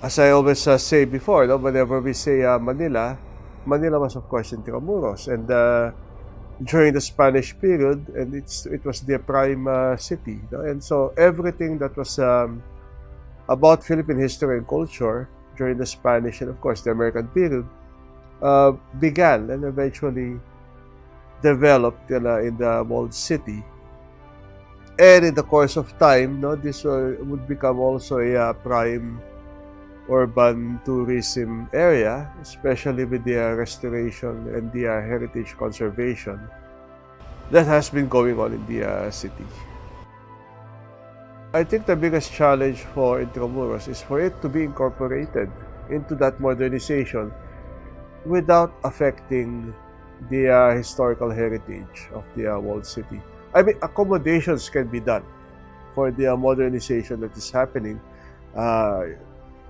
As I always say before, no, whenever we say Manila, Manila was of course Intramuros, and during the Spanish period, and it was their prime city, no? And so everything that was about Philippine history and culture during the Spanish and of course the American period began and eventually developed in the walled city. And in the course of time, no, this would become also a prime urban tourism area, especially with the restoration and the heritage conservation that has been going on in the city. I think the biggest challenge for Intramuros is for it to be incorporated into that modernization without affecting the historical heritage of the walled city. I mean, accommodations can be done for the modernization that is happening.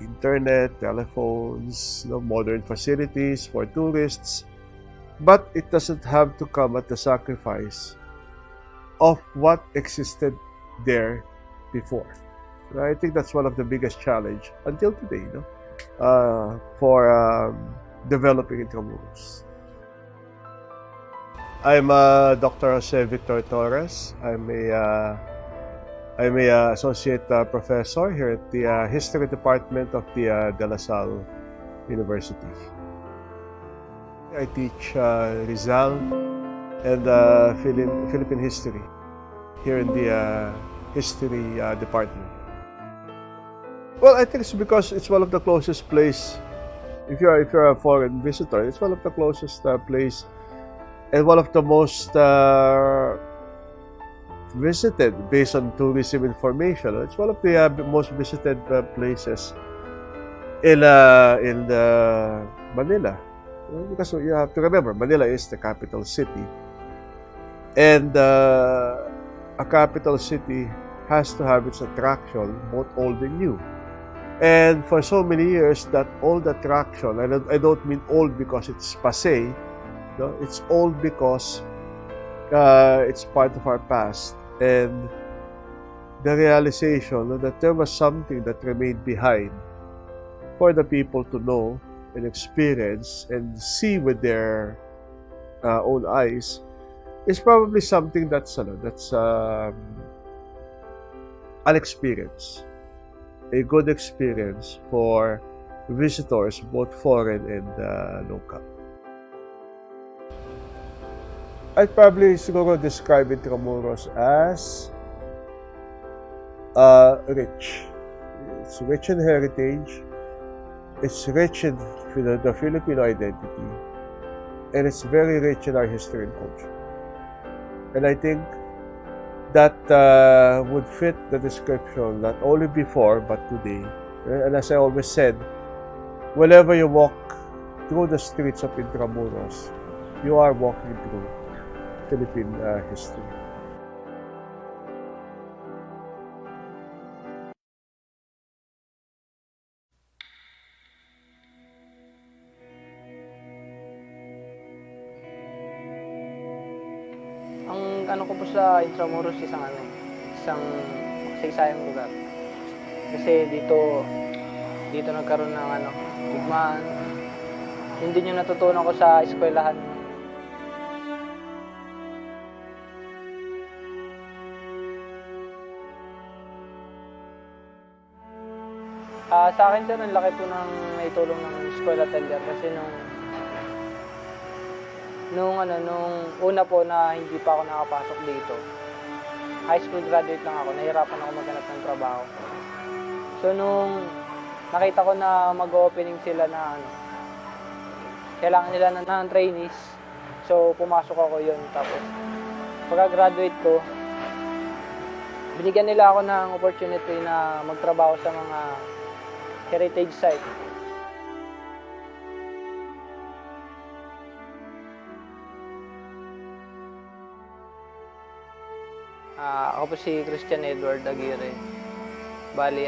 Internet, telephones, modern facilities for tourists, but it doesn't have to come at the sacrifice of what existed there before. I think that's one of the biggest challenge until today, for developing Intramuros. I'm Dr. Jose Victor Torres. I'm a associate professor here at the History Department of the De La Salle University. I teach Rizal and Philippine history here in the History Department. Well, I think it's because it's one of the closest place. If you're a foreign visitor, it's one of the closest place and one of the most visited based on tourism information. It's one of the most visited places in Manila. Because you have to remember, Manila is the capital city. And a capital city has to have its attraction, both old and new. And for so many years, that old attraction, and I don't mean old because it's passé, it's old because it's part of our past. And the realization that there was something that remained behind for the people to know and experience and see with their own eyes is probably something that's an experience, a good experience for visitors, both foreign and local. I'd probably siguro describe Intramuros as rich. It's rich in heritage, it's rich in the Filipino identity, and it's very rich in our history and culture. And I think that would fit the description not only before but today. And as I always said, whenever you walk through the streets of Intramuros, you are walking through Philippine history. Ang ano ko po sa Intramuros isang makasaysayang lugar. Kasi dito nagkaroon ng digmaan. Yun din yung natutunan ko sa eskwelahan. Sa akin sir, ang laki po ng naitulong ng eskwela Tellier kasi nung una po na hindi pa ako nakapasok dito. High school graduate lang ako, nahirapan ako maghanap ng trabaho. So nung nakita ko na mag-opening sila na kailangan nila ng trainees. So pumasok ako yun. Tapos pagka-graduate ko, binigyan nila ako ng opportunity na magtrabaho sa mga heritage site. Ako po si Christian Edward Aguirre. Bali,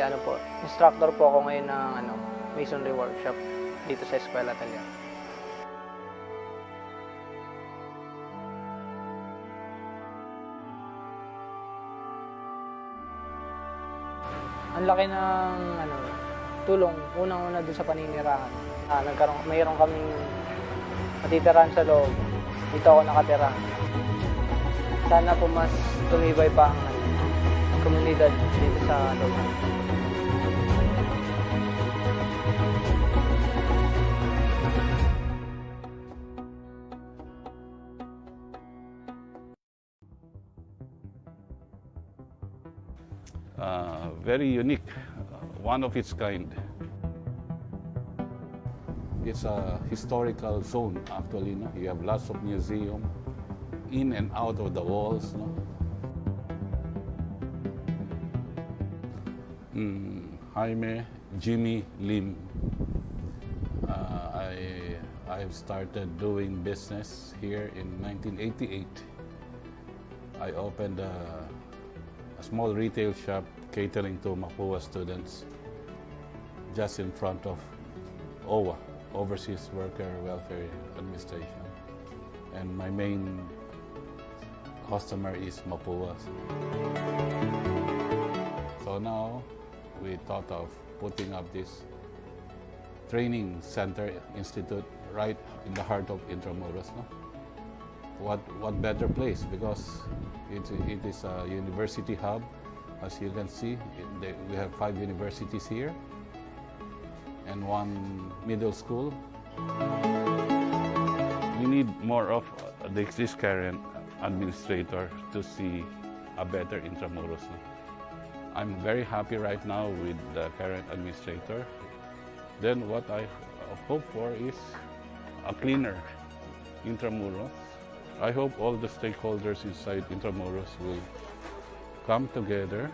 instructor po ako ngayon ng masonry workshop dito sa Eskwela Tellier. Ang laki ng tulong, unang-una dun sa paninirahan. Mayroon kaming matitirahan sa loob. Dito ako nakatira. Sana po mas tumibay pa ang komunidad dito sa loob. Very unique, one of its kind. It's a historical zone, actually. No? You have lots of museum in and out of the walls. No? Jaime, Jimmy Lim. I've started doing business here in 1988. I opened a small retail shop catering to Mapua students just in front of OWA, Overseas Worker Welfare Administration. And my main customer is Mapua. So now we thought of putting up this training center institute right in the heart of Intramuros. No? What better place, because it is a university hub. As you can see, we have 5 universities here and 1 middle school. We need more of this current administrator to see a better Intramuros. I'm very happy right now with the current administrator. Then what I hope for is a cleaner Intramuros. I hope all the stakeholders inside Intramuros will come together.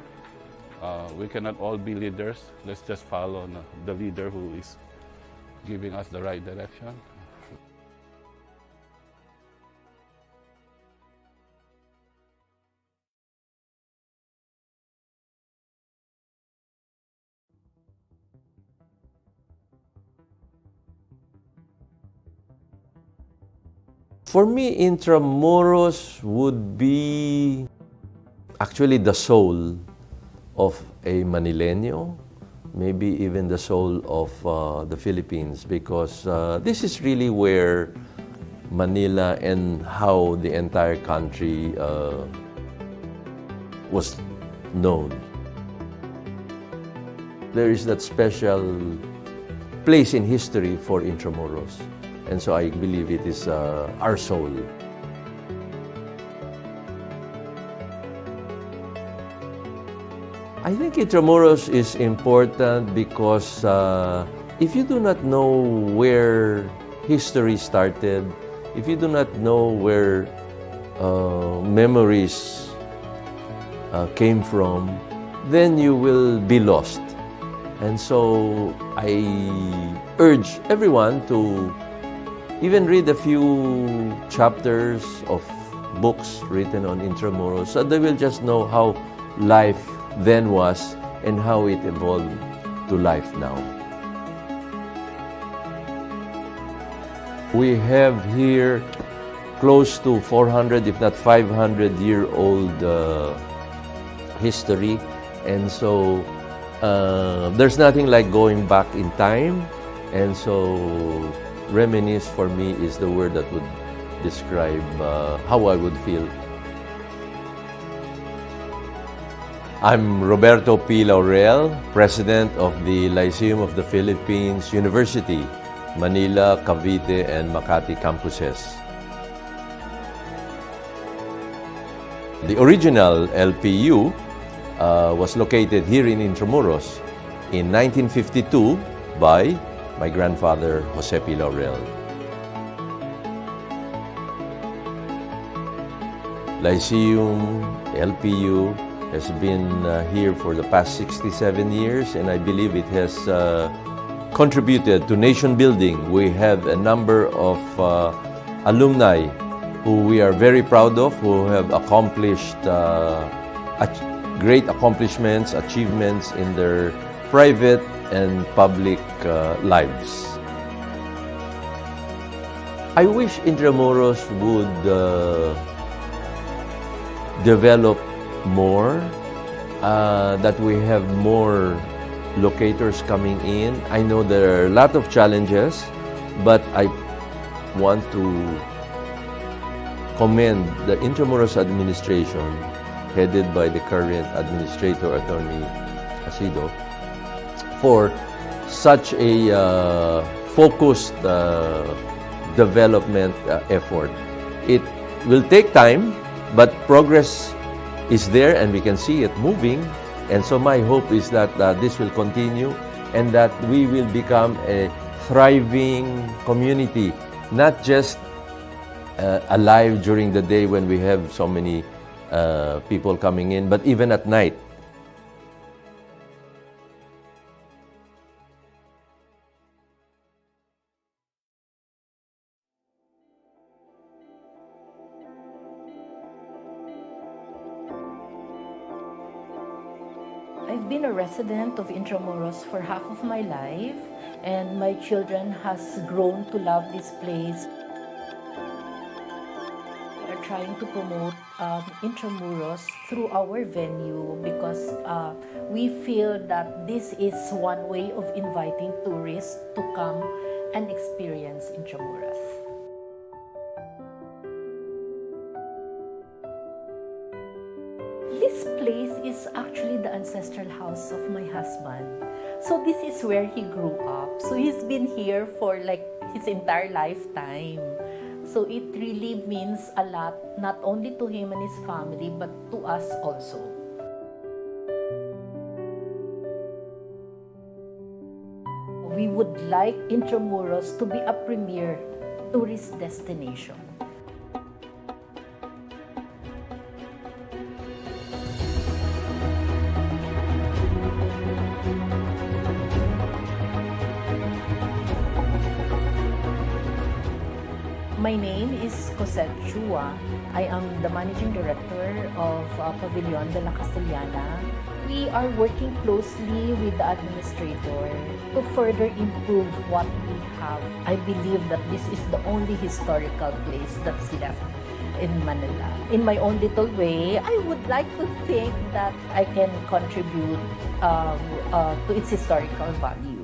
We cannot all be leaders. Let's just follow the leader who is giving us the right direction. For me, Intramuros would be actually the soul of a Manileño, maybe even the soul of the Philippines, because this is really where Manila and how the entire country was known. There is that special place in history for Intramuros, and so I believe it is our soul. I think Intramuros is important because if you do not know where history started, if you do not know where memories came from, then you will be lost. And so I urge everyone to even read a few chapters of books written on Intramuros, so they will just know how life then was and how it evolved to life now. We have here close to 400, if not 500-year-old history, and so there's nothing like going back in time, and so reminisce for me is the word that would describe how I would feel. I'm Roberto P. Laurel, President of the Lyceum of the Philippines University, Manila, Cavite, and Makati campuses. The original LPU was located here in Intramuros in 1952 by my grandfather, Jose P. Laurel. Lyceum, LPU, has been here for the past 67 years, and I believe it has contributed to nation building. We have a number of alumni who we are very proud of, who have accomplished great accomplishments, achievements in their private and public lives. I wish Intramuros would develop more, that we have more locators coming in. I know there are a lot of challenges, but I want to commend the Intramuros Administration, headed by the current administrator, Attorney Asido, for such a focused development effort. It will take time, but progress is there and we can see it moving. And so my hope is that this will continue and that we will become a thriving community, not just alive during the day when we have so many people coming in, but even at night. I've been a resident of Intramuros for half of my life, and my children has grown to love this place. We are trying to promote Intramuros through our venue because we feel that this is one way of inviting tourists to come and experience Intramuros. This place is actually the ancestral house of my husband. So this is where he grew up. So he's been here for like his entire lifetime. So it really means a lot, not only to him and his family, but to us also. We would like Intramuros to be a premier tourist destination. My name is Cosette Chua. I am the Managing Director of Pavilion de la Castellana. We are working closely with the administrator to further improve what we have. I believe that this is the only historical place that's left in Manila. In my own little way, I would like to think that I can contribute to its historical value.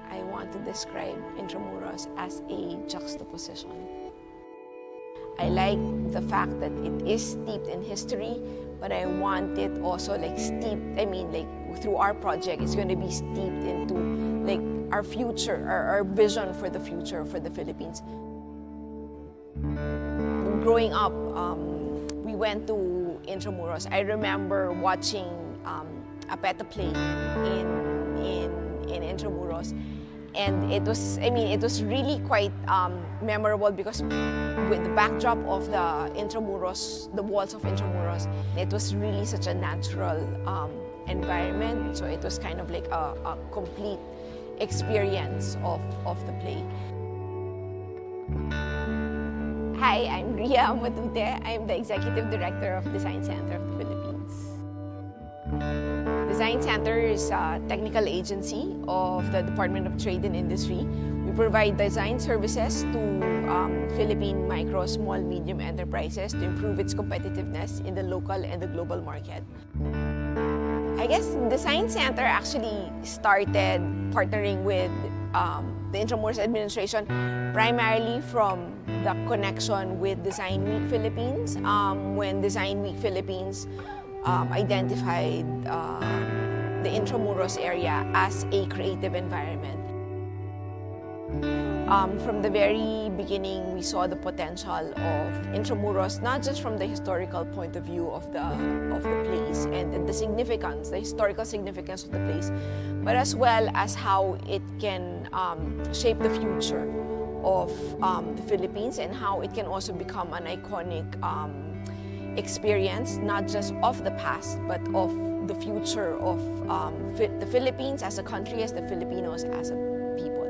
I want to describe Intramuros as a juxtaposition. I like the fact that it is steeped in history, but I want it also like steeped, through our project, it's going to be steeped into like our future, our vision for the future for the Philippines. Growing up, we went to Intramuros. I remember watching a PETA play in Intramuros. And it was really quite memorable because with the backdrop of the Intramuros, the walls of Intramuros, it was really such a natural environment. So it was kind of like a complete experience of the play. Hi, I'm Ria Matute. I'm the Executive Director of Design Center of the Philippines. Design Center is a technical agency of the Department of Trade and Industry. We provide design services to Philippine micro, small, medium enterprises to improve its competitiveness in the local and the global market. I guess Design Center actually started partnering with the Intramuros Administration primarily from the connection with Design Week Philippines. When Design Week Philippines identified the Intramuros area as a creative environment. From the very beginning, we saw the potential of Intramuros, not just from the historical point of view of the place and the significance, the historical significance of the place, but as well as how it can shape the future of the Philippines and how it can also become an iconic experience, not just of the past, but of the future of the Philippines as a country, as the Filipinos as a people.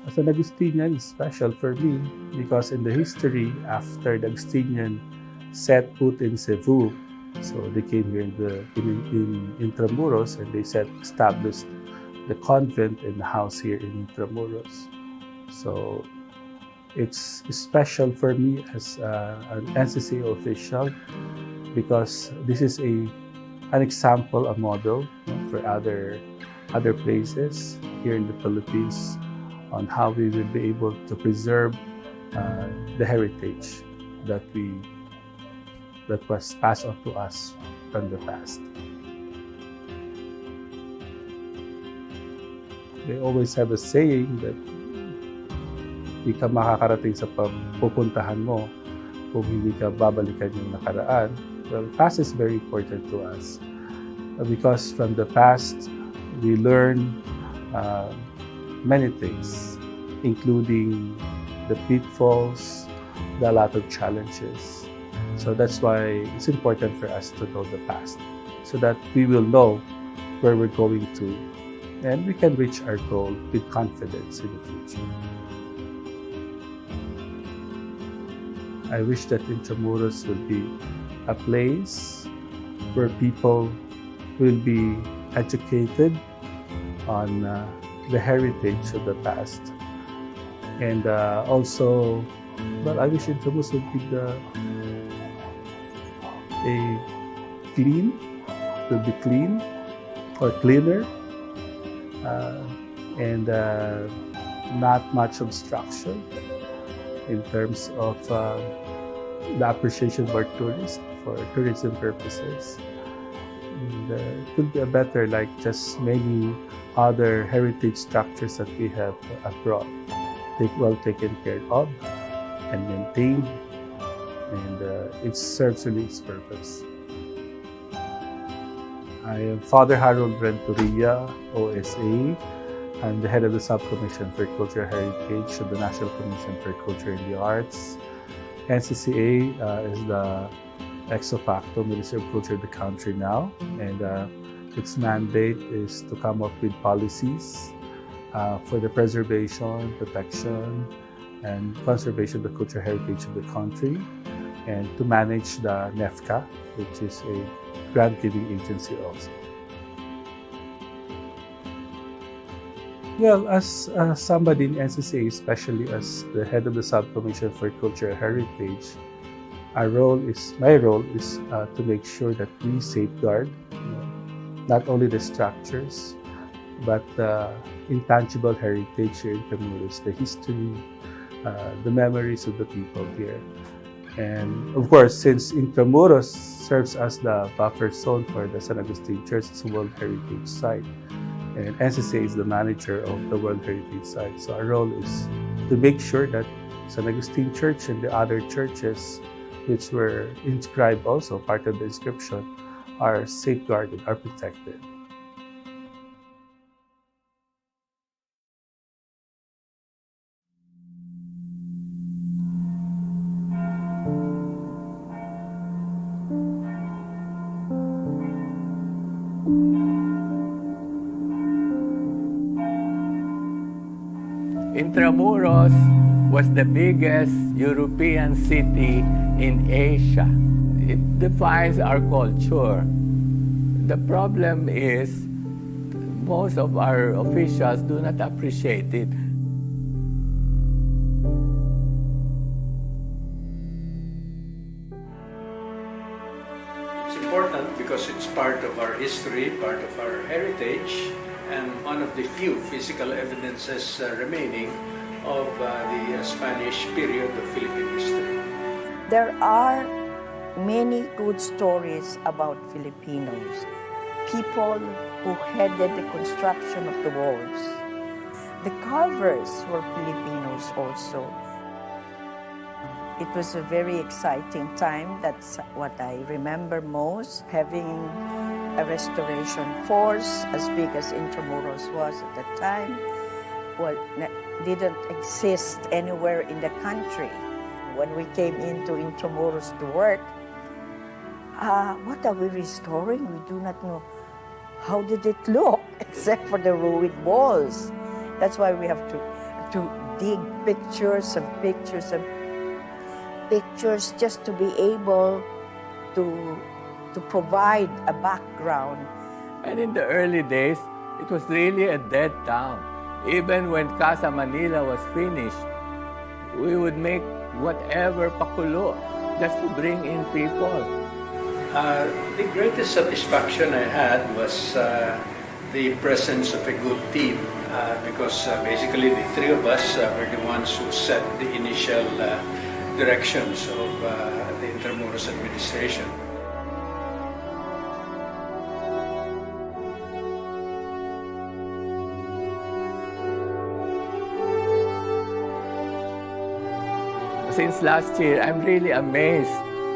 As an Agustinian, it's special for me because in the history, after the Agustinian set foot in Cebu, so they came here in Intramuros and they established the convent and the house here in Intramuros. So it's special for me as an NCC official because this is an example, a model, for other places here in the Philippines on how we will be able to preserve the heritage that was passed on to us from the past. They always have a saying that hindi ka makakarating sa pupuntahan mo kung hindi ka babalikan yung nakaraan. Well, past is very important to us because from the past we learn many things, including the pitfalls, a lot of challenges. So that's why it's important for us to know the past so that we will know where we're going to and we can reach our goal with confidence in the future. I wish that Intramuros will be a place where people will be educated on the heritage of the past. And also, I wish Intramuros would be clean or cleaner, and not much obstruction in terms of the appreciation of our tourists for tourism purposes. And it could be better, like just many other heritage structures that we have abroad. Well taken care of and maintained, and it serves really its purpose. I am Father Harold Renteria, OSA. I'm the head of the Subcommission for Cultural Heritage of the National Commission for Culture and the Arts. NCCA is the ex officio Ministry of Culture of the country now, and its mandate is to come up with policies for the preservation, protection, and conservation of the cultural heritage of the country, and to manage the NEFCA, which is a grant-giving agency also. Well, as somebody in NCCA, especially as the head of the Subcommission for Cultural Heritage, my role is to make sure that we safeguard not only the structures, but the intangible heritage here in Intramuros, the history, the memories of the people here. And of course, since Intramuros serves as the buffer zone for the San Agustin Church, it's a World Heritage Site. And NCCA is the manager of the World Heritage Site. So our role is to make sure that San Agustin Church and the other churches which were inscribed also, part of the inscription, are safeguarded, are protected. Intramuros was the biggest European city in Asia. It defines our culture. The problem is most of our officials do not appreciate it. It's important because it's part of our history, part of our heritage, and one of the few physical evidences remaining of the Spanish period of Philippine history. There are many good stories about Filipinos, people who headed the construction of the walls. The carvers were Filipinos also. It was a very exciting time. That's what I remember most, having a restoration force as big as Intramuros was at the time. Well, didn't exist anywhere in the country. When we came into Intramuros to work, what are we restoring? We do not know. How did it look, except for the ruined walls? That's why we have to to dig pictures and pictures and pictures just to be able to provide a background. And in the early days, it was really a dead town. Even when Casa Manila was finished, we would make whatever pakulo just to bring in people. The greatest satisfaction I had was the presence of a good team because basically the three of us were the ones who set the initial directions of the Intramuros Administration. Since last year, I'm really amazed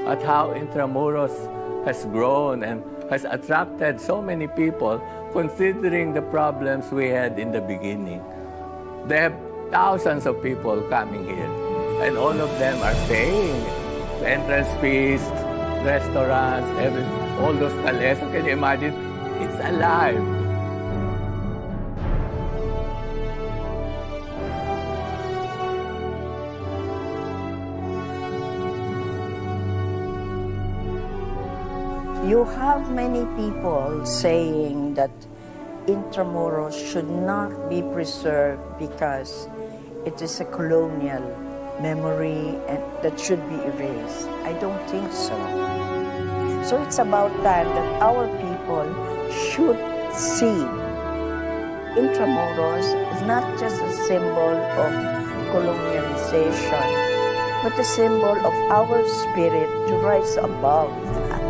at how Intramuros has grown and has attracted so many people considering the problems we had in the beginning. They have thousands of people coming here and all of them are paying entrance fees, restaurants, all those calesa. Can you imagine? It's alive. You have many people saying that Intramuros should not be preserved because it is a colonial memory and that should be erased. I don't think so. So it's about time that our people should see Intramuros is not just a symbol of colonialization, but a symbol of our spirit to rise above that.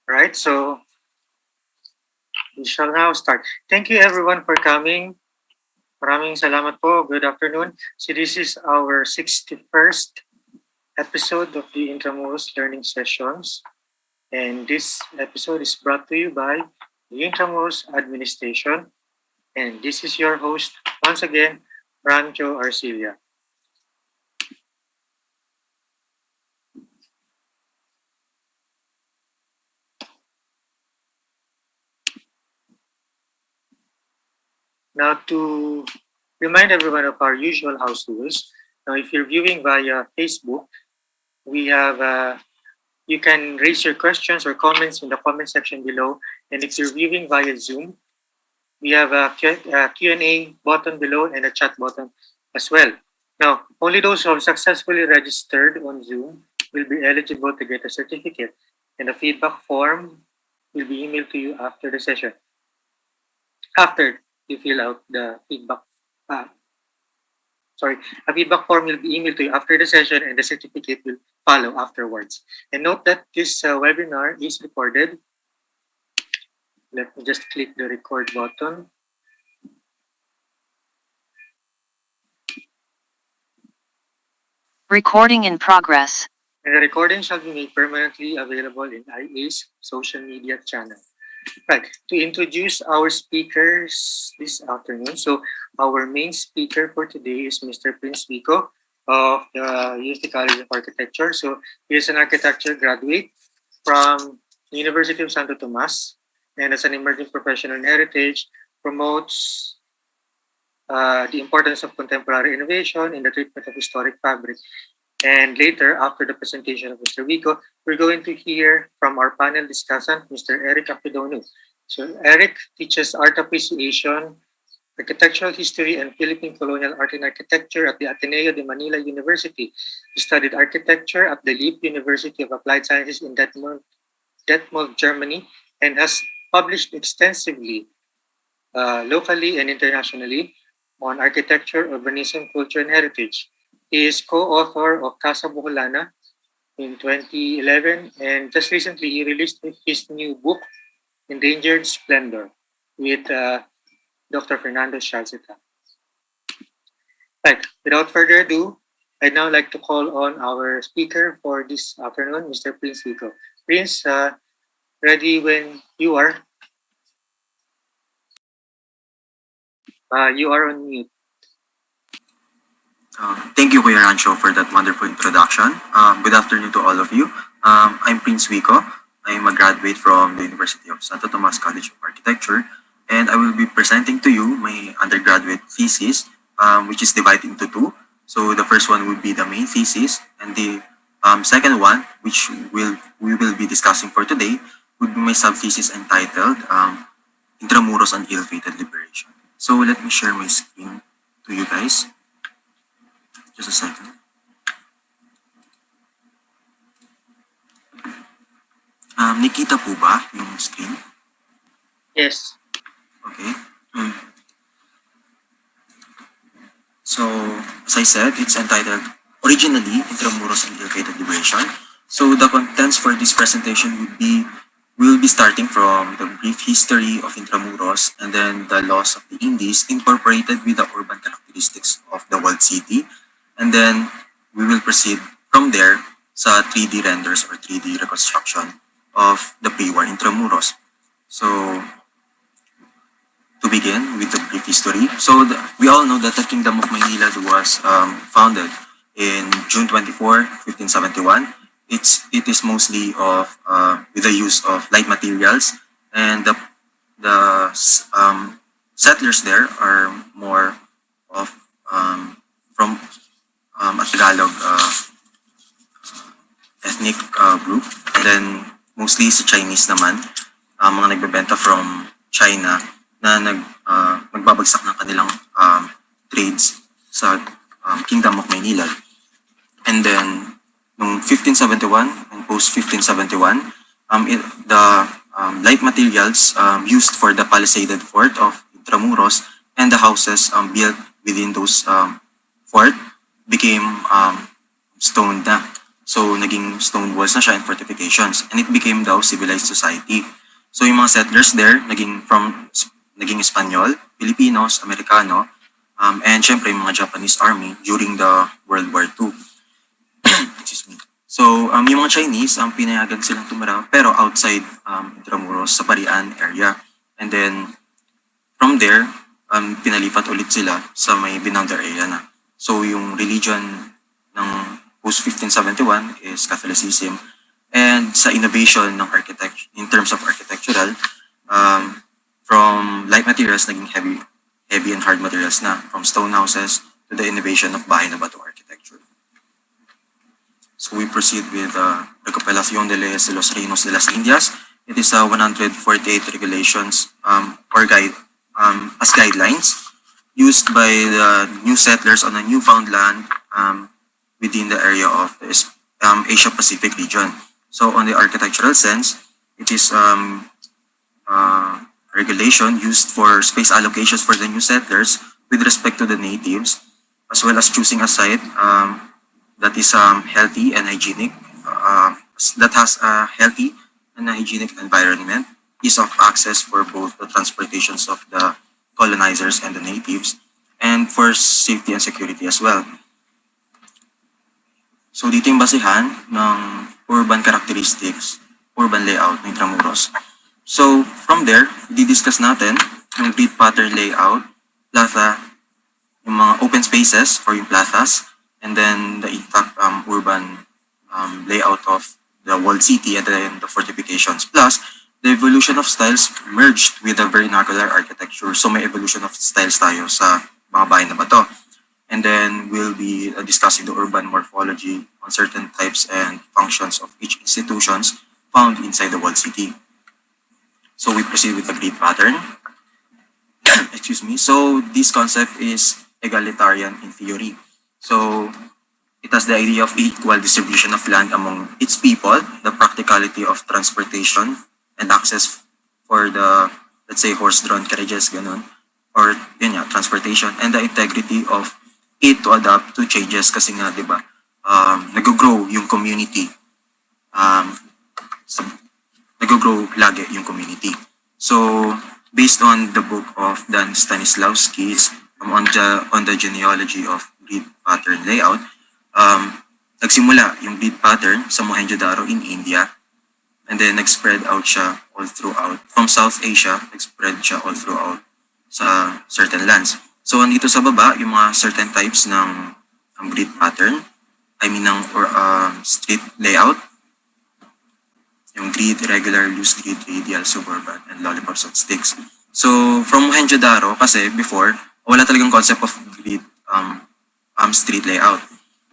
Right, so we shall now start. Thank you everyone for coming. Maraming salamat po. Good afternoon. So this is our 61st episode of the Intramuros Learning Sessions. And this episode is brought to you by the Intramuros Administration. And this is your host, once again, Rancho Arcilla. Now, to remind everyone of our usual house rules, now if you're viewing via Facebook, we have you can raise your questions or comments in the comment section below. And if you're viewing via Zoom, we have a Q&A button below and a chat button as well. Now, only those who have successfully registered on Zoom will be eligible to get a certificate, and a feedback form will be emailed to you after the session. After you fill out the feedback, a feedback form will be emailed to you after the session, and the certificate will follow afterwards. And note that this webinar is recorded. Let me just click the record button. Recording in progress. And the recording shall be made permanently available in IA's social media channel. Right, to introduce our speakers this afternoon. So our main speaker for today is Mr. Prince Wico of the University College of Architecture. So he is an architecture graduate from the University of Santo Tomas, and as an emerging professional in heritage, promotes the importance of contemporary innovation in the treatment of historic fabric. And later, after the presentation of Mr. Wico, we're going to hear from our panel discussant, Mr. Erik Akpedonu. So Erik teaches art appreciation, architectural history, and Philippine colonial art and architecture at the Ateneo de Manila University. He studied architecture at the Leap University of Applied Sciences in Detmold, Germany, and has published extensively locally and internationally on architecture, urbanism, culture, and heritage. He is co-author of Casa Boholana in 2011, and just recently he released his new book, Endangered Splendor, with Dr. Fernando Shalcita. Right, without further ado, I'd now like to call on our speaker for this afternoon, Mr. Prince Wico. Prince, ready when you are. You are on mute. Thank you, Kuya Rancho, for that wonderful introduction. Good afternoon to all of you. I'm Prince Wico. I'm a graduate from the University of Santo Tomas College of Architecture, and I will be presenting to you my undergraduate thesis, which is divided into two. So the first one will be the main thesis, and the second one, which we will be discussing for today, would be my sub-thesis entitled Intramuros and Ill-Fated Liberation. So let me share my screen to you guys. Just a second. Nikita po ba yung screen? Yes. Okay. So, as I said, it's entitled originally Intramuros and Manila. So the contents for this presentation we'll be starting from the brief history of Intramuros and then the laws of the Indies incorporated with the urban characteristics of the walled city. And then we will proceed from there sa 3D renders or 3D reconstruction of the pre-war Intramuros. So to begin with the brief history, we all know that the Kingdom of Manila was founded in June 24, 1571. It is mostly of with the use of light materials, and the settlers there are more of from a Tagalog ethnic group, and then mostly sa Chinese naman, mga nagbebenta from China na nagbabagsak ng kanilang trades sa Kingdom of Manila. And then noong 1571 and post-1571, the light materials used for the palisaded fort of Intramuros and the houses built within those fort became stone na. So, naging stone walls na siya and fortifications. And it became daw civilized society. So, yung mga settlers there, naging Espanyol, Filipinos, Amerikano, and syempre yung mga Japanese army during the World War II. Excuse me. So, yung mga Chinese, pinayagan silang tumira, pero outside Intramuros, sa Parian area. And then, from there, pinalipat ulit sila sa may Binander area na. So, yung religion ng post-1571 is Catholicism. And sa innovation ng architecture, in terms of architectural, from light materials, naging heavy and hard materials na, from stone houses to the innovation of bahay na bato architecture. So we proceed with Recopilación de Leyes de los Reinos de las Indias. It is 148 regulations as guidelines used by the new settlers on a newfound land within the area of the Asia-Pacific region. So on the architectural sense, it is regulation used for space allocations for the new settlers with respect to the natives, as well as choosing a site that is healthy and hygienic, that has a healthy and hygienic environment, ease of access for both the transportations of the colonizers and the natives, and for safety and security as well. So dito yung basihan ng urban characteristics, urban layout ng Intramuros. So from there, di-discuss natin yung grid pattern layout, plaza, yung mga open spaces for yung plazas, and then the intact urban layout of the walled city and then the fortifications. Plus, the evolution of styles merged with the vernacular architecture. So may evolution of styles tayo sa mga bahay na bato. And then we'll be discussing the urban morphology on certain types and functions of each institutions found inside the walled city. So we proceed with the grid pattern. Excuse me. So this concept is egalitarian in theory. So it has the idea of equal distribution of land among its people, the practicality of transportation and access for the, let's say, horse-drawn carriages, ganun, or yun nga, transportation, and the integrity of it to adapt to changes kasi nga, di ba, nag-grow yung community. Nag-grow lagi yung community. So, based on the book of Dan Stanislavski's on the genealogy of grid pattern layout, nagsimula yung grid pattern sa Mohenjo-Daro in India, and then nag-spread out siya all throughout. From South Asia, nag-spread siya all throughout sa certain lands. So, andito sa baba, yung mga certain types ng grid pattern, ng street layout, yung grid, regular, loose grid, radial, suburban, and lollipops and sticks. So, from Mohenjo-Daro, kasi before, wala talagang concept of grid street layout.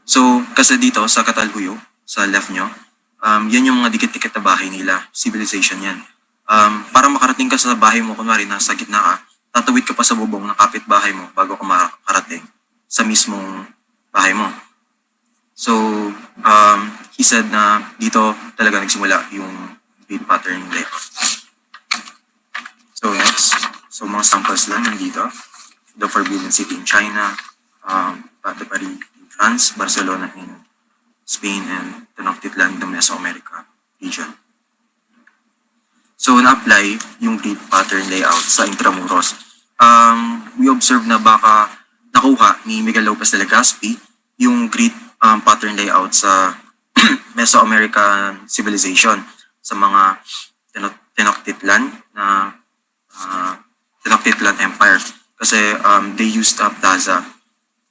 So, kasi dito sa Katalhuyo, sa left nyo, yan yung mga dikit-dikit na bahay nila. Civilization yan. Para makarating ka sa bahay mo, kunwari nasa gitna ka, tatawid ka pa sa bubong ng kapitbahay mo bago ka makarating sa mismong bahay mo. So, he said na dito talaga nagsimula yung grid pattern layout. So, next. So, mga samples lang nandito. The Forbidden City in China, Paris in France, Barcelona in Spain, and Tenochtitlan in the Mesoamerica region. So, na-apply yung grid pattern layout sa Intramuros. We observed na baka nakuha ni Miguel Lopez de Legazpi yung grid pattern layout sa Mesoamerican civilization sa mga Tenochtitlan na Tenochtitlan Empire. Kasi they used a plaza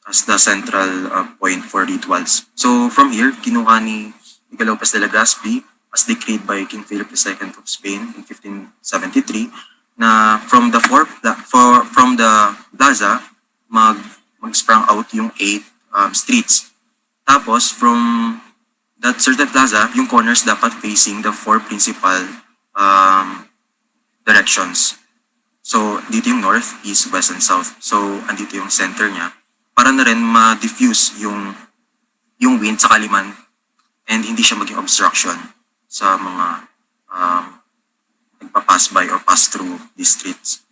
as the central point for rituals. So from here, kinuha ni Miguel Lopez de Legazpi as decreed by King Philip II of Spain in 1573 na from the plaza mag-sprang out yung 8 streets. Tapos from that certain plaza, yung corners dapat facing the 4 principal directions. So dito yung north, east, west, and south. So andito yung center niya para na rin ma-diffuse yung wind sa kaliman and hindi siya maging obstruction sa mga nagpa-pass by or pass through these streets.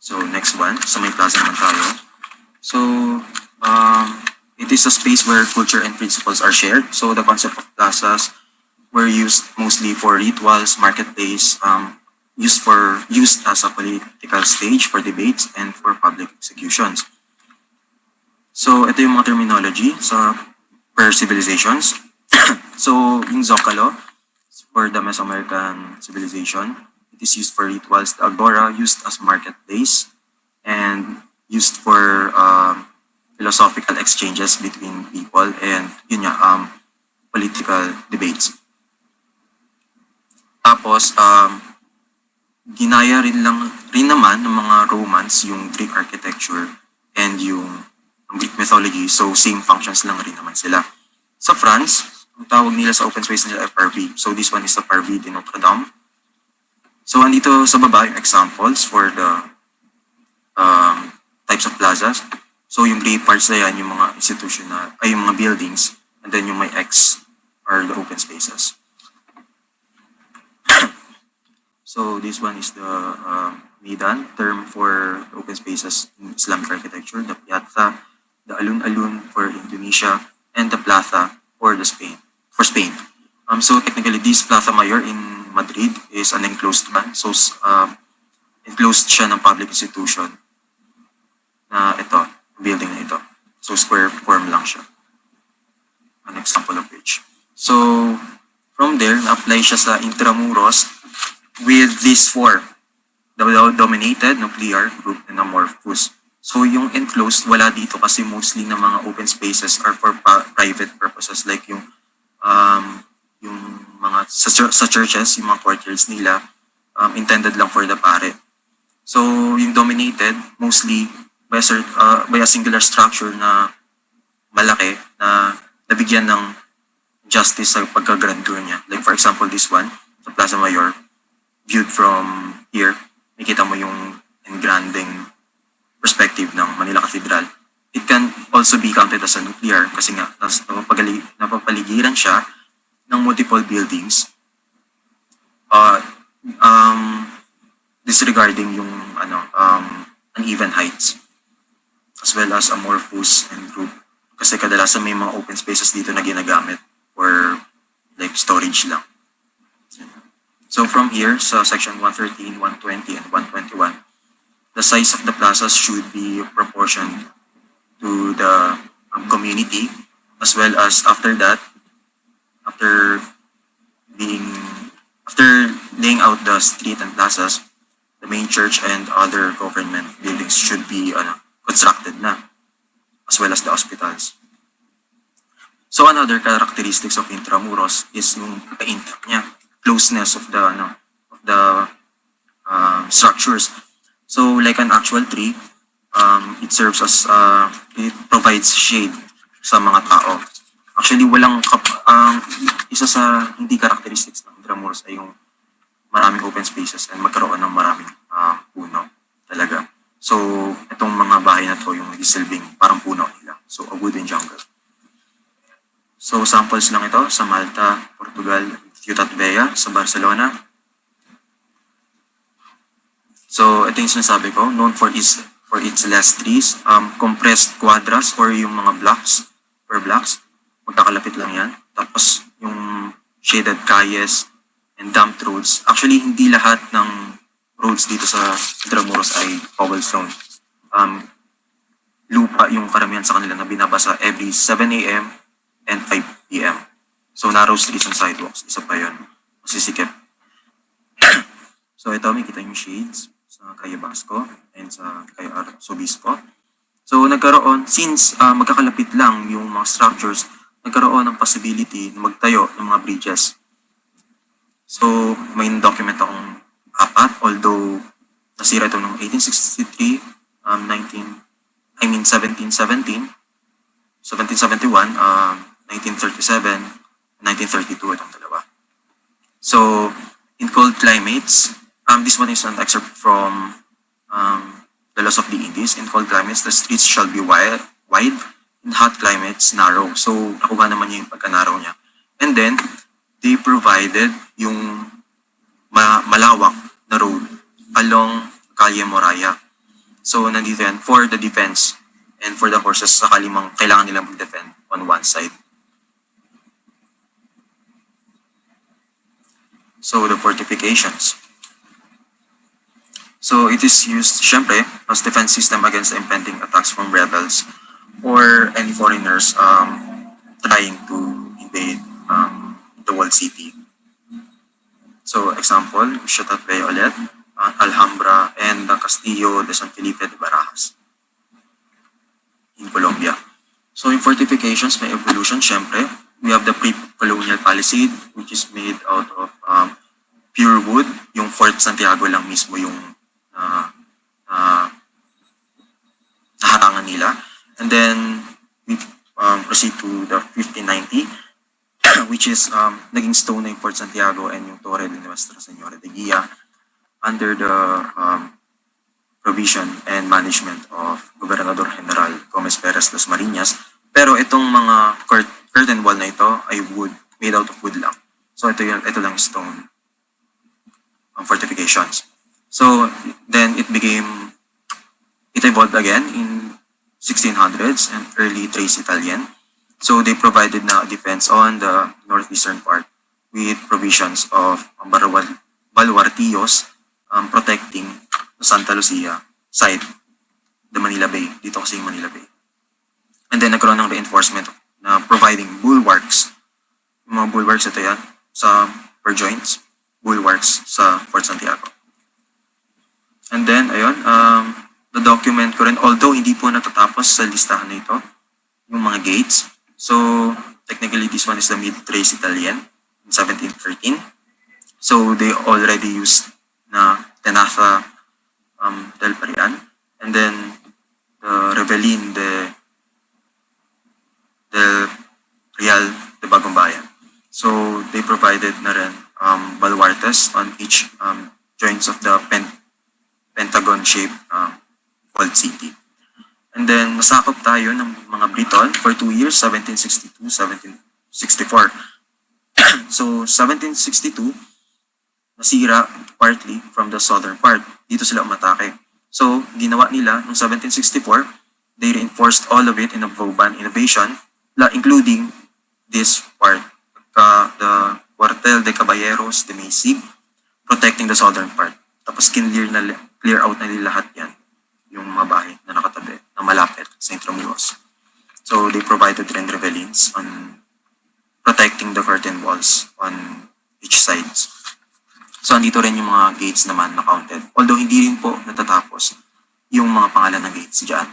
So next one, sa may plaza naman tayo. So it is a space where culture and principles are shared. So the concept of plazas were used mostly for rituals, marketplace, used as a political stage for debates and for public executions. So ito yung mga terminology sa per civilizations. So yung Zocalo for the Mesoamerican civilization, it is used for rituals. The Agora used as marketplace and used for philosophical exchanges between people and yun nga, political debates. Tapos ginaya rin naman ng mga Romans yung Greek architecture and yung Greek mythology, so same functions lang rin naman sila. Sa France, ang tawag nila sa open space nila Parvis. So this one is the Parvis de Notre Dame. So andito sa baba yung examples for the types of plazas. So yung gray parts na yan, yung mga institutional, ay yung mga buildings, and then yung may X are the open spaces. So this one is the Maidan, term for open spaces in Islamic architecture, the Piazza, the Alun-Alun for Indonesia, and the Plaza for Spain. So technically, this Plaza Mayor in Madrid is an enclosed one. So enclosed siya ng public institution na ito, building na ito. So square form lang siya. An example of which. So from there, na-apply siya sa Intramuros with these 4. The dominated, nuclear, group, and amorphous. So yung enclosed, wala dito kasi mostly na mga open spaces are for private purposes like yung mga sa churches, yung mga courtyards nila, intended lang for the pare. So yung dominated, mostly by a singular structure na malaki na nabigyan ng justice sa pagka-grandeur niya. Like for example, this one, sa Plaza Mayor, viewed from here, makita mo yung engranding perspective ng Manila Cathedral. It can also be counted as a nuclear kasi nga napapaligiran siya ng multiple buildings disregarding yung uneven heights as well as amorphous and group kasi kadalasan may mga open spaces dito na ginagamit for like storage lang. So from here, sa section 113, 120, and 121, the size of the plazas should be proportioned to the community, as well as after that, after laying out the street and plazas, the main church and other government buildings should be constructed na, as well as the hospitals. So another characteristics of Intramuros is yung paint niya, closeness of the structures. So like an actual tree, it serves as it provides shade sa mga tao. Actually isa sa hindi characteristics ng Intramuros ay yung maraming open spaces and magkaroon ng maraming puno talaga. So itong mga bahay na to yung nagsisilbing parang puno nila. So a wooden jungle. So samples lang ito sa Malta, Portugal, Ciutat Bella, sa Barcelona. So ito yung sinasabi ko, known for its for its less trees. Compressed quadras or yung mga blocks per blocks, magkakalapit lang yan. Tapos yung shaded calles and dumped roads. Actually, hindi lahat ng roads dito sa Intramuros ay cobblestone. Lupa yung karamihan sa kanila na binabasa every 7 a.m. and 5 p.m. So, narrow streets and sidewalks. Isa pa yun. Masisikip. So, ito, makikita yung shades sa Calle Basco and sa Calle Arzobispo. So, nagkaroon, since magkakalapit lang yung mga structures, nagkaroon ng possibility na magtayo ng mga bridges. So, may document akong 4, although nasira ito noong 1863, 1717, 1771, 1937, 1932, itong dalawa. So, in cold climates, this one is an excerpt from the Laws of the Indies. In cold climates, the streets shall be wide. In hot climates, narrow. So, nakuha naman niya yung pagka-narrow niya. And then, they provided yung malawak na road along Calle Moraya. So, nandito yan for the defense and for the horses sakali mang kailangan nilang mag-defend on one side. So, the fortifications. So, it is used, syempre, as defense system against the impending attacks from rebels or any foreigners trying to invade the walled city. So, example, Ciutat Violet, Alhambra, and the Castillo de San Felipe de Barajas in Colombia. So, in fortifications, may evolution, syempre. We have the pre-colonial palisade, which is made out of pure wood. Yung Fort Santiago lang mismo yung naharangan nila. And then, we proceed to the 1590, which is naging stone na yung Fort Santiago and yung Torre de Nuestra Señora de Guia under the provision and management of Gobernador General Gomez Perez Las Marinas. Pero itong mga curtain wall na ito ay wood, made out of wood lang. So ito lang stone fortifications. So then it evolved again in 1600s and early Trace Italian. So they provided na defense on the northeastern part with provisions of baluartillos protecting the Santa Lucia side, the Manila Bay. Dito kasi yung Manila Bay. And then nagkaroon ng reinforcement na providing bulwarks. Yung mga bulwarks ito yan sa per joints, bulwarks sa Fort Santiago. And then, ayun, the document ko rin, although hindi po natatapos sa listahan na ito, yung mga gates. So, technically, this one is the mid-Trace Italian in 1713. So, they already used na Tenaza del Parian, and then the Rebelin del Real de Bagong Bayan. So, they provided na rin baluartes on each joints of the pentagon-shaped walled city. And then, nasakop tayo ng mga Briton for 2 years, 1762, 1764. So, 1762, nasira partly from the southern part. Dito sila umatake. So, ginawa nila noong 1764, they reinforced all of it in a Vauban innovation, including this part, the Cuartel de Caballeros de Maysig, protecting the southern part. Tapos clear out na nila lahat yan, yung mga bahay na nakatabi, na malapit sa Intramuros. So, they provided rin revelings on protecting the curtain walls on each sides. So, andito rin yung mga gates naman na counted. Although, hindi rin po natatapos yung mga pangalan ng gates dyan.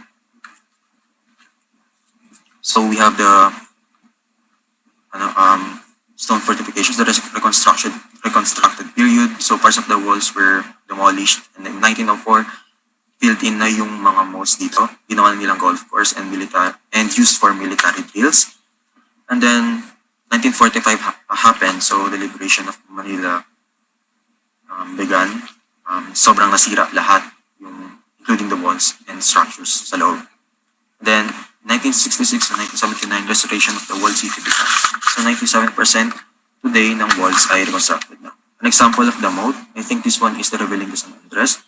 So, we have the stone fortifications, the reconstructed period. So, parts of the walls were demolished. And in 1904, filled in na yung mga moats dito. Ginawa nilang golf course and used for military drills. And then, 1945 happened. So, the liberation of Manila began. Sobrang nasira lahat, including the walls and structures sa loob. Then, 1966 and 1979, restoration of the walled city began. So, 97% today ng walls ay reconstructed na. An example of the moat, I think this one is the Reveling de San Andres.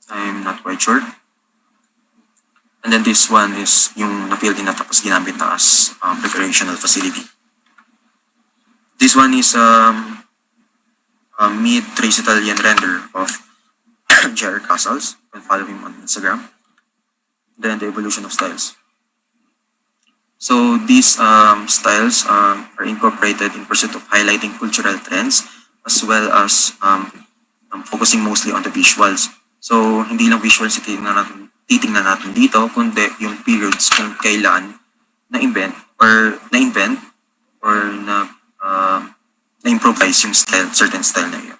I'm not quite sure. And then this one is yung na-fill in na tapos ginamit na as recreational facility. This one is a mid-trace Italian render of J.R. Castles. You can follow him on Instagram. Then the evolution of styles. So these styles are incorporated in pursuit of highlighting cultural trends as well as focusing mostly on the visuals. So hindi lang visuals titingnan natin dito, kundi yung periods kung kailan na-invent or na-improvise yung style, certain style na yun.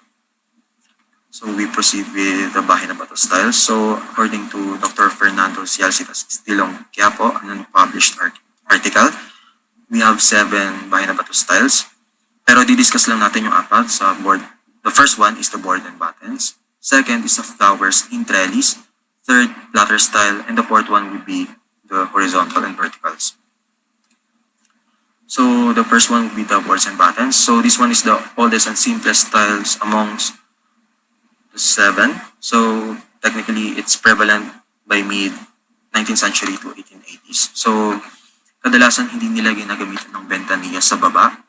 So we proceed with the Bahay na Bato style. So according to Dr. Fernando Cialcitas Estilong Quiapo, an unpublished article, we have 7 Bahay na Bato styles. Pero di-discuss lang natin yung 4 sa board. The first one is the board and battens. Second is the flowers in trellis. Third, platter style. And the fourth one would be the horizontal and verticals. So the first one would be the boards and battens. So this one is the oldest and simplest styles amongst the 7. So technically, it's prevalent by mid-19th century to 1880s. So kadalasan hindi nila ginagamitan ng ventanilla sa baba.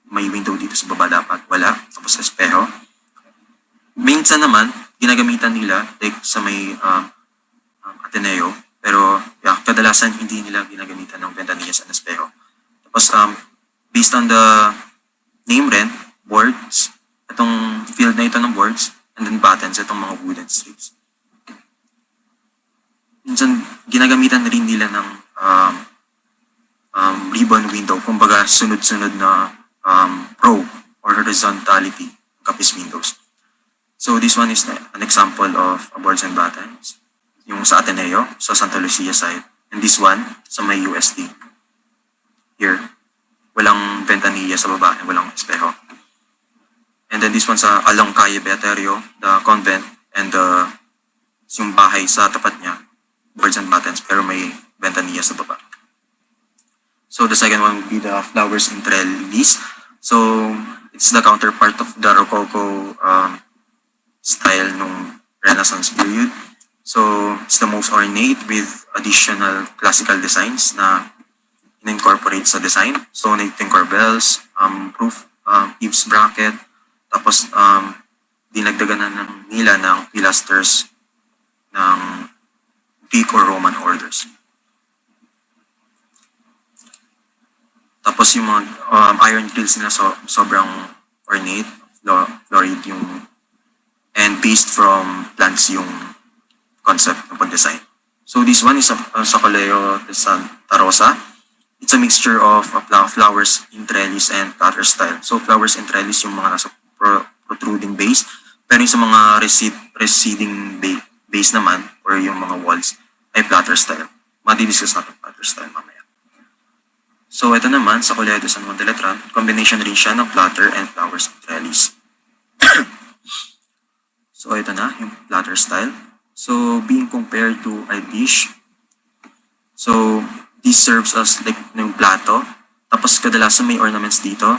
May window dito sa baba dapat, wala. Tapos sa espeho. Minsan naman, ginagamitan nila like sa may Ateneo. Pero kadalasan hindi nila ginagamitan ng ventanilla sa espeho. Tapos based on the name rin, boards, itong field na ito ng boards, and then battens, itong mga wooden strips. Minsan, ginagamitan rin nila ng ribbon window, kumbaga sunod-sunod na row or horizontality kapis windows. So this one is an example of boards and battens. Yung sa Ateneo, sa Santa Lucia side. And this one, sa may UST. Here, walang ventanilla sa baba and walang espejo. And then this one sa along Calle Beaterio, the convent, and yung bahay sa tapat niya, boards and battens, pero may ventanilla sa baba. So the second one would be the flowers in trellis. So it's the counterpart of the Rococo style nung Renaissance period. So it's the most ornate with additional classical designs na in-incorporate sa design. So nagtinkor bells, roof, eaves bracket, tapos dinagdagan na nila ng pilasters ng Greek or Roman orders. Tapos yung mga iron grills nila sobrang ornate, florid yung, and based from plants yung concept ng pag-design. So this one is sa Colegio de Santa Rosa. It's a mixture of flowers in trellis and platter style. So flowers in trellis yung mga nasa protruding base, pero yung sa mga receding base naman, or yung mga walls, ay platter style. Madi-discuss natin platter style mamaya. So ito naman, sa Colegio de San Juan de Letran, combination rin siya ng platter and flowers in trellis. So ito na, yung platter style. So being compared to a dish, so this serves as like yung plato, tapos kadalasan may ornaments dito.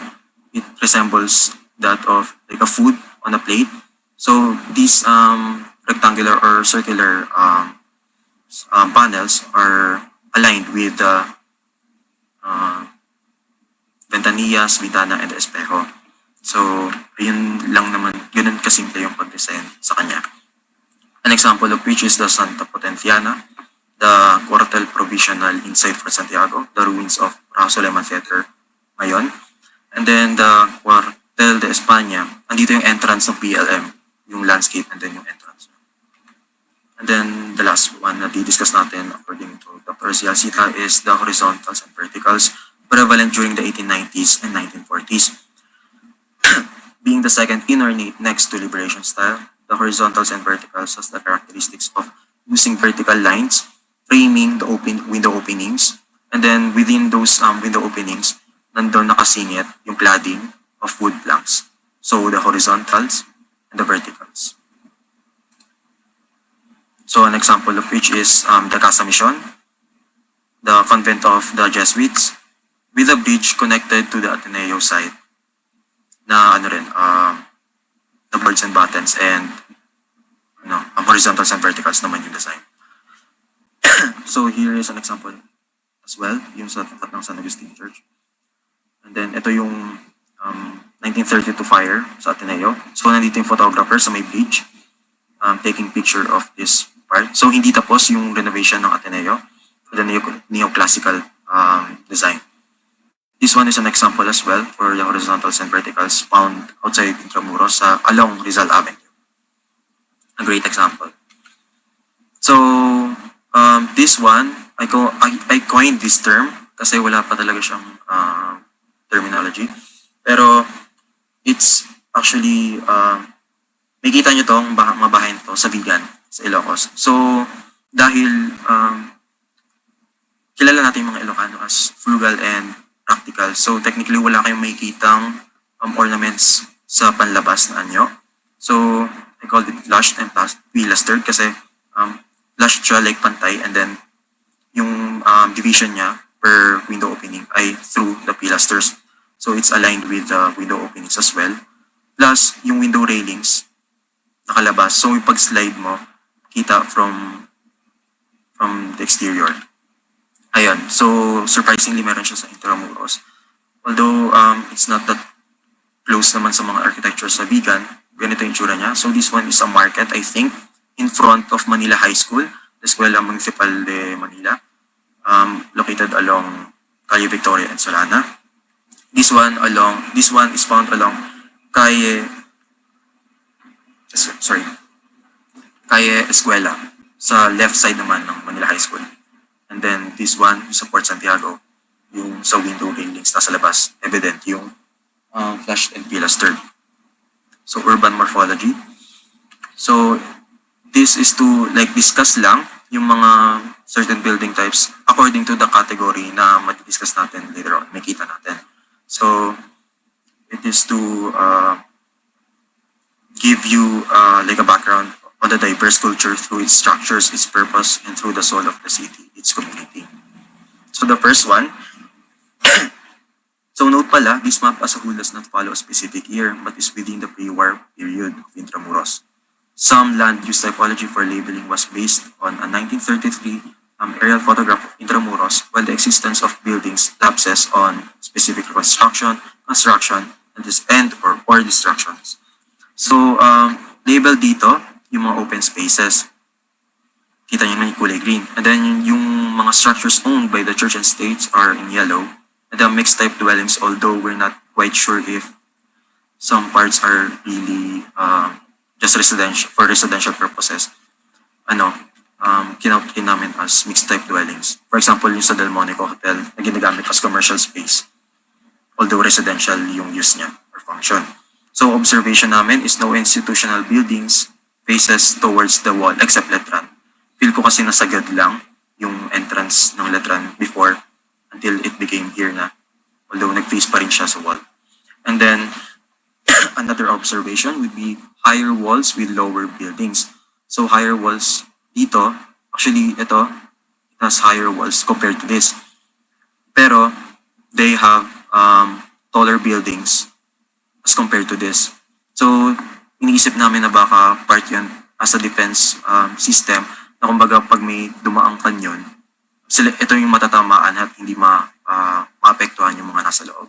It resembles that of like a food on a plate. So these rectangular or circular panels are aligned with the ventanillas, ventana, and espejo. So yun lang naman, yun kasimple yung pag-design sa kanya. An example of which is the Santa Potenciana, the Cuartel Provisional inside Fort Santiago, the ruins of Soleman Theater ngayon, and then the Cuartel de España. Andito yung entrance ng PLM, yung landscape, and then yung entrance. And then the last one na di-discuss natin according to Dr. Cialcita is the horizontals and verticals prevalent during the 1890s and 1940s. Being the second inornate next to liberation style, the horizontals and verticals has the characteristics of using vertical lines, framing the window openings, and then within those window openings, nandun nakasingit yung cladding of wood planks. So the horizontals and the verticals. So an example of which is the Casa Mission, the convent of the Jesuits, with a bridge connected to the Ateneo side, na the boards and battens and horizontals and verticals naman yung design. So here is an example as well, yung sa tapat ng San Agustin Church. And then ito yung 1932 fire sa Ateneo. So nandito yung photographer sa may bridge taking picture of this part. So hindi tapos yung renovation ng Ateneo, the neoclassical design. This one is an example as well for the horizontals and verticals found outside Intramuros along Rizal Avenue. A great example. So this one, I coined this term kasi wala pa talaga siyang terminology. Pero it's actually, may kita nyo itong mabahayan to sa Vigan, sa Ilocos. So dahil kilala natin yung mga Ilocano as frugal and practical. So technically wala kayong makikitang ornaments sa panlabas na anyo. So I called it flushed and pilastered kasi flushed siya like pantay, and then yung division niya per window opening ay through the pilasters. So it's aligned with the window openings as well. Plus yung window railings nakalabas. So yung pag-slide mo, kita from the exterior. Ayun. So surprisingly meron siya sa Intramuros. Although it's not that close naman sa mga architecture sa Vigan, ganito yung tsura niya. So this one is a market, I think, in front of Manila High School, the Escuela Municipal de Manila, located along Calle Victoria and Solana. This one is found along Calle Escuela, sa left side naman ng Manila High School. And then this one, sa Port Santiago, yung sa window railings nasa labas, evident yung flushed and pilastered. So urban morphology. So this is to like discuss lang yung mga certain building types according to the category na mati-discuss natin later on, makita natin. So it is to give you like a background on the diverse culture through its structures, its purpose, and through the soul of the city, its community. So the first one, so note pala, this map as a whole does not follow a specific year but is within the pre-war period of Intramuros. Some land use typology for labeling was based on a 1933 aerial photograph of Intramuros, while the existence of buildings lapses on specific reconstruction, construction, and or destructions. So label dito yung mga open spaces. Kita nyo na yung kulay green. And then yung mga structures owned by the church and states are in yellow. And the mixed type dwellings, although we're not quite sure if some parts are really just for residential purposes, kinautin namin as mixed type dwellings. For example, yung sa Del Monaco Hotel na ginagamit as commercial space, although residential yung use niya or function. So observation namin is no institutional buildings faces towards the wall except Letran. Feel ko kasi nasagad lang yung entrance ng Letran before until it became here na, although nag-face pa rin siya sa wall. And then another observation would be higher walls with lower buildings. So higher walls dito, actually ito, it has higher walls compared to this. Pero they have taller buildings as compared to this. So iniisip namin na baka part yun as a defense system na kumbaga pag may dumaang kanyon, ito yung matatamaan at hindi maapektuhan yung mga nasa loob.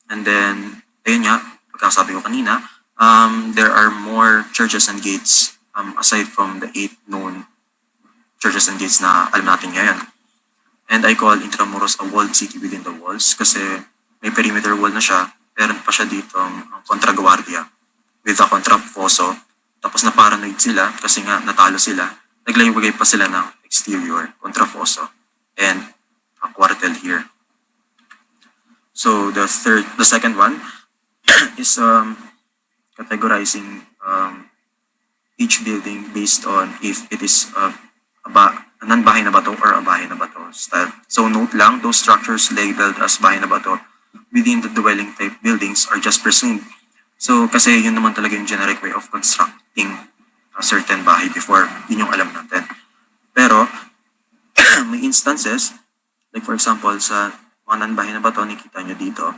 And then, ayun nga, pagkasabi ko kanina, there are more churches and gates aside from the 8 known churches and gates na alam natin ngayon. And I call Intramuros a walled city within the walls kasi may perimeter wall na siya, meron pa siya dito ang kontragwardiya with a contrafoso. Tapos na paranoid sila kasi nga natalo sila. Naglaywagay pa sila ng exterior, contrafoso, and a quartel here. So the second one is categorizing each building based on if it is a non-bahay na bato or a bahay na bato style. So note lang, those structures labeled as bahay na bato within the dwelling type buildings are just presumed. So kasi yun naman talaga yung generic way of constructing a certain bahay before, yun yung alam natin. Pero may instances, like for example sa mga non-bahay na bato, nakita nyo dito,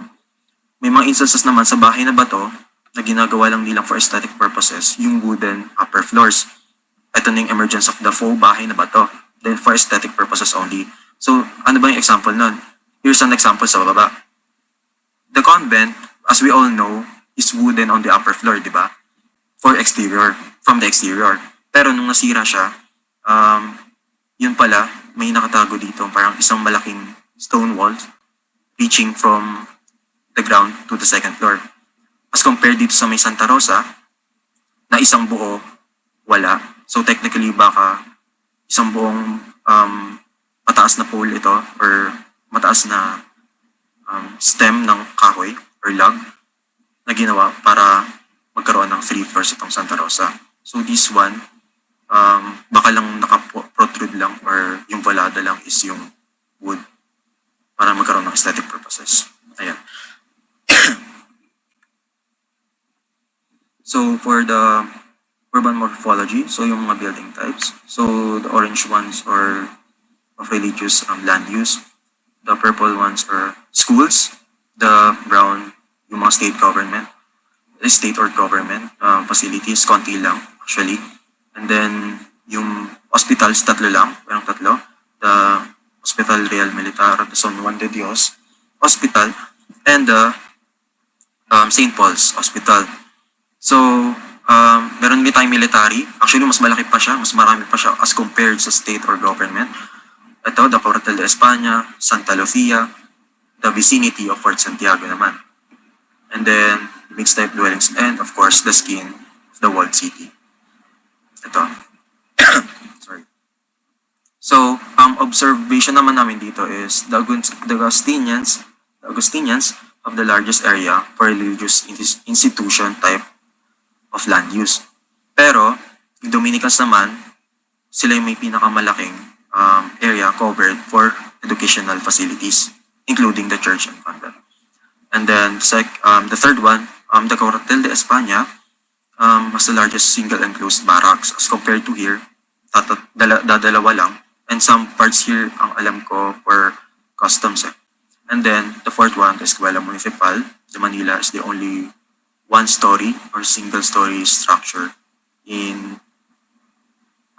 may mga instances naman sa bahay na bato na ginagawa lang nilang for aesthetic purposes, yung wooden upper floors. Ito na yung emergence of the faux bahay na bato. then for aesthetic purposes only. So, ano ba yung example nun? Here's an example sa baba. The convent, as we all know, is wooden on the upper floor, di ba? For exterior, from the exterior. Pero nung nasira siya, yun pala, may nakatago dito, parang isang malaking stone wall reaching from the ground to the second floor. As compared dito sa may Santa Rosa, na isang buo, wala. So technically, baka isang buong mataas na pole ito or mataas na stem ng kahoy or log na ginawa para magkaroon ng 3 floors itong Santa Rosa. So this one, baka lang naka-protrude lang or yung volada lang is yung wood para magkaroon ng aesthetic purposes. Ayan. So for the urban morphology, so yung mga building types. So the orange ones are of religious land use. The purple ones are schools. The brown, yung mga state or government facilities, konti lang actually. And then yung hospitals, tatlo lang, parang tatlo. The Hospital Real Militar de San Juan de Dios Hospital and the St. Paul's Hospital. So, meron din tayong military. Actually, mas malaki pa siya, mas marami pa siya as compared sa state or government. Ito, the Cuartel de España, Santa Lucia, the vicinity of Fort Santiago naman. And then, mixed type dwellings, and of course, the skin of the walled city. Ito. Sorry. So, observation naman namin dito is the Augustinians have the largest area for religious institution type of land use. Pero, yung Dominicans naman, sila yung may pinakamalaking area covered for educational facilities, including the church and convent. And then, the third one, the Cuartel de España has the largest single enclosed barracks as compared to here, dadalawa lang. And some parts here, ang alam ko, for customs. And then, the fourth one, the Escuela Municipal de Manila is the only one-story or single-story structure in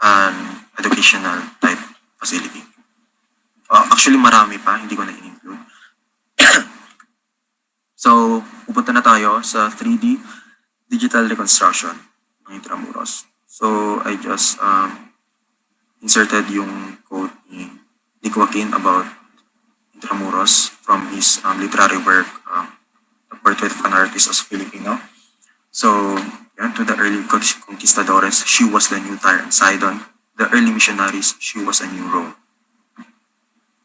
an educational type facility. Actually, marami pa, hindi ko na in-include. So, pupunta na tayo sa 3D digital reconstruction ng Intramuros. So, I just inserted yung quote ni Joaquin about Intramuros from his literary work, The Portrait of an Artist as Filipino. So, yan, to the early conquistadores, she was the new Tyre and Sidon. The early missionaries, she was a new Rome.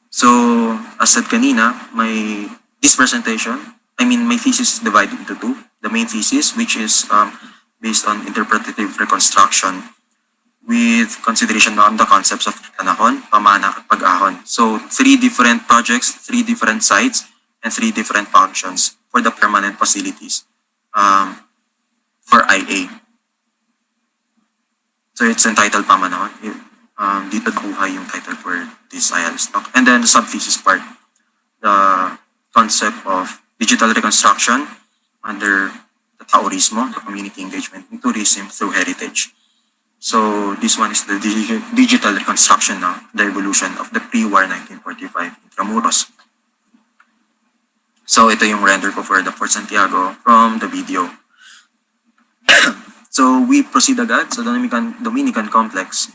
So, as said kanina, my thesis is divided into two. The main thesis, which is based on interpretative reconstruction with consideration on the concepts of Pamanahon, Pamanahon, Pag-ahon. So, 3 different projects, 3 different sites, and 3 different functions for the permanent facilities for IA. So, it's entitled Pamanahon. Dito nakuha yung title for this ILS talk. And then the sub-thesis part, the concept of digital reconstruction under the Taorismo, the community engagement in tourism through heritage. So this one is the digital reconstruction now, the evolution of the pre-war 1945 Intramuros. So ito yung render ko for the Fort Santiago from the video. So we proceed agad sa Dominican complex.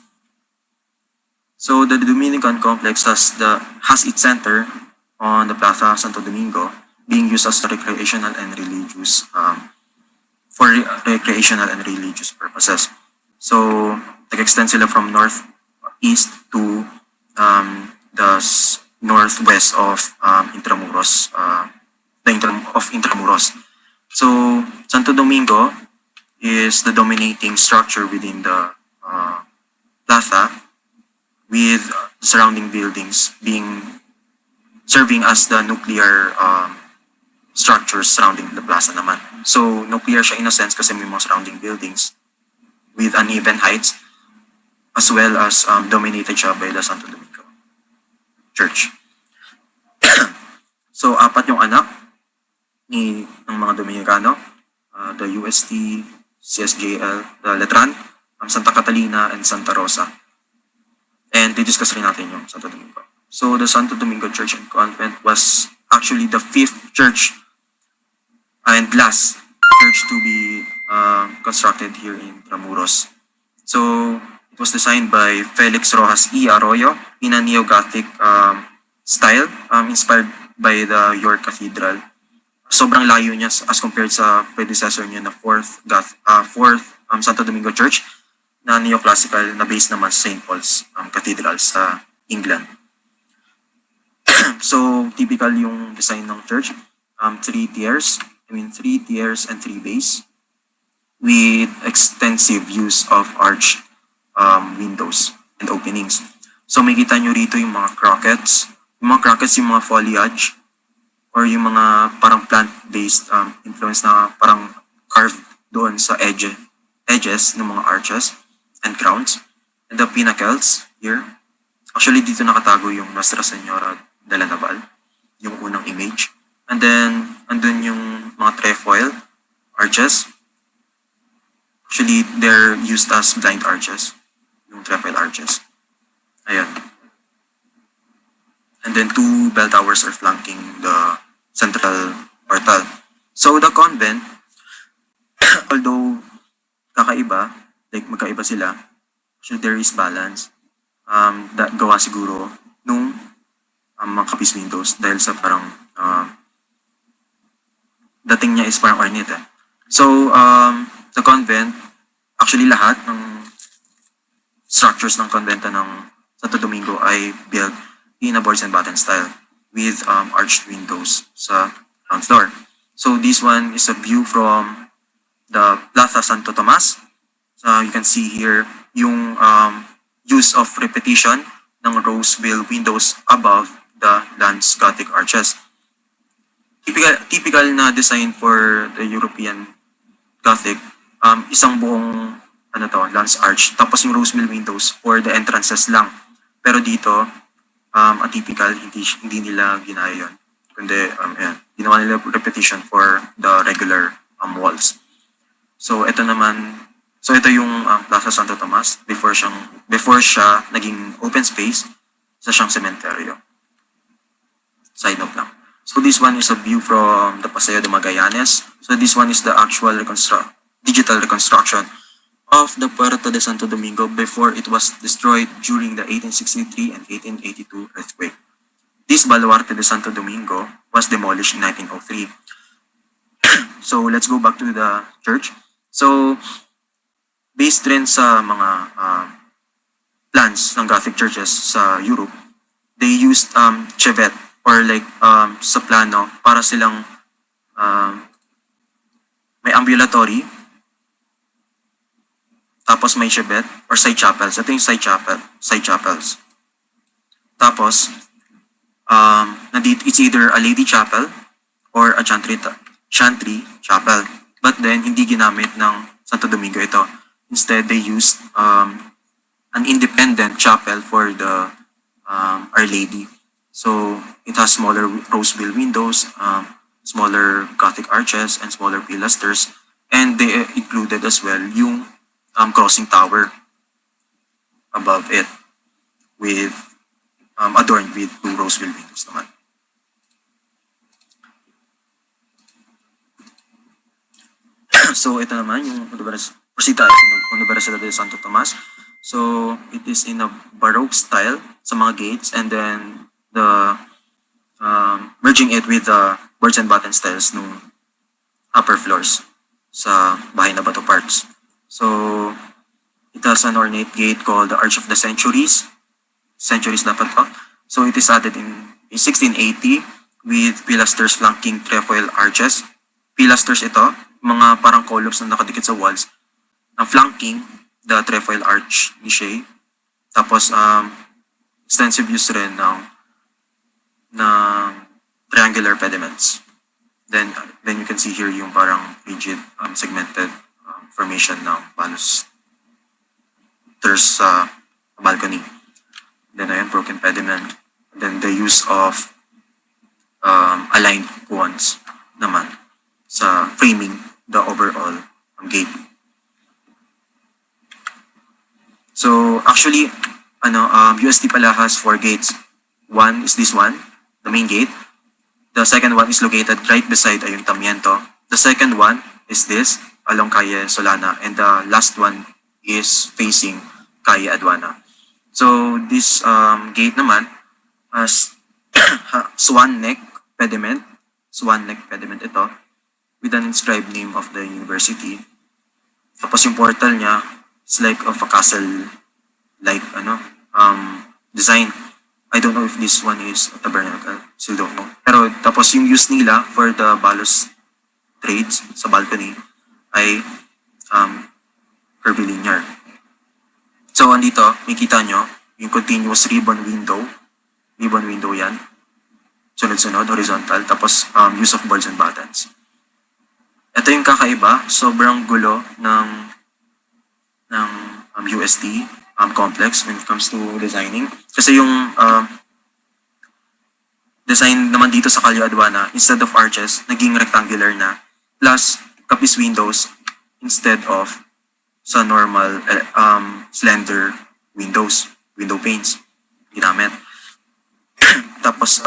So the Dominican complex has its center on the Plaza Santo Domingo, being used as recreational and religious for recreational and religious purposes. So nag-extend sila from northeast to the northwest of Intramuros, Intramuros. So Santo Domingo is the dominating structure within the plaza, with surrounding buildings serving as the nuclear structures surrounding the plaza naman. So nuclear siya in a sense kasi may mga surrounding buildings with uneven heights, as well as dominated siya by the Santo Domingo Church. So, 4 yung anak ng mga Dominicano, the UST, CSJL, the Letran, Santa Catalina, and Santa Rosa. And di-discuss rin natin yung Santo Domingo. So the Santo Domingo Church and Convent was actually the 5th church and last church to be constructed here in Intramuros. So it was designed by Felix Rojas E. Arroyo in a neo-Gothic style, inspired by the York Cathedral. Sobrang layo niya as compared sa predecessor niya na 4th Santo Domingo Church na neoclassical na based naman sa St. Paul's Cathedral sa England. So typical yung design ng church, 3 tiers and 3 bays with extensive use of arch windows and openings. So makikita nyo rito yung mga crockets. Yung mga crockets, yung mga foliage or yung mga parang plant-based influence na parang carved doon sa edges ng mga arches and crowns. And the pinnacles here. Actually, dito nakatago yung Nuestra Señora de la Naval, yung unang image. And then, andun yung mga trefoil arches. Actually, they're used as blind arches, yung trefoil arches. Ayan. And then 2 bell towers are flanking the central portal. So the convent, although kakaiba, like magkaiba sila, actually there is balance. That gawa siguro nung mga kapis windows dahil sa parang dating niya is parang ornate. So the convent, actually lahat ng structures ng konbento ng Santo Domingo ay built in a boards and batten style with arched windows sa ground floor. So this one is a view from the Plaza Santo Tomas. So you can see here yung use of repetition ng rose-bill windows above the lance Gothic arches. Typical na design for the European Gothic, isang buong lance arch, tapos yung rose-bill windows for the entrances lang. Pero dito, atypical, hindi nila ginaya yun. Kundi, ginawa nila repetition for the regular walls. So ito yung Plaza Santo Tomas before siya naging open space, isa siyang sementeryo. Side note lang. So this one is a view from the Paseo de Magallanes. So this one is the actual digital reconstruction of the Puerto de Santo Domingo before it was destroyed during the 1863 and 1882 earthquake. This Baluarte de Santo Domingo was demolished in 1903. So let's go back to the church. So based rin sa mga plans ng Gothic churches sa Europe, they used chevet or like sa plano para silang may ambulatory, tapos may chevet or side chapels. Ito yung side chapels. Tapos, it's either a lady chapel or a chantry chapel. But then, hindi ginamit ng Santo Domingo ito. Instead, they used an independent chapel for the Our Lady. So, it has smaller rose-bill windows, smaller Gothic arches, and smaller pilasters. And they included as well yung crossing tower above it with adorned with 2 rose-bill windows naman. So ito naman yung Universidad de Santo Tomas. So it is in a Baroque style sa mga gates, and then the merging it with the boards and batten styles ng upper floors sa bahay na bato parts. So, it has an ornate gate called the Arch of the Centuries. Centuries dapat to. So, it is added in 1680 with pilasters flanking trefoil arches. Pilasters ito, mga parang columns na nakadikit sa walls, na flanking the trefoil arch niche. Tapos, extensive use rin ng triangular pediments. Then you can see here yung parang rigid, segmented formation ng balusters sa balcony. Then ayan, broken pediment. Then the use of aligned cones naman sa framing the overall gate. So actually, UST pala has 4 gates. One is this one, the main gate. The second one is located right beside Ayuntamiento. The second one is this, along Calle Solana. And the last one is facing Calle Aduana. So this gate naman has swan neck pediment. Swan neck pediment ito with an inscribed name of the university. Tapos yung portal niya is like of a castle like design. I don't know if this one is a tabernacle. Still don't know. Pero tapos yung use nila for the balustrades sa balcony ay curvilinear. So andito, makita nyo yung continuous ribbon window. Ribbon window yan. Sunod-sunod, horizontal. Tapos use of boards and buttons. Ito yung kakaiba. Sobrang gulo ng UST complex when it comes to designing. Kasi yung design naman dito sa Calle Aduana, instead of arches, naging rectangular na. Plus, kapis windows instead of sa normal slender window panes ginamit. Tapos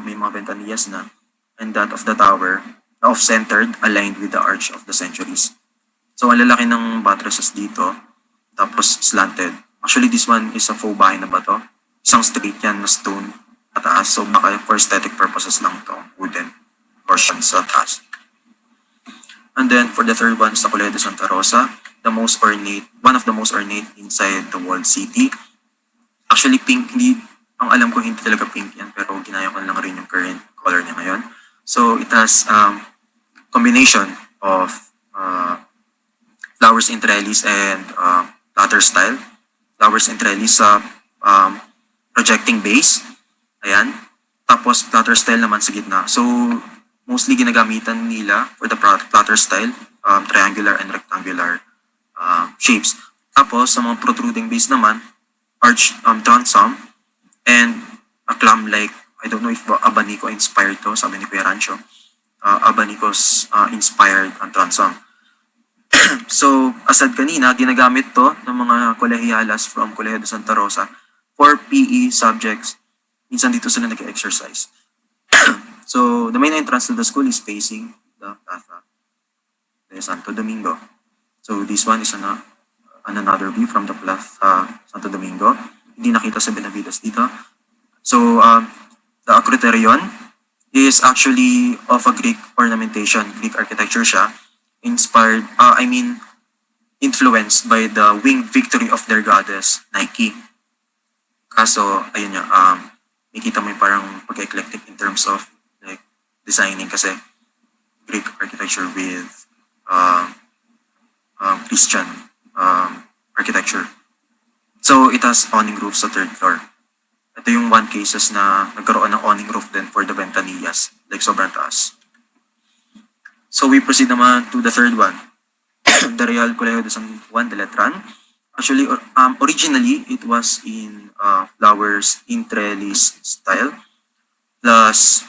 may mga ventanillas na, and that of the tower off-centered, aligned with the arch of the centuries. So ang lalaki ng buttresses dito, tapos slanted. Actually, this one is a faux bahay na bato. Isang straight yan na stone pataas. So baka for aesthetic purposes lang ito, wooden portion sa taas. And then for the third one is the Colegio de Santa Rosa, one of the most ornate inside the walled city. Actually, pink, ang alam ko hindi talaga pink yan, pero ginaya ko lang rin yung current color niya ngayon. So it has combination of flowers in trellis and platter style. Flowers in trellis sa projecting base. Ayan. Tapos platter style naman sa gitna. So mostly ginagamitan nila for the platter style, triangular and rectangular shapes. Tapos sa mga protruding base naman, arch transom and a clam-like, I don't know if Abanico inspired to, sabi ni Kuya Rancho. Abanico's inspired ang transom. So, asad kanina, ginagamit to ng mga kolehialas from Colegio de Santa Rosa for PE subjects. Minsan dito sila nag-exercise. So, the main entrance to the school is facing the Plaza de Santo Domingo. So, this one is another view from the Plaza Santo Domingo. Hindi nakita sa Benavides dito. So, the acroterion is actually of a Greek ornamentation, Greek architecture siya. Influenced by the winged victory of their goddess, Nike. Kaso, ayun niya, makita mo yung parang pag-eclectic in terms of like designing kasi Greek architecture with Christian architecture. So, it has awning roof sa third floor. Ito yung one cases na nagkaroon ng awning roof din for the ventanillas, like sobrang taas. So we proceed naman to the third one, the Real Colegio de San Juan de Letran. Actually, originally, it was in flowers in trellis style, plus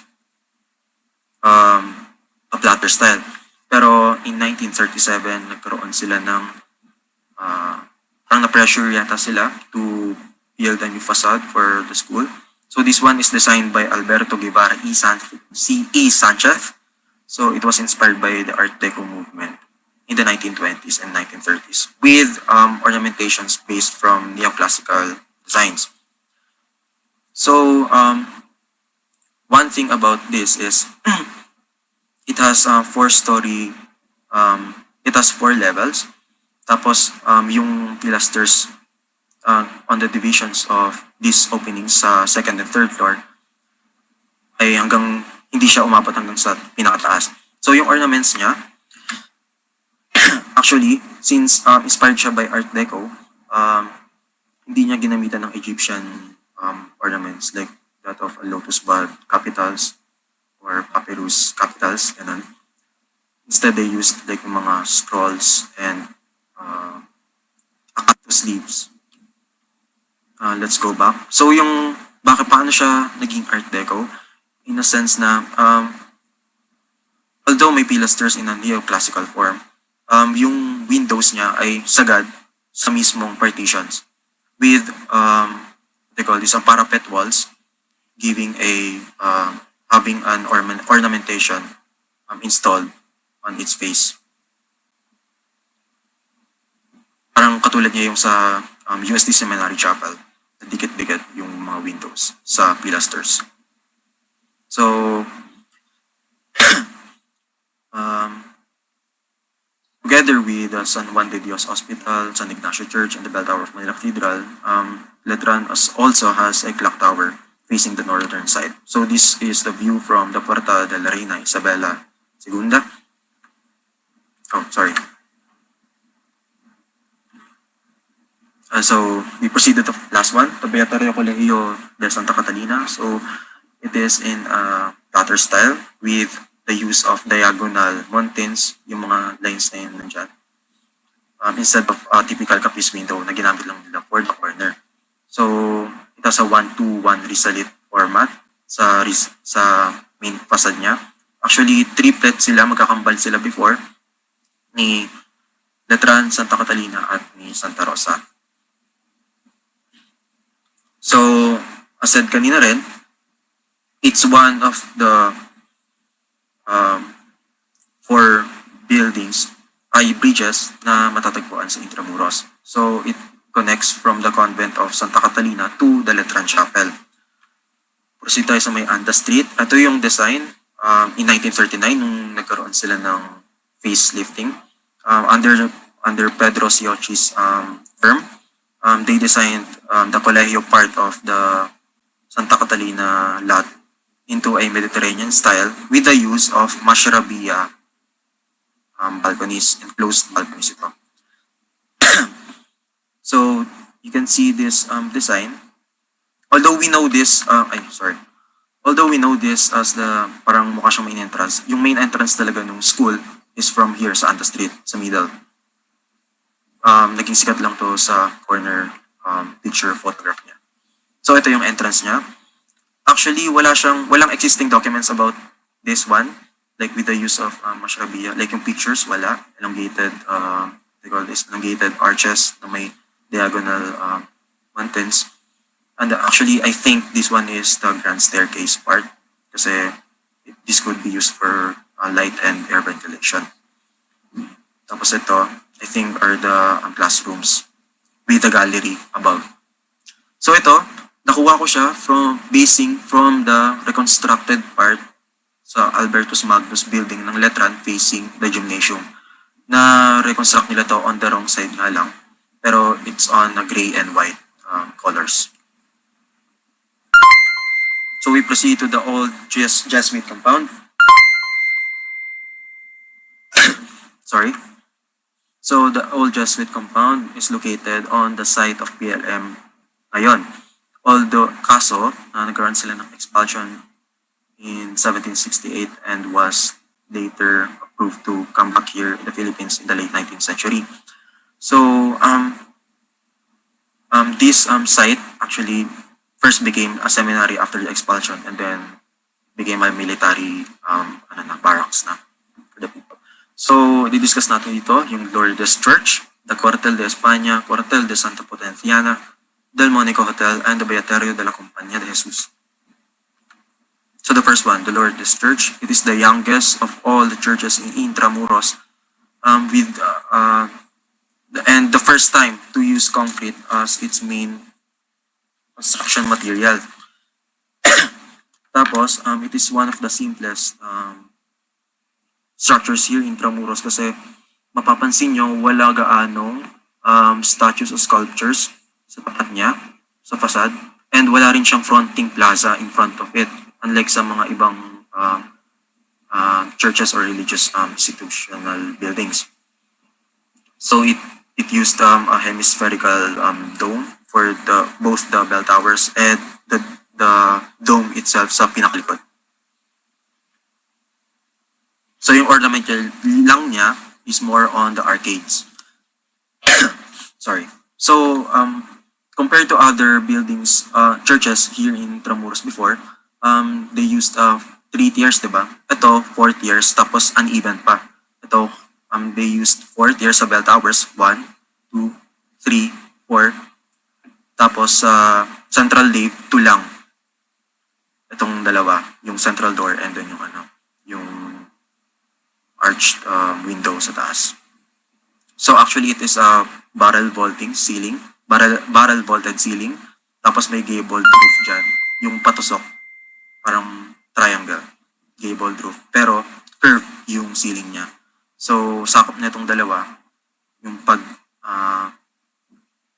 a platter style. Pero in 1937, nagkaroon sila ng, parang na-pressure yata sila to build a new facade for the school. So this one is designed by Alberto Guevara E. Sanchez. So it was inspired by the Art Deco movement in the 1920s and 1930s with ornamentations based from neoclassical designs. So one thing about this is it has it has 4 levels. Tapos yung pilasters on the divisions of these openings sa second and third floor ay hindi siya umabot hanggang sa pinakataas. So yung ornaments niya, actually, since inspired siya by Art Deco, hindi niya ginamitan ng Egyptian ornaments like that of a lotus bud capitals or papyrus capitals, ganun. Instead, they used like mga scrolls and cactus leaves. Let's go back. So yung paano siya naging Art Deco? In a sense na, although may pilasters in a neoclassical form, yung windows niya ay sagad sa mismong partitions with they call this parapet walls, giving having an ornamentation installed on its face. Parang katulad niya yung sa UST Seminary Chapel, dikit-dikit yung mga windows sa pilasters. So, together with San Juan de Dios Hospital, San Ignacio Church, and the Bell Tower of Manila Cathedral, Letran also has a clock tower facing the northern side. So this is the view from the Puerta de la Reina Isabela II. Oh, sorry. So we proceed to the last one, the Beatorio Colegio de Santa Catalina. So it is in Tatter style with the use of diagonal mountains, yung mga lines na yun nandyan. Instead of typical capiz window na ginamit lang nila for the corner. So it has a 1-2-1 risalit format sa main facade niya. Actually, triplet sila, magkakambal sila before ni Letran, Santa Catalina at ni Santa Rosa. So, as said kanina rin, it's one of the 4 buildings, bridges na matatagpuan sa Intramuros. So, it connects from the convent of Santa Catalina to the Letran Chapel. Proceed tayo sa may Anda Street. Ito yung design in 1939 nung nagkaroon sila ng facelifting. Under Pedro Siochi's firm. They designed the colegio part of the Santa Catalina lot into a Mediterranean style with the use of mashrabiyah balconies and closed balconies ito. So you can see this design. Although we know this, although we know this as the parang mukha siyang main entrance, yung main entrance talaga ng school is from here sa Anta Street, sa middle. Naging sikat lang to sa corner picture photograph niya. So ito yung entrance niya. Actually, walang existing documents about this one, like with the use of mashrabiyah, like yung pictures, wala. Elongated, they call this elongated arches na may diagonal mountains. And actually, I think this one is the grand staircase part kasi this could be used for light and air ventilation. Tapos ito, I think are the classrooms with the gallery above. So ito, nakuha ko siya basing from the reconstructed part sa Albertus Magnus building ng Letran facing the gymnasium. Na reconstruct nila to on the wrong side nga lang. Pero it's on gray and white colors. So we proceed to the old Jesuit compound. Sorry. So the old Jesuit compound is located on the site of PLM ngayon. Although kaso, nagkaroon sila ng expulsion in 1768 and was later approved to come back here in the Philippines in the late 19th century. So this site actually first became a seminary after the expulsion and then became a military barracks na for the people. So, di-discuss natin dito yung Lourdes Church, the Cuartel de España, Cuartel de Santa Potenciana, Del Monico Hotel, and the Beaterio de la Compañía de Jesus. So the first one, the Lourdes Church, it is the youngest of all the churches in Intramuros, and the first time to use concrete as its main construction material. Tapos, it is one of the simplest structures here in Intramuros kasi mapapansin nyo wala gaanong statues or sculptures sa tapat niya, sa facade, and wala rin siyang fronting plaza in front of it, unlike sa mga ibang churches or religious institutional buildings. So it used a hemispherical dome for both the bell towers and the dome itself sa pinakalikod. So yung ornamental lang niya is more on the arcades. Sorry. So compared to other buildings, churches here in Intramuros before, they used 3 tiers, diba? Ito 4 tiers, tapos uneven pa. Ito they used 4 tiers sa bell towers, 1, 2, 3, 4. Tapos sa central nave, 2 lang. Itong dalawa, yung central door and then yung arched window sa taas. So actually it is a barrel vaulted ceiling. Tapos may gabled roof dyan. Yung patusok, parang triangle, gabled roof. Pero curved yung ceiling niya. So sakop na itong dalawa, yung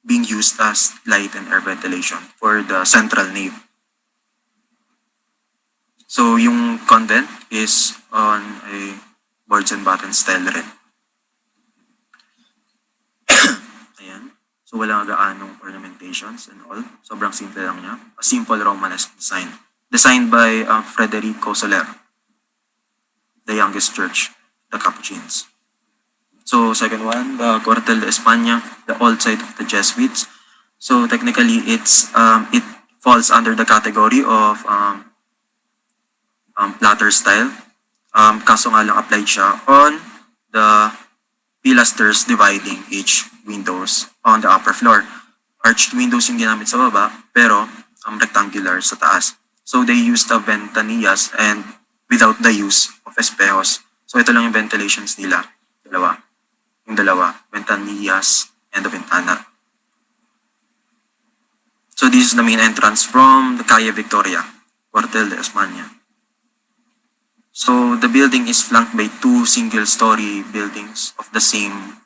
being used as light and air ventilation for the central nave. So yung convent is on a boards and battens style rin. Ayan. So wala gaanong ornamentations and all. Sobrang simple lang niya. A simple Romanesque design. Designed by Federico Soler, the youngest church, the Capuchins. So second one, the Cuartel de España, the old site of the Jesuits. So technically it falls under the category of platter style. Kaso nga lang applied siya on the pilasters dividing each windows on the upper floor. Arched windows yung ginamit sa baba, pero rectangular sa taas. So they used the ventanillas and without the use of espejos. So ito lang yung ventilations nila. Yung dalawa, ventanillas and the ventana. So this is the main entrance from the Calle Victoria, Cuartel de España. So the building is flanked by 2 single-story buildings of the same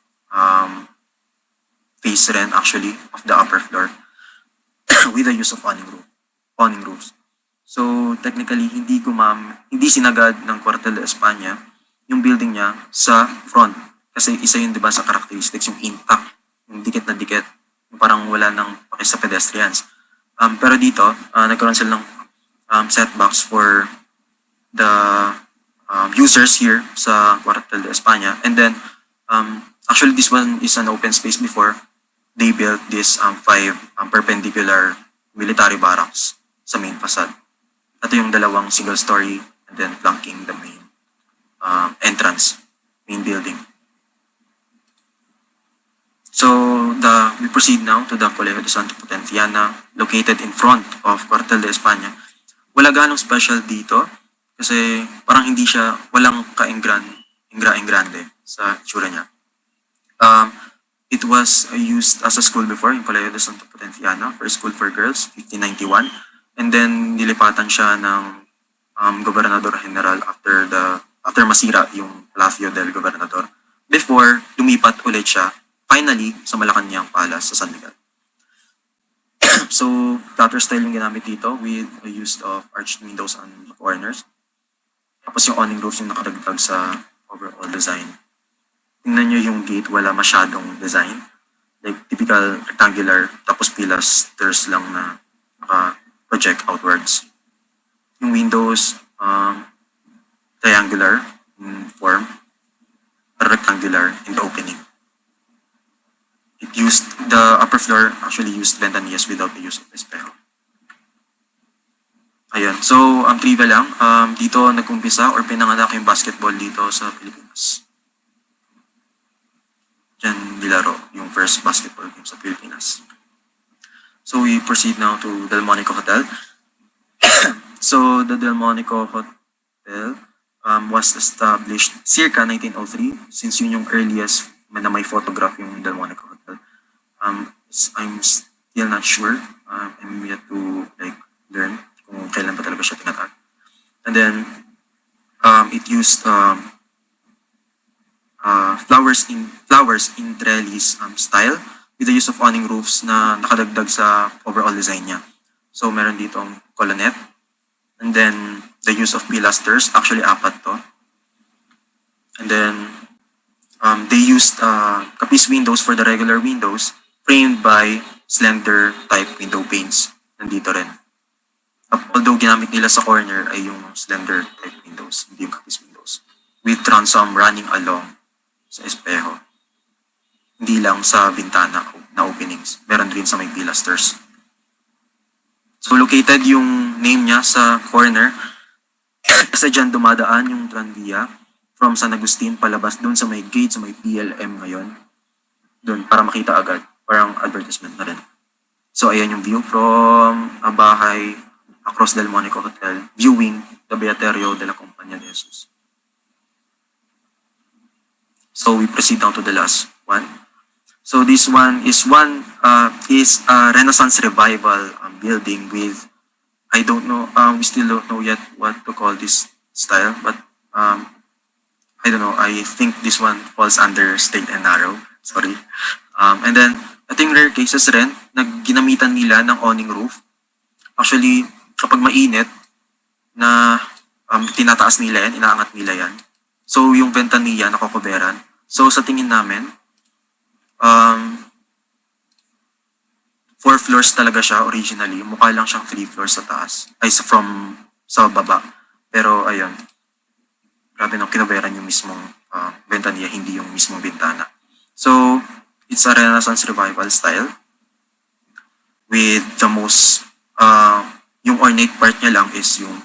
face rin actually of the upper floor with the use of awning roofs. So technically hindi sinagad ng Cuartel de España yung building niya sa front kasi isa yun 'di ba sa characteristics, yung intact, yung dikit na dikit, yung parang wala nang paki sa pedestrians. Pero dito nagkaroon sila ng setbacks for the users here sa Cuartel de España. And then, actually this one is an open space before. They built this 5 perpendicular military barracks sa main facade. Ito yung dalawang single story and then flanking the main entrance, main building. So we proceed now to the Colegio de Santa Potenciana, located in front of Cuartel de España. Wala ganong special dito kasi parang walang ka-engrande sa itsura niya. It was used as a school before in Colegio de Santa Potenciana, for school for girls, 1591. And then nilipatan siya ng Gobernador General after masira yung Palacio del Gobernador. Before lumipat ulit siya finally sa Malacanang Palace sa San Miguel. So platter style yung ginamit dito with the use of arched windows on the corners. Tapos yung awning roofs yung nakadagdag sa overall design. Tingnan nyo yung gate, wala masyadong design. Like typical rectangular, tapos pilasters lang na naka-project outwards. Yung windows, triangular in form, rectangular in the opening. The upper floor actually used ventanillas without the use of espejo. Ayun, so trivia lang, dito nag-umpisa or pinanganak yung basketball dito sa Pilipinas. Diyan nilaro yung first basketball game sa Pilipinas. So we proceed now to Delmonico Hotel. So the Delmonico Hotel was established circa 1903, since yun yung earliest na may photograph yung Delmonico Hotel. I'm still not sure. I'm yet to learn kung kailan pa talaga siya tinatag. And then it used flowers in trellis style with the use of awning roofs na nakadagdag sa overall design niya. So meron ditong colonnette and then the use of pilasters, actually 4 to. And then they used kapis windows for the regular windows framed by slender type window panes. Nandito rin. Although ginamit nila sa corner ay yung slender type windows, hindi yung kapis windows, with transom running along sa espejo. Hindi lang sa bintana na openings. Meron rin sa may pilasters. So located yung name niya sa corner kasi dyan dumadaan yung tranvia from San Agustin palabas doon sa may gate, sa may PLM ngayon. Doon para makita agad. Parang advertisement na rin. So ayan yung view from a bahay across Del Monico Hotel, viewing the Beaterio de la Compañía de Jesus. So we proceed now to the last one. So this one is a Renaissance revival building with, I don't know, we still don't know yet what to call this style, but I don't know, I think this one falls under straight and narrow. Sorry. And then, ito yung rare cases rin na ginamitan nila ng awning roof. Actually, kapag mainit, na tinataas nila yan, inaangat nila yan. So, yung ventanilla, nakokoberan. So, sa tingin namin, 4 floors talaga siya originally. Mukha lang siyang 3 floors sa taas. Ay, sa baba. Pero, ayun. Grabe no, kinoberan yung mismong ventanilla, hindi yung mismong bintana. So, it's a Renaissance revival style with the most, yung ornate part niya lang is yung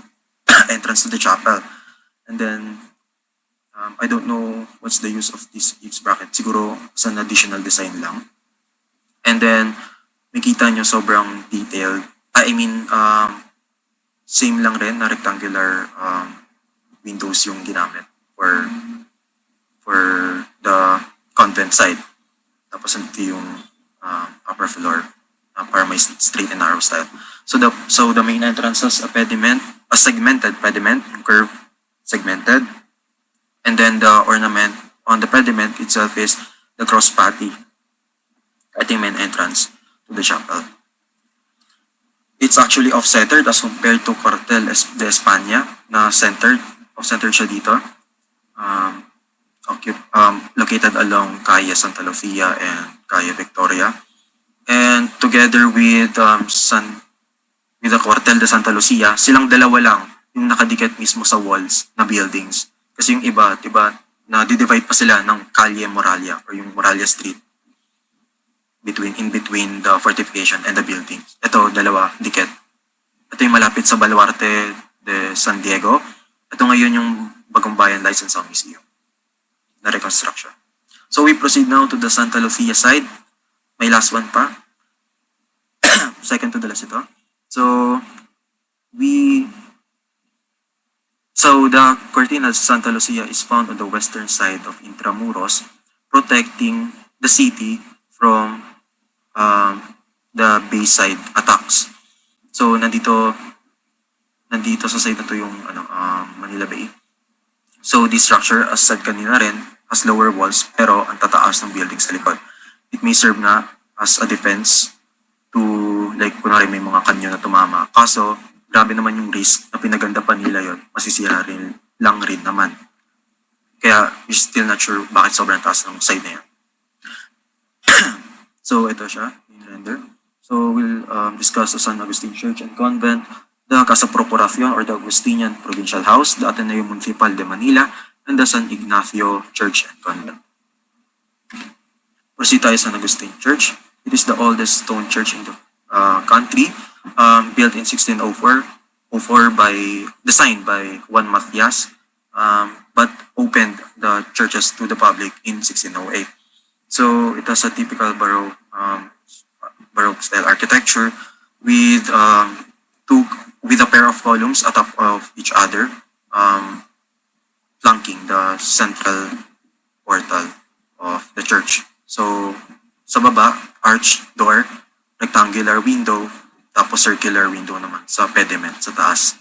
entrance to the chapel. And then, I don't know what's the use of this eaves bracket. Siguro, as an additional design lang. And then, makita nyo sobrang detailed. Same lang rin na rectangular windows yung ginamit for the convent side. Tapos ito yung upper floor para may straight and narrow style. So the main entrance is a segmented pediment, curve segmented. And then the ornament on the pediment itself is the cross patty. I think main entrance to the chapel. It's actually off-centered as compared to Cuartel de España na centered siya dito. Located along Calle Santa Lucia and Calle Victoria. And together with the Cuartel de Santa Lucia, silang dalawa lang yung nakadikit mismo sa walls na buildings. Kasi yung iba, diba, na-divide pa sila ng Calle Moralia or yung Moralia Street in between the fortification and the buildings. Ito, dalawa, dikit. Ito yung malapit sa Baluarte de San Diego. Ito ngayon yung Bagong Bayan License Museum na reconstruction. So we proceed now to the Santa Lucia side. May last one pa. Second to the last ito. So the Cortina of Santa Lucia is found on the western side of Intramuros, protecting the city from the Bayside attacks. So nandito sa side na to yung Manila Bay. So this structure, as said kanina rin, has lower walls pero ang tataas ng building sa likod. It may serve nga as a defense to, like, kunwari may mga kanyo na tumama. Kaso, grabe naman yung risk na pinaganda pa nila yun, masisira rin naman. Kaya, we're still not sure bakit sobrang taas ng side na yan. So, ito siya, yung render. So, we'll discuss the San Agustin Church and Convent, the Casa Procuración or the Agustinian Provincial House, the Ateneo Municipal de Manila, and the San Ignacio Church and Convent. Proceed tayo sa San Agustin Church. It is the oldest stone church in the country, built in 1604, designed by Juan Matias, but opened the churches to the public in 1608. So it has a typical Baroque style architecture with a pair of columns atop of each other, flanking the central portal of the church. So sa baba, arched door, rectangular window, tapos circular window naman sa pediment sa taas.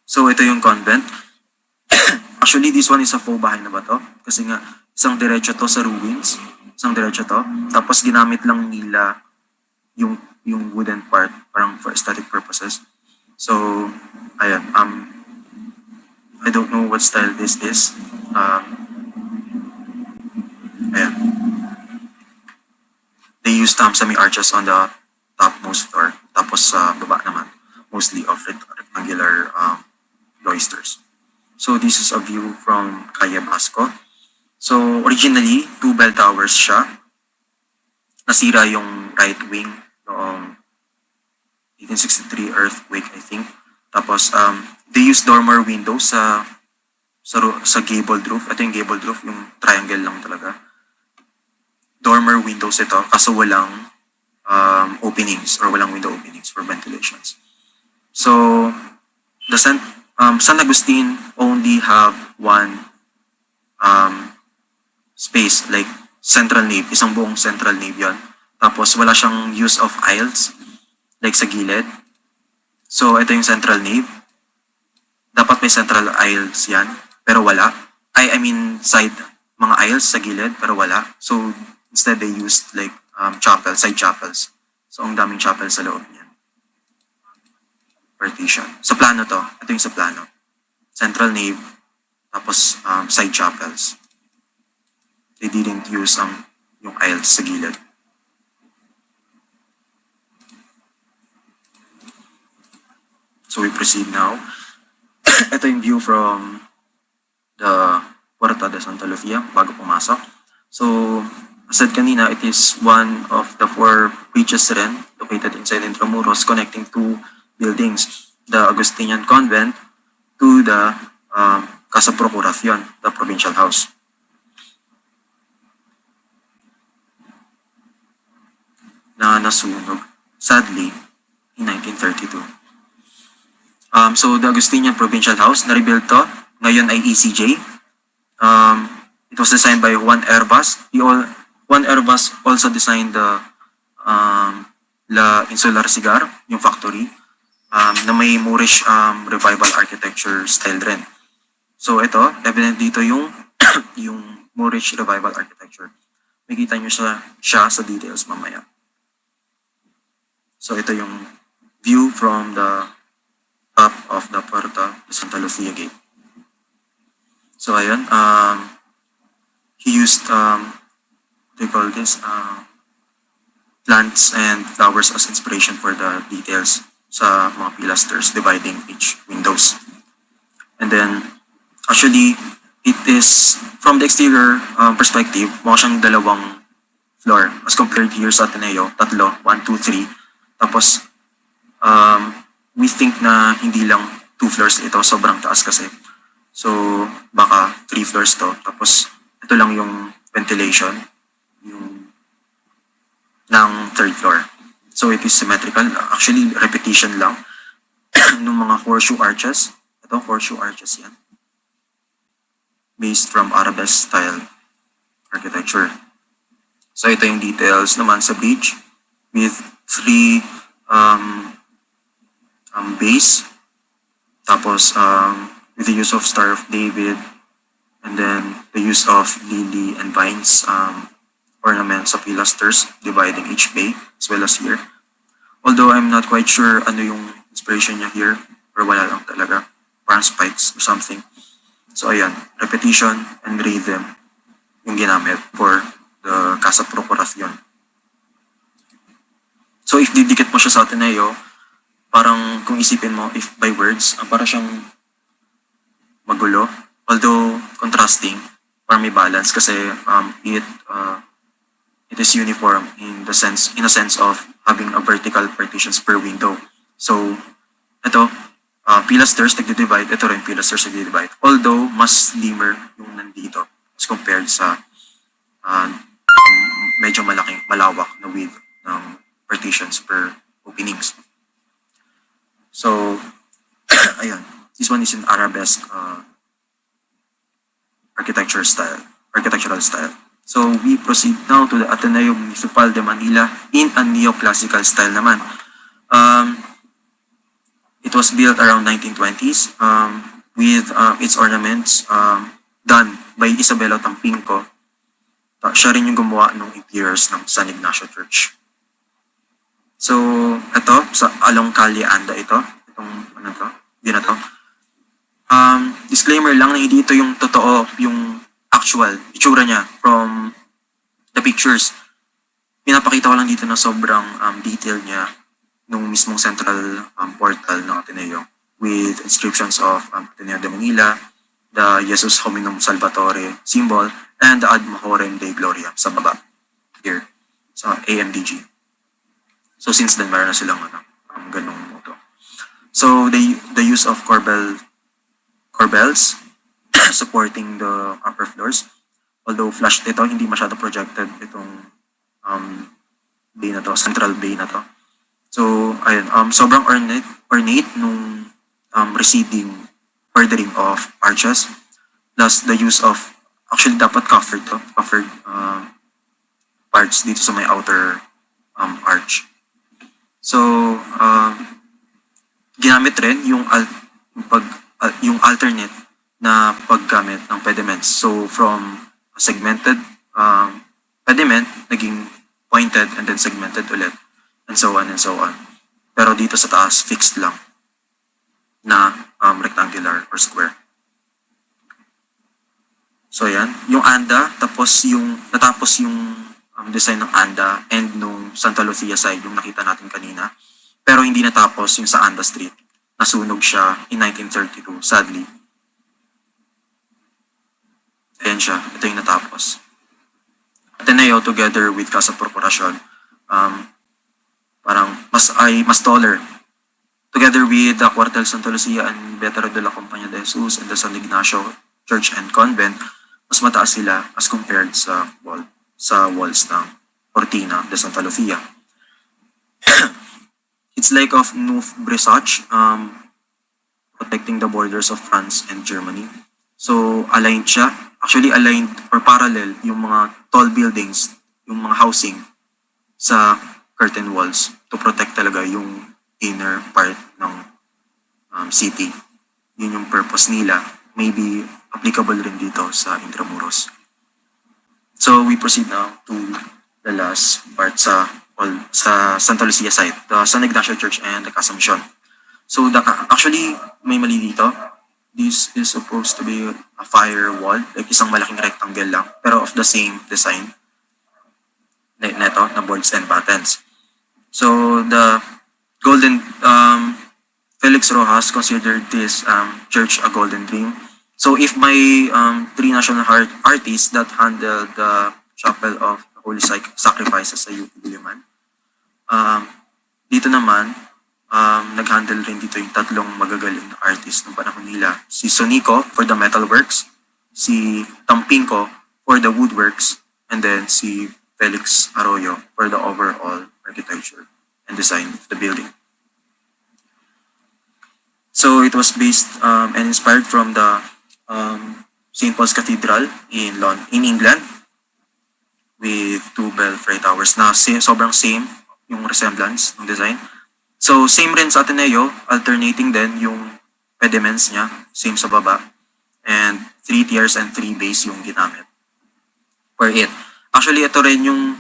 So ito yung convent. Actually, this one is a faux bahay na ba to? Kasi nga, isang diretso to sa ruins. Isang diretso to. Tapos ginamit lang nila yung wooden part, parang for aesthetic purposes. So, ayan. I don't know what style this is. Ayan. They use semi-arches on the topmost floor. Tapos sa baba naman, mostly of rectangular cloisters. So this is a view from Calle Basco. So originally, 2 bell towers siya. Nasira yung right wing noong 1863 earthquake, I think. Tapos they use dormer windows sa gabled roof. Ito yung gabled roof, yung triangle lang talaga. Dormer windows ito, kaso walang openings or walang window openings for ventilations. So the San Agustin only have one space, like central nave, isang buong central nave yon. Tapos wala siyang use of aisles, like sa gilid. So ito yung central nave. Dapat may central aisles yan, pero wala. I mean side, mga aisles sa gilid, pero wala. So instead they used like chapels, side chapels. So ang daming chapel sa loob niyan. Partition. Sa plano to, ito yung sa plano. Central nave, tapos side chapels. They didn't use yung aisles sa gilid. So we proceed now. Ito yung view from the Puerta de Santa Lucia bago pumasok. So, as said kanina, it is one of the 4 bridges rin located inside Intramuros connecting 2 buildings. The Agustinian Convent to the Casa Procuracion, the provincial house. Na nasunog, sadly, in 1932. So the Agustinian Provincial House, na-rebuild to, ngayon ay ECJ. It was designed by Juan Herbas. Juan Herbas also designed the La Insular Cigar, yung factory, na may Moorish revival architecture style rin. So ito, evident dito yung yung Moorish revival architecture. Makikita nyo siya sa details mamaya. So ito yung view from the top of the Puerta de Santa Lucia gate. So ayun, he used they call this plants and flowers as inspiration for the details sa mga pilasters dividing each windows. And then actually it is from the exterior perspective, mukha siyang dalawang floor as compared here sa Ateneo, 3, 1, 2, 3. Tapos we think na hindi lang 2 floors ito, sobrang taas kasi. So, baka 3 floors to. Tapos, ito lang yung ventilation yung ng 3rd floor. So, it is symmetrical. Actually, repetition lang ng mga horseshoe arches. Ito, horseshoe arches yan. Based from arabesque style architecture. So, ito yung details naman sa bridge with 3 base, tapos with the use of Star of David, and then the use of lily and vines ornaments of pilasters dividing each bay as well as here. Although I'm not quite sure ano yung inspiration niya here, or wala lang talaga, parang spikes or something. So ayan, repetition and rhythm yung ginamit for the Casa Procuracion. So if didikit mo siya sa Ateneo, parang kung isipin mo, if by words, para siyang magulo. Although contrasting, parang may balance kasi it is uniform in a sense of having a vertical partitions per window. So ito, pilasters nagdi-divide, ito rin pilasters nagdi-divide. Although mas slimmer yung nandito as compared sa medyo malawak na width ng partitions per openings. So, ayan. This one is in arabesque architectural style. So, we proceed now to the Ateneo Municipal de Manila in a neoclassical style naman. It was built around 1920s with its ornaments done by Isabella Tampinco. Siya rin yung gumawa ng interiors ng San Ignacio Church. So, ito, sa along Calle Anda ito. Itong, ano to? Hindi na to. Disclaimer lang na hindi ito yung totoo, yung actual itsura niya from the pictures. Pinapakita ko lang dito na sobrang detail niya nung mismong central portal ng Ateneo with inscriptions of Ateneo de Manila, the Jesus Hominum Salvatore symbol, and the Ad Majorem Dei Gloria sa baba. Here, sa AMDG. So since then, meron na silang ganung motto. So the use of corbels supporting the upper floors. Although flushed ito, hindi masyado projected itong bay na to, central bay na to. So, ayun, sobrang ornate nung receding ordering of arches, plus the use of, actually dapat covered parts dito sa may outer arch. So, ginamit rin yung alternate na paggamit ng pediments. So, from segmented pediment, naging pointed and then segmented ulit, and so on and so on. Pero dito sa taas, fixed lang na rectangular or square. So, yan. Yung anda, natapos yung design ng anda and nung Santa Lucia side, yung nakita natin kanina. Pero hindi natapos yung sa Anda Street. Nasunog siya in 1932, sadly. Ayan siya. Ito yung natapos. Ateneo, together with Casa Corporacion, parang mas taller. Together with the Cuartel Santa Lucia and Veterano de la Compañía de Jesus and the San Ignacio Church and Convent, mas mataas sila as compared sa walls ng Cortina de Santa Lucia. It's like of Neuf Brisach, protecting the borders of France and Germany. So, aligned siya. Actually, aligned or parallel yung mga tall buildings, yung mga housing sa curtain walls to protect talaga yung inner part ng city. Yun yung purpose nila. Maybe applicable rin dito sa Intramuros. So, we proceed now to the last part sa Santa Lucia side, the San Ignacio Church and the Casa Mission. So, actually, may mali dito. This is supposed to be a firewall, like isang malaking rectangle lang, pero of the same design. Neto, na boards and battens. So, the golden, Felix Rojas considered this church a golden dream. So, if my three national artists that handled the Chapel of Holy Sacrifices sa UP Diliman, dito naman, nag-handle rin dito yung tatlong magagaling na artist ng panahon nila. Si Sonico for the metalworks, si Tampinco for the woodworks, and then si Felix Arroyo for the overall architecture and design of the building. So it was based and inspired from the St. Paul's Cathedral in England with two belfry towers na sobrang same yung resemblance ng design. So same rin sa Ateneo, alternating din yung pediments niya, same sa baba, and 3 tiers and 3 bays yung ginamit for it. Actually, ito rin yung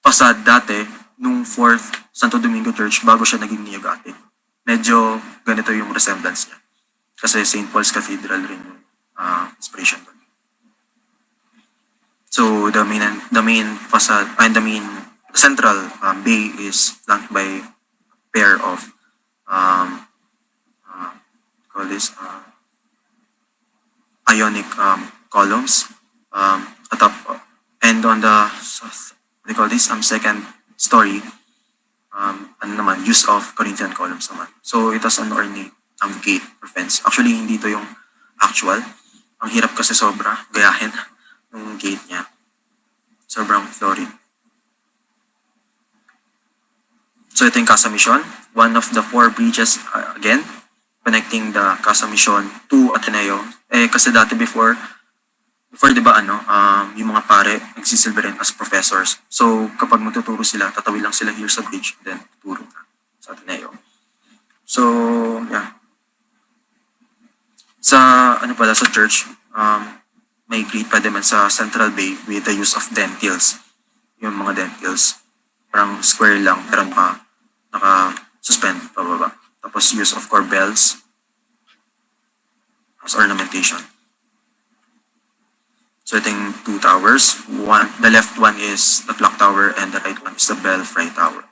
facade dati nung 4th Santo Domingo Church bago siya naging Niagate. Medyo ganito yung resemblance niya. Kasi St. Paul's Cathedral rin yung inspiration doon. So the main facade and the main central bay is flanked by a pair of ionic columns atop, and on the second story, use of Corinthian columns naman. So it has an ornate gate or fence. Actually, hindi ito yung actual. Ang hirap kasi sobra gayahin ng gate niya. Sobrang florid. So ito yung Casa Mission, one of the 4 bridges again, connecting the Casa Mission to Ateneo. Kasi dati before di ba yung mga pare nagsisilbi rin as professors. So kapag magtuturo sila, tatawid lang sila here sa bridge, then tuturo na sa Ateneo. So yeah. Sa church, may great pediment sa Central Bay with the use of dentils. Yung mga dentils, parang square lang pero naka-suspend pababa. Tapos use of corbels as ornamentation. So ito yung 2 towers. The left one is the clock tower and the right one is the belfry tower.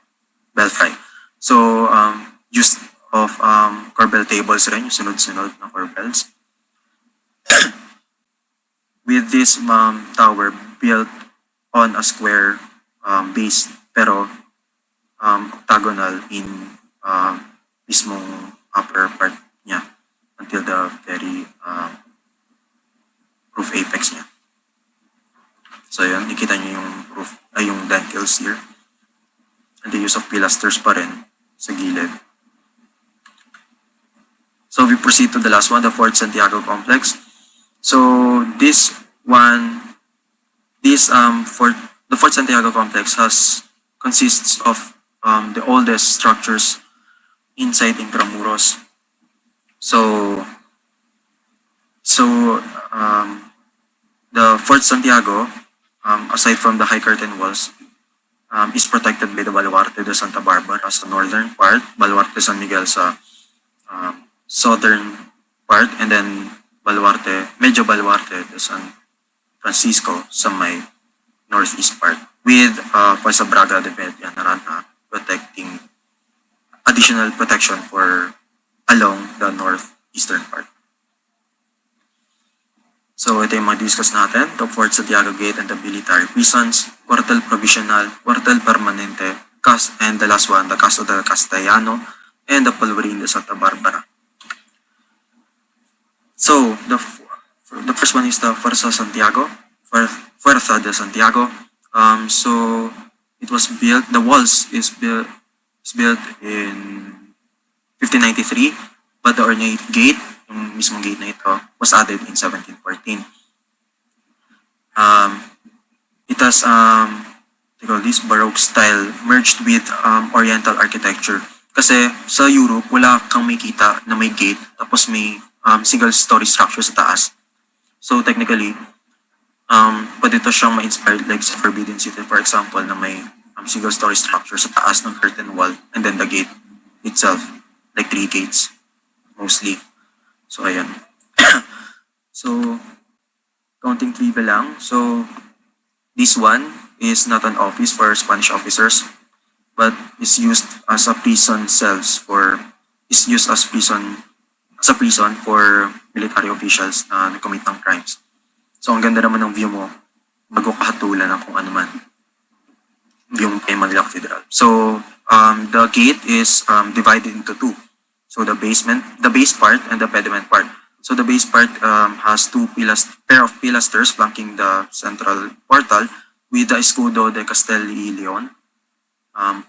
Belfry. So use of corbel tables rin, yung sunod-sunod na corbels. With this tower built on a square base pero octagonal in mismong upper part niya until the very roof apex niya. So yun, nakita niyo yung roof, yung dentils here. and the use of pilasters pa rin sa gilid. So we proceed to the last one, the Fort Santiago complex. So the Fort Santiago complex consists of the oldest structures inside Intramuros. So the Fort Santiago, aside from the high curtain walls, is protected by the Baluarte de Santa Barbara as the northern part, Baluarte de San Miguel sa southern part, and then Medyo Baluarte de San Francisco sa may northeast part, with Fuerza Braga de Media Naranja protecting additional protection for along the northeastern part. So ito yung mga discuss natin, the Fort Santiago Gate and the military prisons, Cuartel Provisional, Cuartel Permanente, and the last one, the Caso del Castellano, and the Polvorín de Santa Barbara. So the first one is the Fuerza de Santiago. So it was built, the walls is built in 1593, but the ornate gate, yung mismong gate na ito, was added in 1714. It has this Baroque style merged with Oriental architecture. Kasi sa Europe, wala kang makita na may gate tapos may single-story structure sa taas. So technically, pwede ito siyang ma-inspired like sa Forbidden City, for example, na may single-story structure sa taas ng curtain wall and then the gate itself, like 3 gates, mostly. So, ayan. So, counting trivia lang. So, this one is not an office for Spanish officers, but is used as a prison for military officials na nag-commit ng crimes. So, ang ganda naman ng view mo bago kahatulan ng kung ano man. View mo kay Manila Cathedral. So, the gate is divided into 2. So, the base part and the pediment part. So, the base part has pair of pilasters flanking the central portal with the Escudo de Castilla y Leon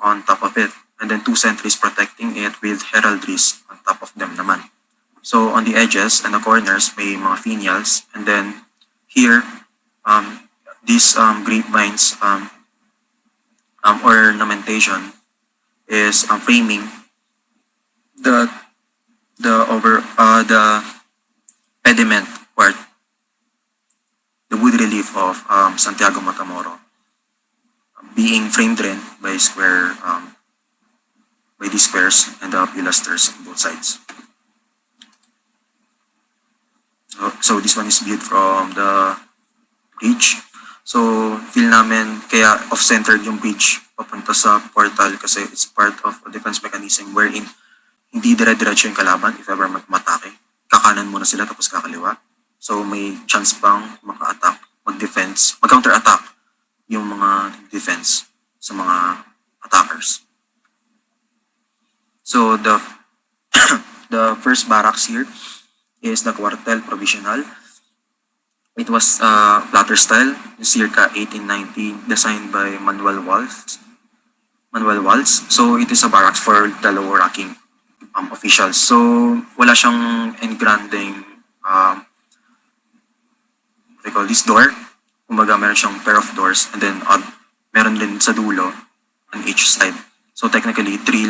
on top of it. And then 2 sentries protecting it with heraldries on top of them naman. So, on the edges and the corners, may mga finials. And then, here, these grapevines ornamentation is framing the pediment part, the wood relief of Santiago Matamoro, being framed rin by these squares and the pilasters on both sides. So this one is viewed from the bridge. So feel namin kaya off-centered yung bridge papunta sa portal kasi it's part of a defense mechanism wherein hindi dire-diretso yung kalaban if ever mag-matake. Kakanan muna sila tapos kakaliwa. So may chance pang maka-attack, mag-counter-attack yung mga defense sa mga attackers. So the first barracks here is the Cuartel Provisional. It was platter style, circa 1890, designed by Manuel Waltz. So it is a barracks for the lower ranking officials. So wala siyang engranding what they call this door. Kumbaga meron siyang pair of doors and then meron din sa dulo on each side. So technically 3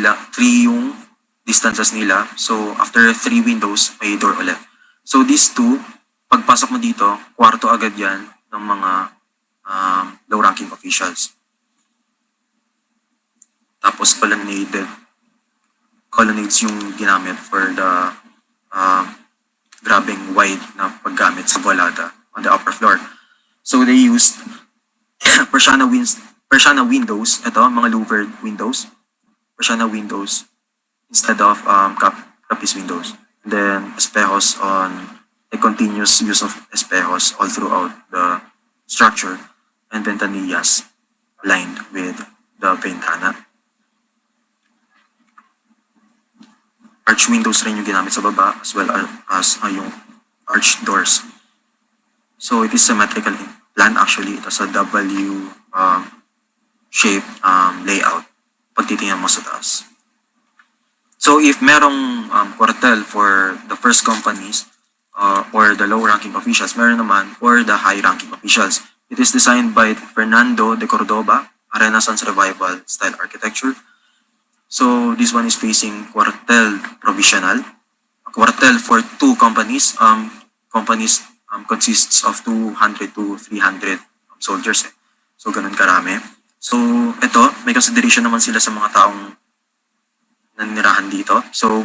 yung distances nila. So after 3 windows, may door ulit. So these 2, pagpasok mo dito, kwarto agad yan ng mga low-ranking officials. Tapos colonnades yung ginamit for the grabing wide na paggamit sa bolada on the upper floor. So they used Persiana windows, ito, mga louvered windows, Persiana windows, instead of Capiz windows. And then espejos on a continuous use of espejos all throughout the structure and ventanillas lined with the ventana. Arch windows rin yung ginamit sa baba as well as yung arch doors. So it is symmetrical plan actually. It has a W shaped layout pagtitingnan mo sa taas. So if merong quartile for the first companies or the low-ranking officials, meron naman for the high-ranking officials. It is designed by Fernando de Cordoba, a Renaissance Revival style architecture. So this one is facing quartile provisional. A quartile for two companies. Companies consists of 200 to 300 soldiers. So ganun karami. So ito, may consideration naman sila sa mga taong nanirahan dito. So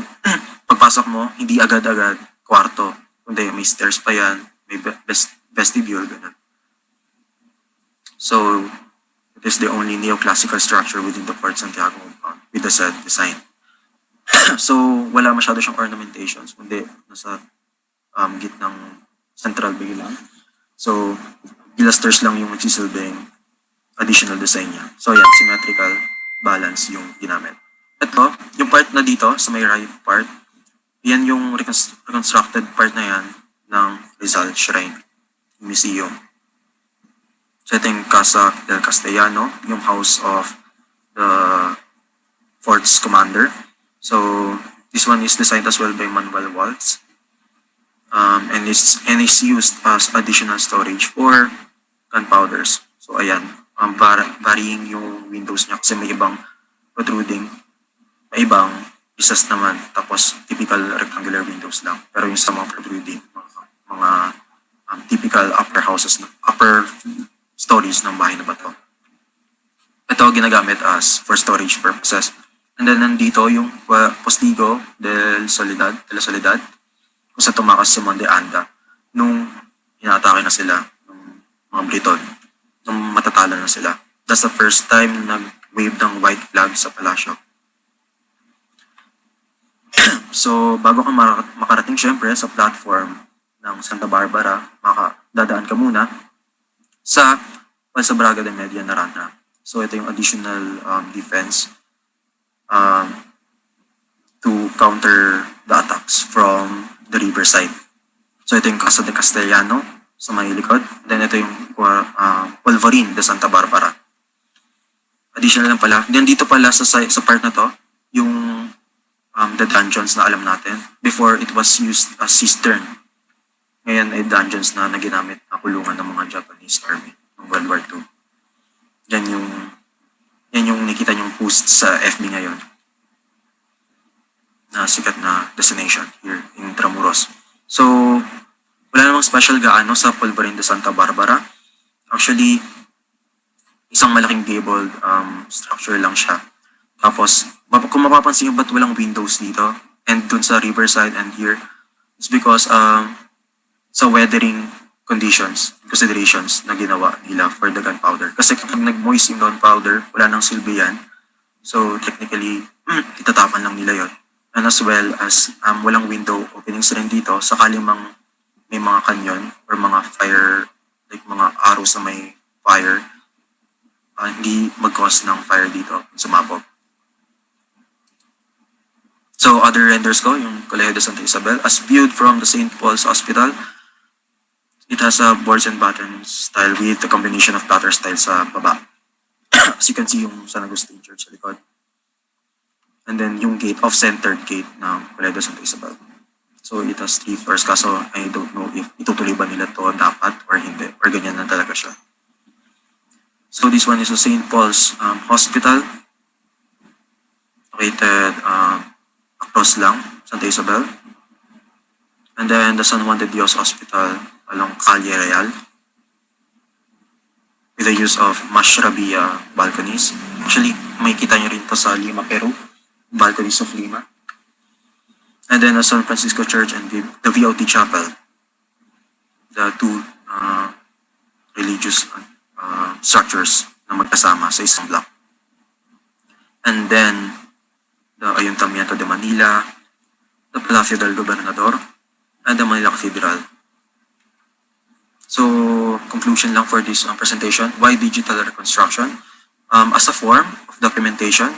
pagpasok mo, hindi agad-agad kwarto. Kundi may stairs pa yan, may vestibule, ganun. So it is the only neoclassical structure within the Fort Santiago compound with the said design. So wala masyado siyang ornamentations, kundi nasa gitnang central bay lang. So pilasters lang yung magsisilbing additional design niya. So yan, symmetrical balance yung ginamit. Ito, yung part na dito, sa may right part, yan yung reconstructed part na yan ng Rizal Shrine Museum. So ito yung Casa del Castellano, yung house of the fort's commander. So this one is designed as well by Manuel Waltz. And is used as additional storage for gunpowders. So ayan, varying yung windows niya kasi may ibang protruding, may ibang isas naman, tapos typical rectangular windows lang. Pero yung sa mga protruding, mga typical upper stories ng bahay na bato. Ito ginagamit as for storage purposes. And then nandito yung Postigo de la Soledad, kung sa tumakas si Monde Anda nung inatake na sila ng mga Briton, nung matatalo na sila. That's the first time nag-wave ng white flag sa palasyo. So, bago ka makarating syempre sa platform ng Santa Barbara, dadaan ka muna sa Balsa Braga de Media Naranja. So, ito yung additional defense to counter the attacks from the riverside. So ito yung Casa de Castellano sa may likod. Then ito yung Wolverine de Santa Barbara. Additional lang pala. Then dito pala sa part na to, yung the dungeons na alam natin. Before it was used as cistern. Ngayon ay dungeons na naginamit na kulungan ng mga Japanese army ng World War II. Yan yung nakita yung post sa FB ngayon. Na sikat na destination here in Intramuros. So, wala namang special gaano sa Wolverine de Santa Barbara. Actually, isang malaking gabled structure lang siya. Tapos, kung mapapansin nyo ba't walang windows dito, and dun sa riverside and here, it's because sa weathering considerations na ginawa nila for the gunpowder. Kasi kapag nag-moist yung gunpowder, wala nang silbi yan. So, technically, itatapan lang nila yon. And as well as walang window openings rin dito, sakaling may mga kanyon or mga fire, like mga arrows na may fire, hindi mag-cause ng fire dito, sumabog. So other renders ko, yung Colegio de Santa Isabel, as viewed from the St. Paul's Hospital, it has a boards and battens style with the combination of batter style sa baba. As you can see yung San Agustin Church sa likod. And then yung gate, off-centered gate ng Colegio Santa Isabel. So it has 3 floors, kaso I don't know if itutuloy ba nila to dapat or hindi, or ganyan na talaga siya. So this one is the St. Paul's Hospital, located across lang, Santa Isabel. And then the San Juan de Dios Hospital along Calle Real, with the use of mashrabia balconies. Actually, may kita nyo rin to sa Lima, Peru. Balconies of Lima. And then the San Francisco Church and the VOT Chapel, the two religious structures na magkasama sa isang block. And then the Ayuntamiento de Manila, the Palacio del Gobernador, and the Manila Cathedral. So, conclusion lang for this presentation. Why digital reconstruction? As a form of documentation,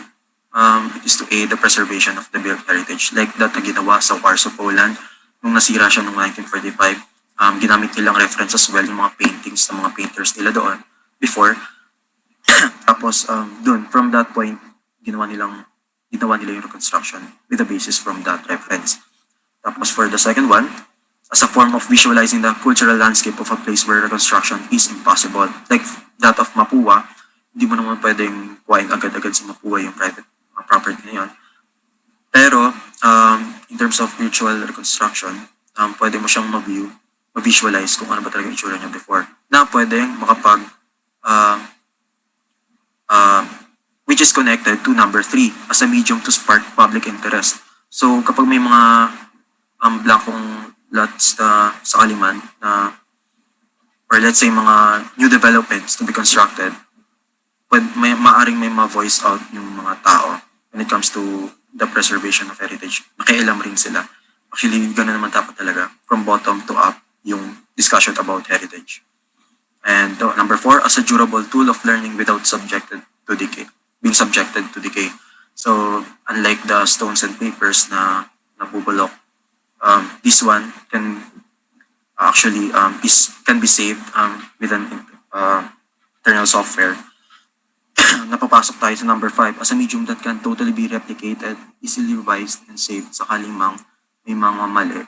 it is to aid the preservation of the built heritage. Like that na ginawa sa Warsaw, Poland, nung nasira siya noong 1945. Ginamit nilang reference as well yung mga paintings ng mga painters nila doon before. Tapos, dun, from that point, ginawa nila yung reconstruction with a basis from that reference. Tapos for the second one, as a form of visualizing the cultural landscape of a place where reconstruction is impossible, like that of Mapua, hindi mo naman pwedeng kuhain agad-agad sa Mapua yung private property na yun. Pero, in terms of virtual reconstruction, pwede mo siyang ma-visualize kung ano ba talaga yung itsura niya before. Na pwedeng makapag, which is connected to number 3 as a medium to spark public interest. So, kapag may mga blankong lots sa Kaliman na, or let's say mga new developments to be constructed, maaring may ma-voice out yung mga tao when it comes to the preservation of heritage. Makialam rin sila. Actually, gano'n naman dapat talaga, from bottom to up, yung discussion about heritage. And number 4, as a durable tool of learning without being subjected to decay. So, unlike the stones and papers na nabubulok, this one can actually can be saved with an internal software. Napapasok tayo sa number 5, as a medium that can totally be replicated, easily revised, and saved sakaling may mga mali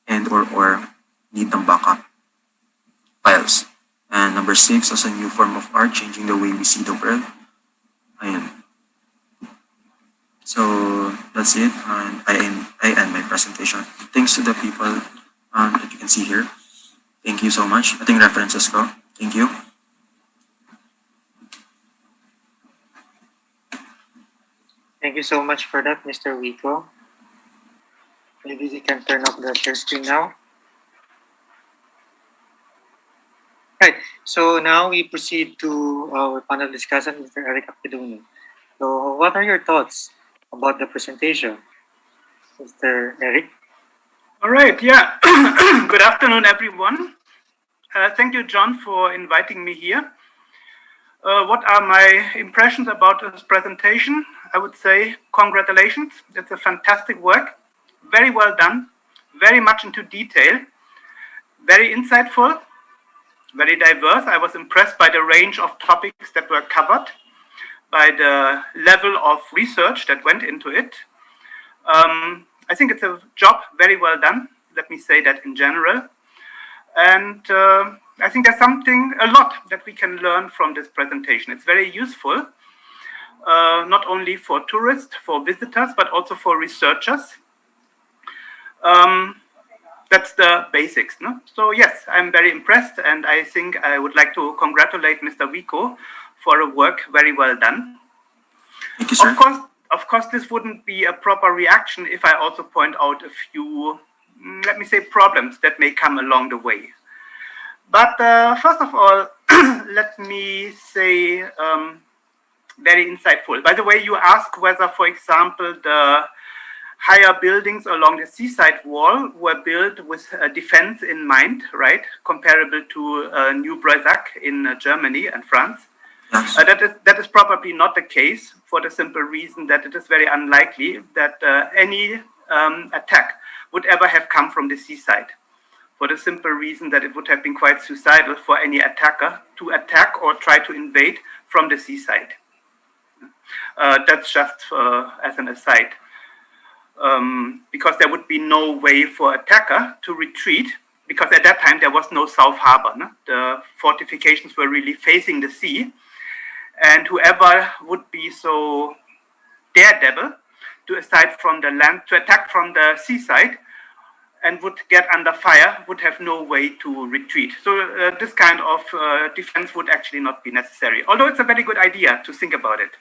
and or need ng backup files. And number 6, as a new form of art, changing the way we see the world. Ayun. So, that's it. And I end my presentation. Thanks to the people that you can see here. Thank you so much. Ating references ko. Thank you. Thank you so much for that, Mr. Wico. Maybe we can turn off the share screen now. Right, so now we proceed to our panel discussant, Mr. Erik Akpedonu. So what are your thoughts about the presentation, Mr. Erik? All right, yeah. Good afternoon, everyone. Thank you, John, for inviting me here. What are my impressions about this presentation? I would say congratulations. It's a fantastic work. Very well done. Very much into detail. Very insightful. Very diverse. I was impressed by the range of topics that were covered, by the level of research that went into it. I think it's a job very well done. Let me say that in general. And I think there's a lot that we can learn from this presentation. It's very useful, not only for tourists, for visitors, but also for researchers. That's the basics, no? So yes, I'm very impressed, and I think I would like to congratulate Mr. Wico for a work very well done. Thank you, sir. Of course, this wouldn't be a proper reaction if I also point out a few, let me say, problems that may come along the way. But first of all, let me say very insightful. By the way, you asked whether, for example, the higher buildings along the seaside wall were built with defense in mind, right? Comparable to New Breisach in Germany and France. Yes. That is probably not the case, for the simple reason that it is very unlikely that any attack would ever have come from the seaside. For the simple reason that it would have been quite suicidal for any attacker to attack or try to invade from the seaside. That's just as an aside. Because there would be no way for attacker to retreat, because at that time there was no South Harbor. No? The fortifications were really facing the sea, and whoever would be so daredevil to attack from the seaside and would get under fire would have no way to retreat. So this kind of defense would actually not be necessary, although it's a very good idea to think about it.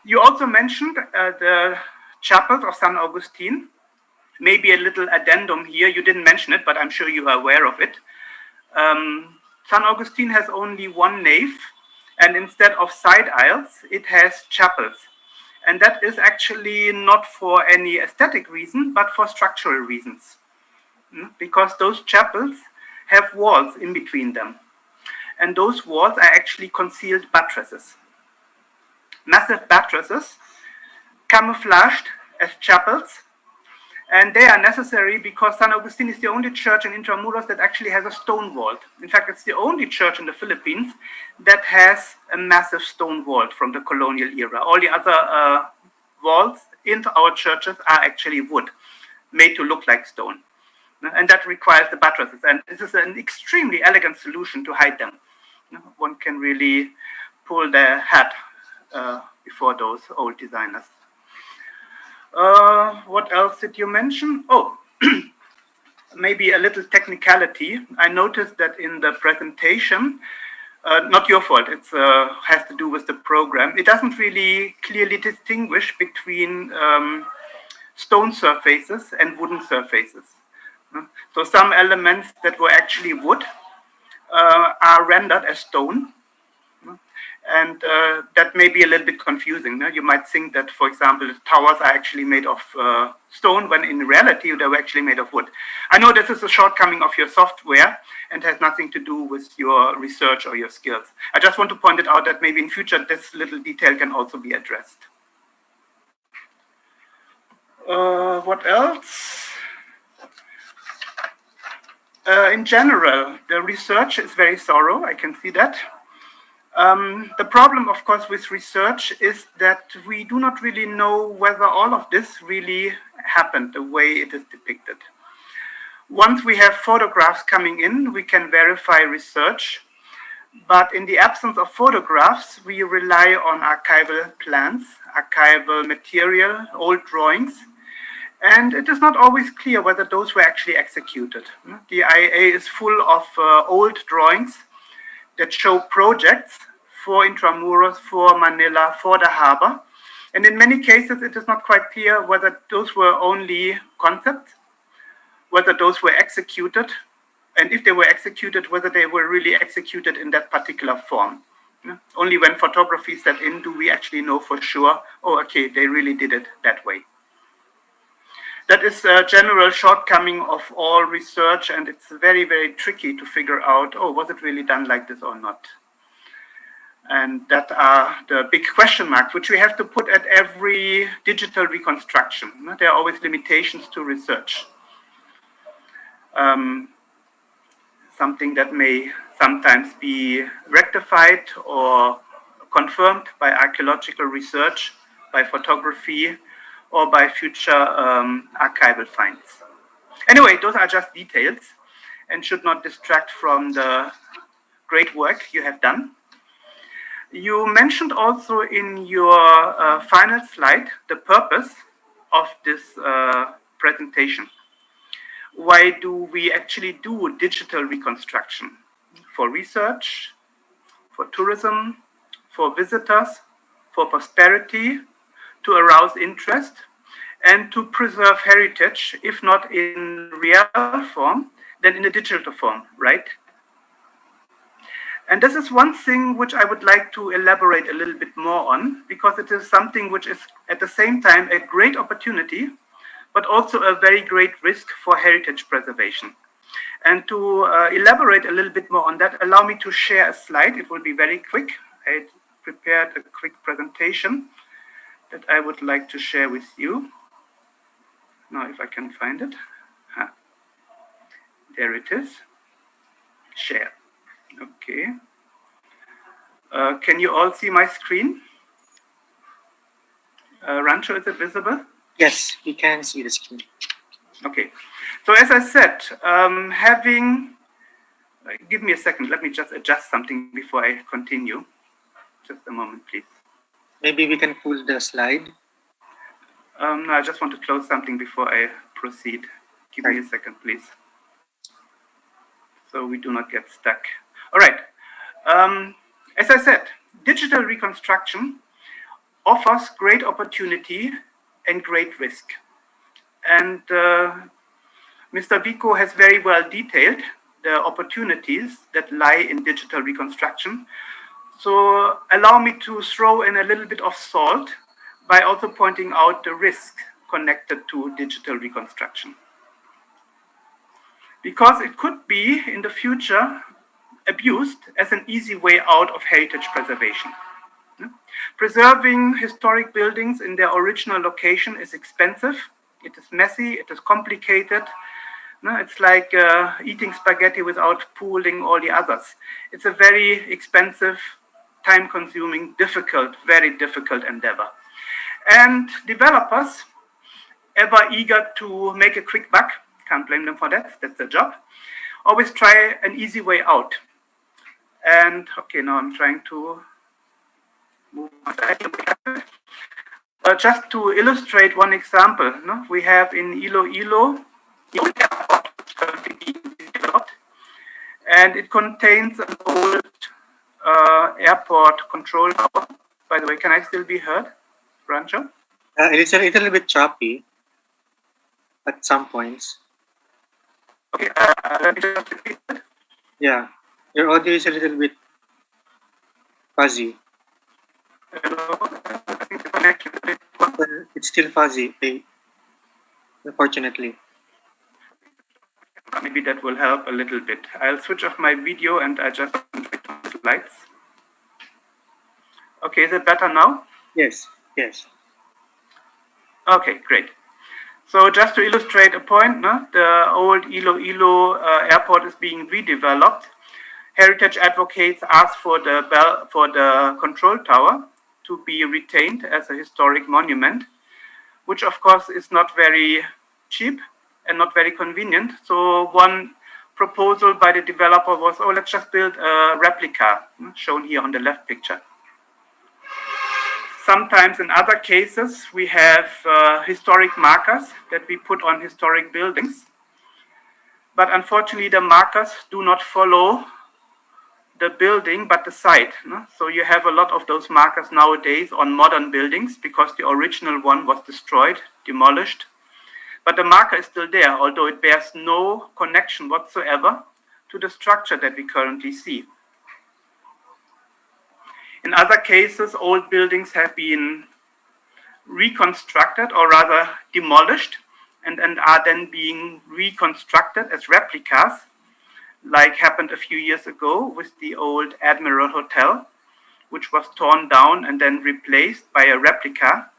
You also mentioned the chapels of San Agustin. Maybe a little addendum here. You didn't mention it, but I'm sure you are aware of it. San Agustin has only one nave, and instead of side aisles, it has chapels. And that is actually not for any aesthetic reason, but for structural reasons. Because those chapels have walls in between them. And those walls are actually concealed buttresses. Massive buttresses, camouflaged as chapels, And they are necessary because San Agustin is the only church in Intramuros that actually has a stone vault. In fact, it's the only church in the Philippines that has a massive stone vault from the colonial era. All the other vaults in our churches are actually wood, made to look like stone. And that requires the buttresses. And this is an extremely elegant solution to hide them. One can really pull their hat before those old designers. What else did you mention? Oh, maybe a little technicality. I noticed that in the presentation, not your fault, it has to do with the program. It doesn't really clearly distinguish between stone surfaces and wooden surfaces. So some elements that were actually wood are rendered as stone. And that may be a little bit confusing. You might think that, for example, towers are actually made of stone, when in reality they were actually made of wood. I know this is a shortcoming of your software and has nothing to do with your research or your skills. I just want to point it out that maybe in future this little detail can also be addressed. What else? In general, the research is very thorough. I can see that. The problem, of course, with research is that we do not really know whether all of this really happened the way it is depicted. Once we have photographs coming in, we can verify research. But in the absence of photographs, we rely on archival plans, archival material, old drawings. And it is not always clear whether those were actually executed. The IAA is full of old drawings that show projects for Intramuros, for Manila, for the harbor. And in many cases, it is not quite clear whether those were only concepts, whether those were executed, and if they were executed, whether they were really executed in that particular form. Only when photography set in do we actually know for sure, oh, okay, they really did it that way. That is a general shortcoming of all research, and it's very, very tricky to figure out, oh, was it really done like this or not? And that are the big question marks, which we have to put at every digital reconstruction. There are always limitations to research. Something that may sometimes be rectified or confirmed by archaeological research, by photography, or by future archival finds. Anyway, those are just details and should not distract from the great work you have done. You mentioned also in your final slide the purpose of this presentation. Why do we actually do digital reconstruction? For research, for tourism, for visitors, for prosperity, to arouse interest, and to preserve heritage, if not in real form, then in a digital form, right? And this is one thing which I would like to elaborate a little bit more on, because it is something which is at the same time a great opportunity, but also a very great risk for heritage preservation. And to elaborate a little bit more on that, allow me to share a slide. It will be very quick. I prepared a quick presentation that I would like to share with you. Now, if I can find it. There it is. Share. Okay. Can you all see my screen? Rancho, is it visible? Yes, we can see the screen. Okay. So as I said, give me a second. Let me just adjust something before I continue. Just a moment, please. Maybe we can pull the slide. No, I just want to close something before I proceed. Give me a second, please. So we do not get stuck. All right. As I said, digital reconstruction offers great opportunity and great risk. And Mr. Wico has very well detailed the opportunities that lie in digital reconstruction. So allow me to throw in a little bit of salt by also pointing out the risk connected to digital reconstruction. Because it could be in the future abused as an easy way out of heritage preservation. Preserving historic buildings in their original location is expensive, it is messy, it is complicated. No, it's like eating spaghetti without pooling all the others. It's a very expensive, time-consuming, difficult, very difficult endeavor. And developers, ever eager to make a quick buck, can't blame them for that, that's their job, always try an easy way out. And okay, now I'm trying to move on. Just to illustrate one example, no? We have in Iloilo, and it contains an old airport control tower. By the way, can I still be heard, Rancho? It's a little bit choppy at some points. Okay, let me just repeat that. Yeah, your audio is a little bit fuzzy. Hello, I think the connection is a bit poor. It's still fuzzy, unfortunately. Maybe that will help a little bit. I'll switch off my video and adjust the slides. Okay, is it better now? Yes, yes. Okay, great. So just to illustrate a point, no? The old Iloilo airport is being redeveloped. Heritage advocates asked for the control tower to be retained as a historic monument, which of course is not very cheap and not very convenient. So one proposal by the developer was, oh, let's just build a replica, shown here on the left picture. Sometimes in other cases, we have historic markers that we put on historic buildings. But unfortunately, the markers do not follow the building, but the site. No? So you have a lot of those markers nowadays on modern buildings because the original one was destroyed, demolished. But the marker is still there, although it bears no connection whatsoever to the structure that we currently see. In other cases, old buildings have been reconstructed, or rather demolished, and are then being reconstructed as replicas, like happened a few years ago with the old Admiral Hotel, which was torn down and then replaced by a replica,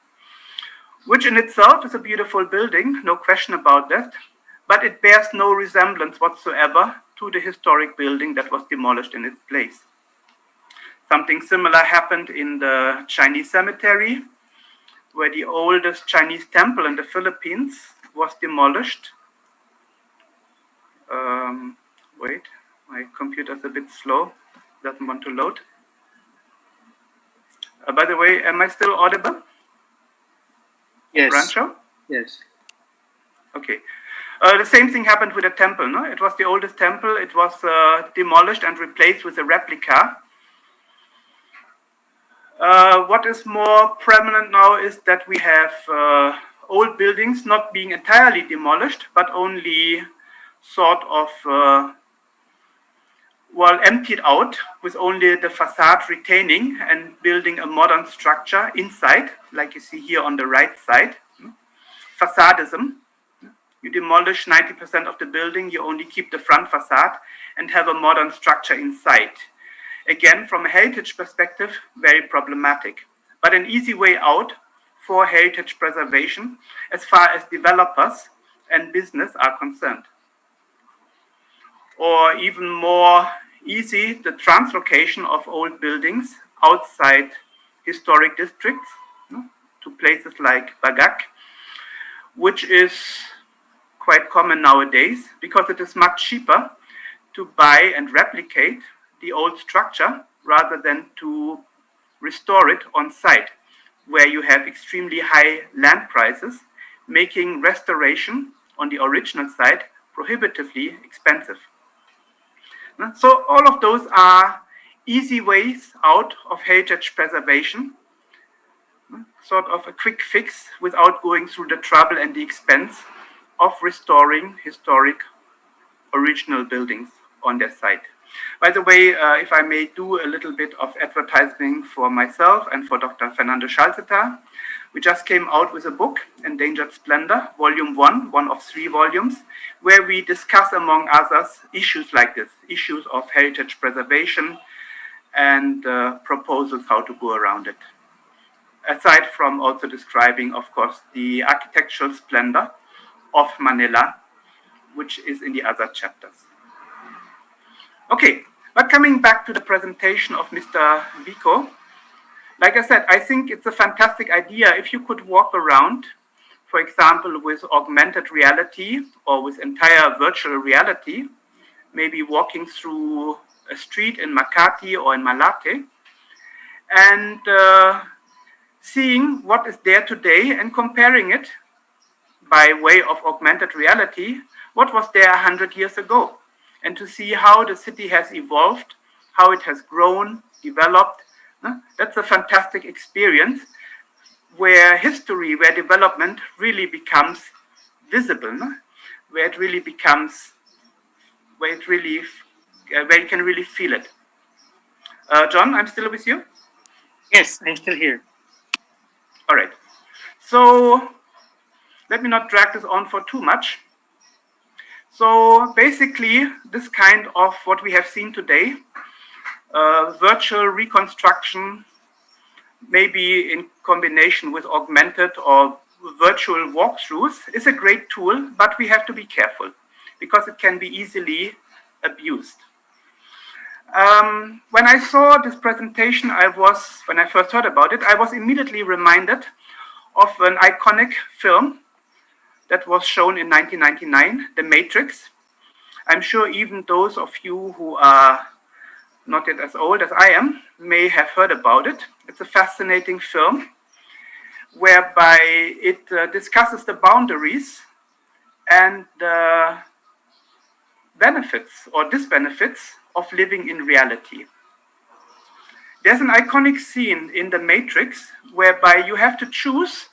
which in itself is a beautiful building, no question about that, but it bears no resemblance whatsoever to the historic building that was demolished in its place. Something similar happened in the Chinese cemetery, where the oldest Chinese temple in the Philippines was demolished. Wait, my computer's a bit slow, doesn't want to load. By the way, am I still audible? Yes. Rancho? Yes. Okay. The same thing happened with the temple, no? It was the oldest temple. It was demolished and replaced with a replica. What is more prominent now is that we have old buildings not being entirely demolished, but only sort of, emptied out with only the facade retaining and building a modern structure inside, like you see here on the right side. Facadism. You demolish 90% of the building, you only keep the front facade and have a modern structure inside. Again, from a heritage perspective, very problematic, but an easy way out for heritage preservation as far as developers and business are concerned. Or even more easy, the translocation of old buildings outside historic districts to places like Bagak, which is quite common nowadays because it is much cheaper to buy and replicate the old structure rather than to restore it on site, where you have extremely high land prices, making restoration on the original site prohibitively expensive. So all of those are easy ways out of heritage preservation, sort of a quick fix without going through the trouble and the expense of restoring historic original buildings on their site. By the way, if I may do a little bit of advertising for myself and for Dr. Fernando Schalzeter, we just came out with a book, Endangered Splendor, Volume 1, one of 3 volumes, where we discuss, among others, issues like this, issues of heritage preservation and proposals how to go around it. aside from also describing, of course, the architectural splendor of Manila, which is in the other chapters. Okay, but coming back to the presentation of Mr. Wico, like I said, I think it's a fantastic idea if you could walk around, for example, with augmented reality or with entire virtual reality, maybe walking through a street in Makati or in Malate, and seeing what is there today and comparing it by way of augmented reality, what was there 100 years ago, and to see how the city has evolved, how it has grown, developed. That's a fantastic experience where history, where development really becomes visible, where it really becomes, where you can really feel it. John, I'm still with you? Yes, I'm still here. All right. So let me not drag this on for too much. So basically, this kind of what we have seen today, virtual reconstruction, maybe in combination with augmented or virtual walkthroughs, is a great tool, but we have to be careful because it can be easily abused. When I saw this presentation, when I first heard about it, I was immediately reminded of an iconic film that was shown in 1999, The Matrix. I'm sure even those of you who are not yet as old as I am may have heard about it. It's a fascinating film whereby it discusses the boundaries and the benefits or disbenefits of living in reality. There's an iconic scene in The Matrix whereby you have to choose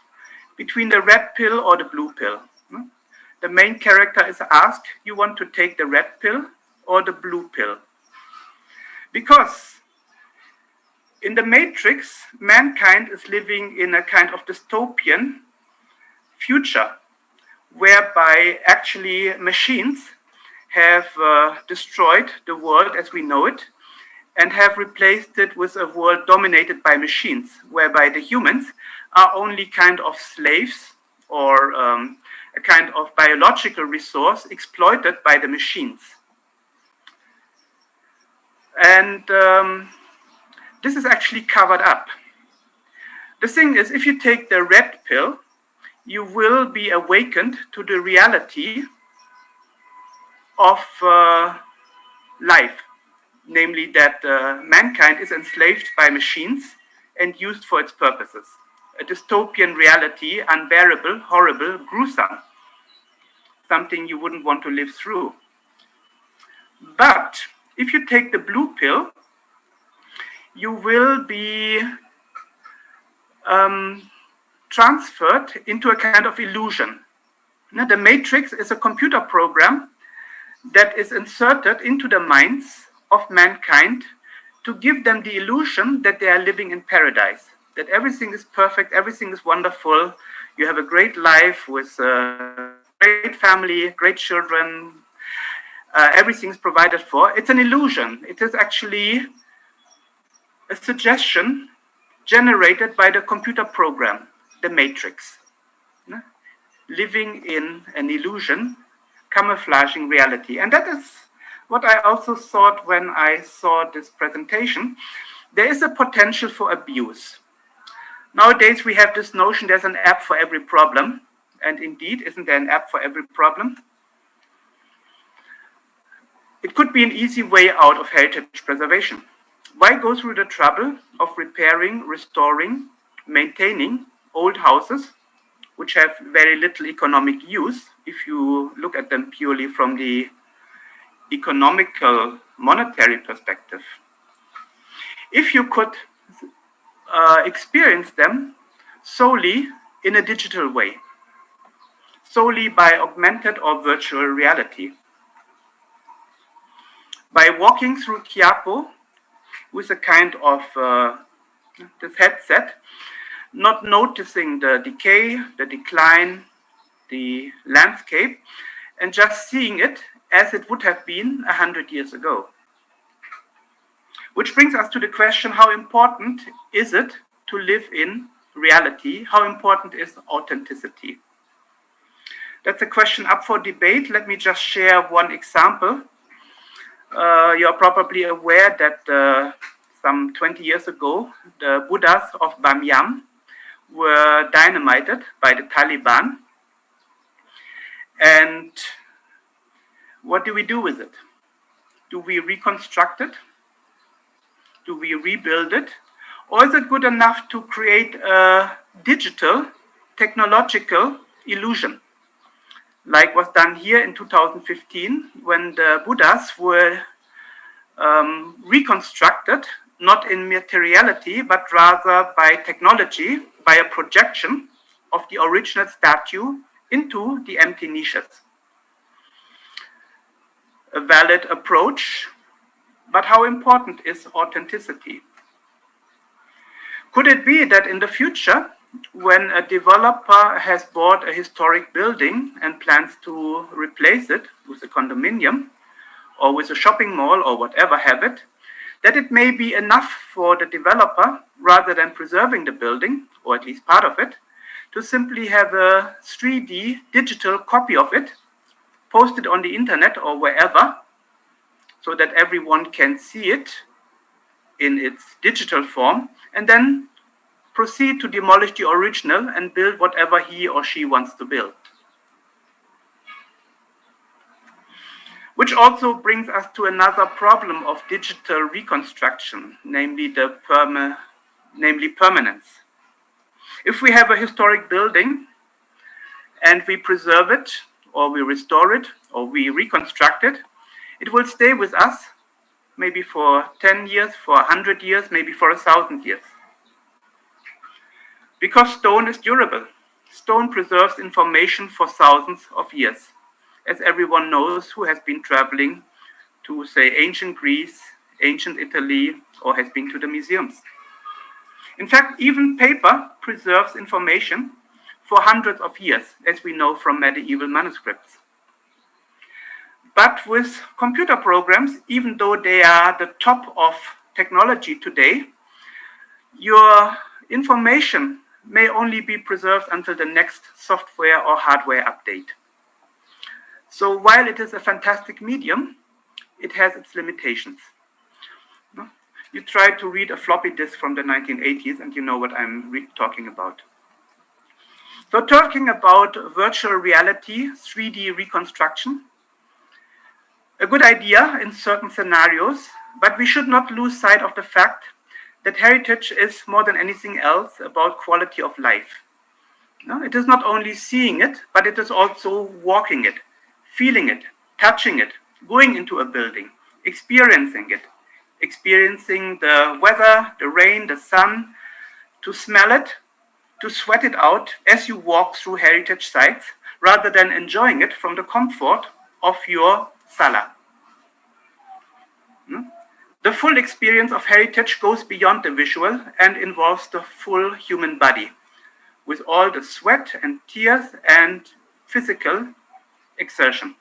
between the red pill or the blue pill. The main character is asked, you want to take the red pill or the blue pill? Because in The Matrix, mankind is living in a kind of dystopian future whereby actually machines have destroyed the world as we know it and have replaced it with a world dominated by machines, whereby the humans are only kind of slaves or a kind of biological resource exploited by the machines. And this is actually covered up. The thing is, if you take the red pill, you will be awakened to the reality of life, namely that mankind is enslaved by machines and used for its purposes. A dystopian reality, unbearable, horrible, gruesome, something you wouldn't want to live through. But if you take the blue pill, you will be transferred into a kind of illusion. Now, the Matrix is a computer program that is inserted into the minds of mankind to give them the illusion that they are living in paradise, that everything is perfect, everything is wonderful, you have a great life with a great family, great children, everything is provided for. It's an illusion. It is actually a suggestion generated by the computer program, the Matrix. Living in an illusion, camouflaging reality. And that is what I also thought when I saw this presentation. There is a potential for abuse. Nowadays, we have this notion there's an app for every problem. And indeed, isn't there an app for every problem? It could be an easy way out of heritage preservation. Why go through the trouble of repairing, restoring, maintaining old houses, which have very little economic use, if you look at them purely from the economical, monetary perspective? If you could experience them solely in a digital way, solely by augmented or virtual reality. By walking through Quiapo with a kind of this headset, not noticing the decay, the decline, the landscape, and just seeing it as it would have been 100 years ago. Which brings us to the question, how important is it to live in reality, how important is authenticity? That's a question up for debate. Let me just share one example. You're probably aware that some 20 years ago, the Buddhas of Bamyan were dynamited by the Taliban. And what do we do with it? Do we reconstruct it? Do we rebuild it? Or is it good enough to create a digital, technological illusion, like was done here in 2015 when the Buddhas were reconstructed, not in materiality, but rather by technology, by a projection of the original statue into the empty niches? A valid approach, but how important is authenticity? Could it be that in the future, when a developer has bought a historic building and plans to replace it with a condominium or with a shopping mall or whatever habit, that it may be enough for the developer, rather than preserving the building, or at least part of it, to simply have a 3D digital copy of it, posted on the internet or wherever, so that everyone can see it in its digital form, and then proceed to demolish the original and build whatever he or she wants to build. Which also brings us to another problem of digital reconstruction, namely permanence. If we have a historic building and we preserve it, or we restore it, or we reconstruct it, it will stay with us maybe for 10 years, for 100 years, maybe for 1,000 years. Because stone is durable. Stone preserves information for thousands of years, as everyone knows who has been traveling to, say, ancient Greece, ancient Italy, or has been to the museums. In fact, even paper preserves information for hundreds of years, as we know from medieval manuscripts. But with computer programs, even though they are the top of technology today, your information may only be preserved until the next software or hardware update. So while it is a fantastic medium, it has its limitations. You try to read a floppy disk from the 1980s and you know what I'm talking about. So talking about virtual reality, 3D reconstruction, a good idea in certain scenarios, but we should not lose sight of the fact that heritage is more than anything else about quality of life. It is not only seeing it, but it is also walking it, feeling it, touching it, going into a building, experiencing it, experiencing the weather, the rain, the sun, to smell it, to sweat it out as you walk through heritage sites, rather than enjoying it from the comfort of your sala. The full experience of heritage goes beyond the visual and involves the full human body, with all the sweat and tears and physical exertion.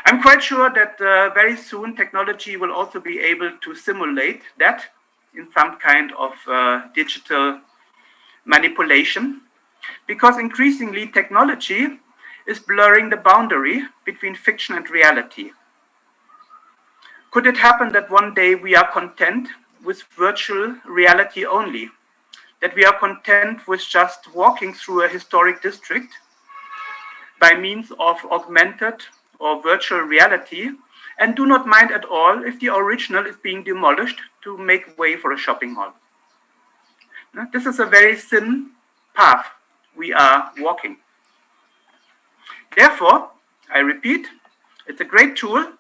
I'm quite sure that very soon technology will also be able to simulate that in some kind of digital manipulation, because increasingly technology is blurring the boundary between fiction and reality. Could it happen that one day we are content with virtual reality only? That we are content with just walking through a historic district by means of augmented or virtual reality, and do not mind at all if the original is being demolished to make way for a shopping mall? This is a very thin path we are walking. Therefore, I repeat, it's a great tool.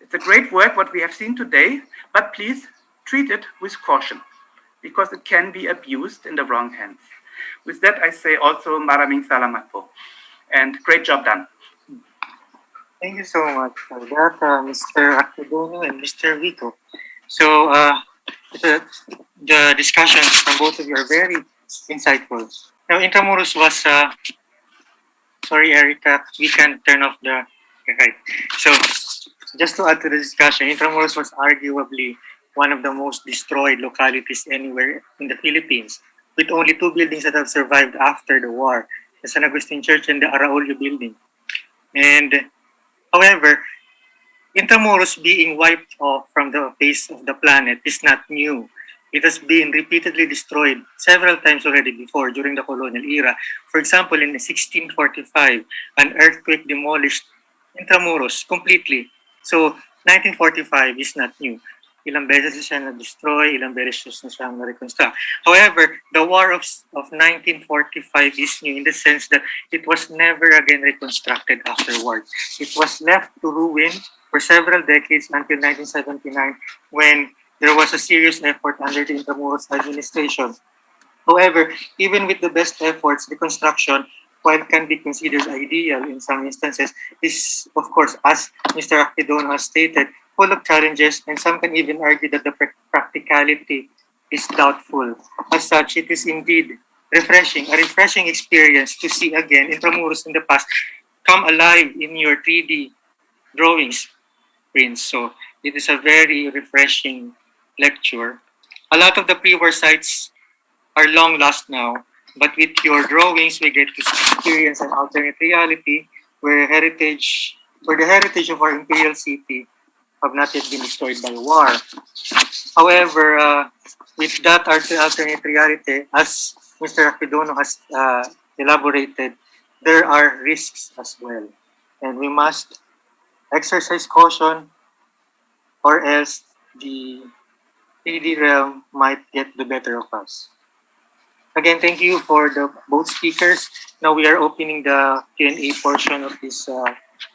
It's a great work, what we have seen today, but please treat it with caution, because it can be abused in the wrong hands. With that, I say also maraming salamat po, and great job done. Thank you so much for that, Mr. Akpedonu and Mr. Wico. So the discussions from both of you are very insightful. Now, Intramuros was, sorry, Erica, we can turn off the, right. So, just to add to the discussion, Intramuros was arguably one of the most destroyed localities anywhere in the Philippines with only two buildings that have survived after the war, the San Agustin Church and the Araulio building. And however, Intramuros being wiped off from the face of the planet is not new. It has been repeatedly destroyed several times already before during the colonial era. For example, in 1645, an earthquake demolished Intramuros completely. So 1945 is not new. Ilang beses siya na-destroy, ilang beses na siya na-reconstruct. However, the war of 1945 is new in the sense that it was never again reconstructed afterwards. It was left to ruin for several decades until 1979 when there was a serious effort under the Intramuros Administration. However, even with the best efforts, reconstruction, while can be considered ideal in some instances, is, of course, as Mr. Akpedonu has stated, full of challenges, and some can even argue that the practicality is doubtful. As such, it is indeed a refreshing experience to see again Intramuros in the past come alive in your 3D drawings, Prince. So it is a very refreshing lecture. A lot of the pre-war sites are long lost now, but with your drawings, we get to experience an alternate reality where the heritage of our imperial city have not yet been destroyed by war. However, with that alternate reality, as Mr. Akpedonu has elaborated, there are risks as well. And we must exercise caution or else the 3D realm might get the better of us. Again, thank you for both speakers. Now we are opening the Q&A portion of this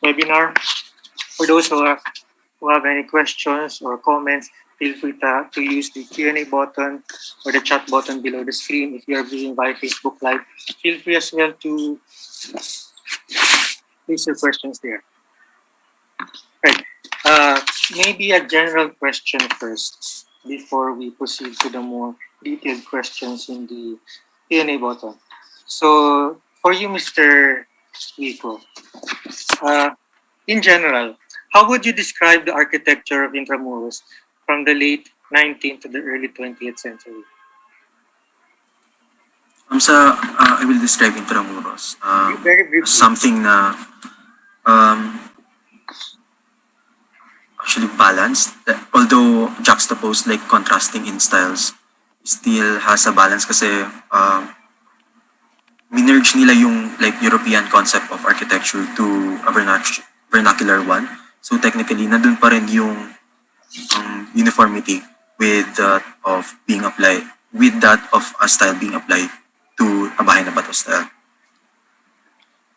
webinar. For those who have any questions or comments, feel free to use the Q&A button or the chat button below the screen. If you are viewing via Facebook Live, feel free as well to place your questions there. Right. Maybe a general question first before we proceed to the more detailed questions in the Q&A button. So, for you, Mr. Wico, in general, how would you describe the architecture of Intramuros from the late 19th to the early 20th century? I will describe Intramuros. Very briefly. Something na actually balanced, although juxtaposed, like contrasting in styles, still has a balance kasi minerge nila yung like European concept of architecture to a vernacular one. So technically, nandun pa rin yung uniformity with that of a style being applied to a bahay na bato style.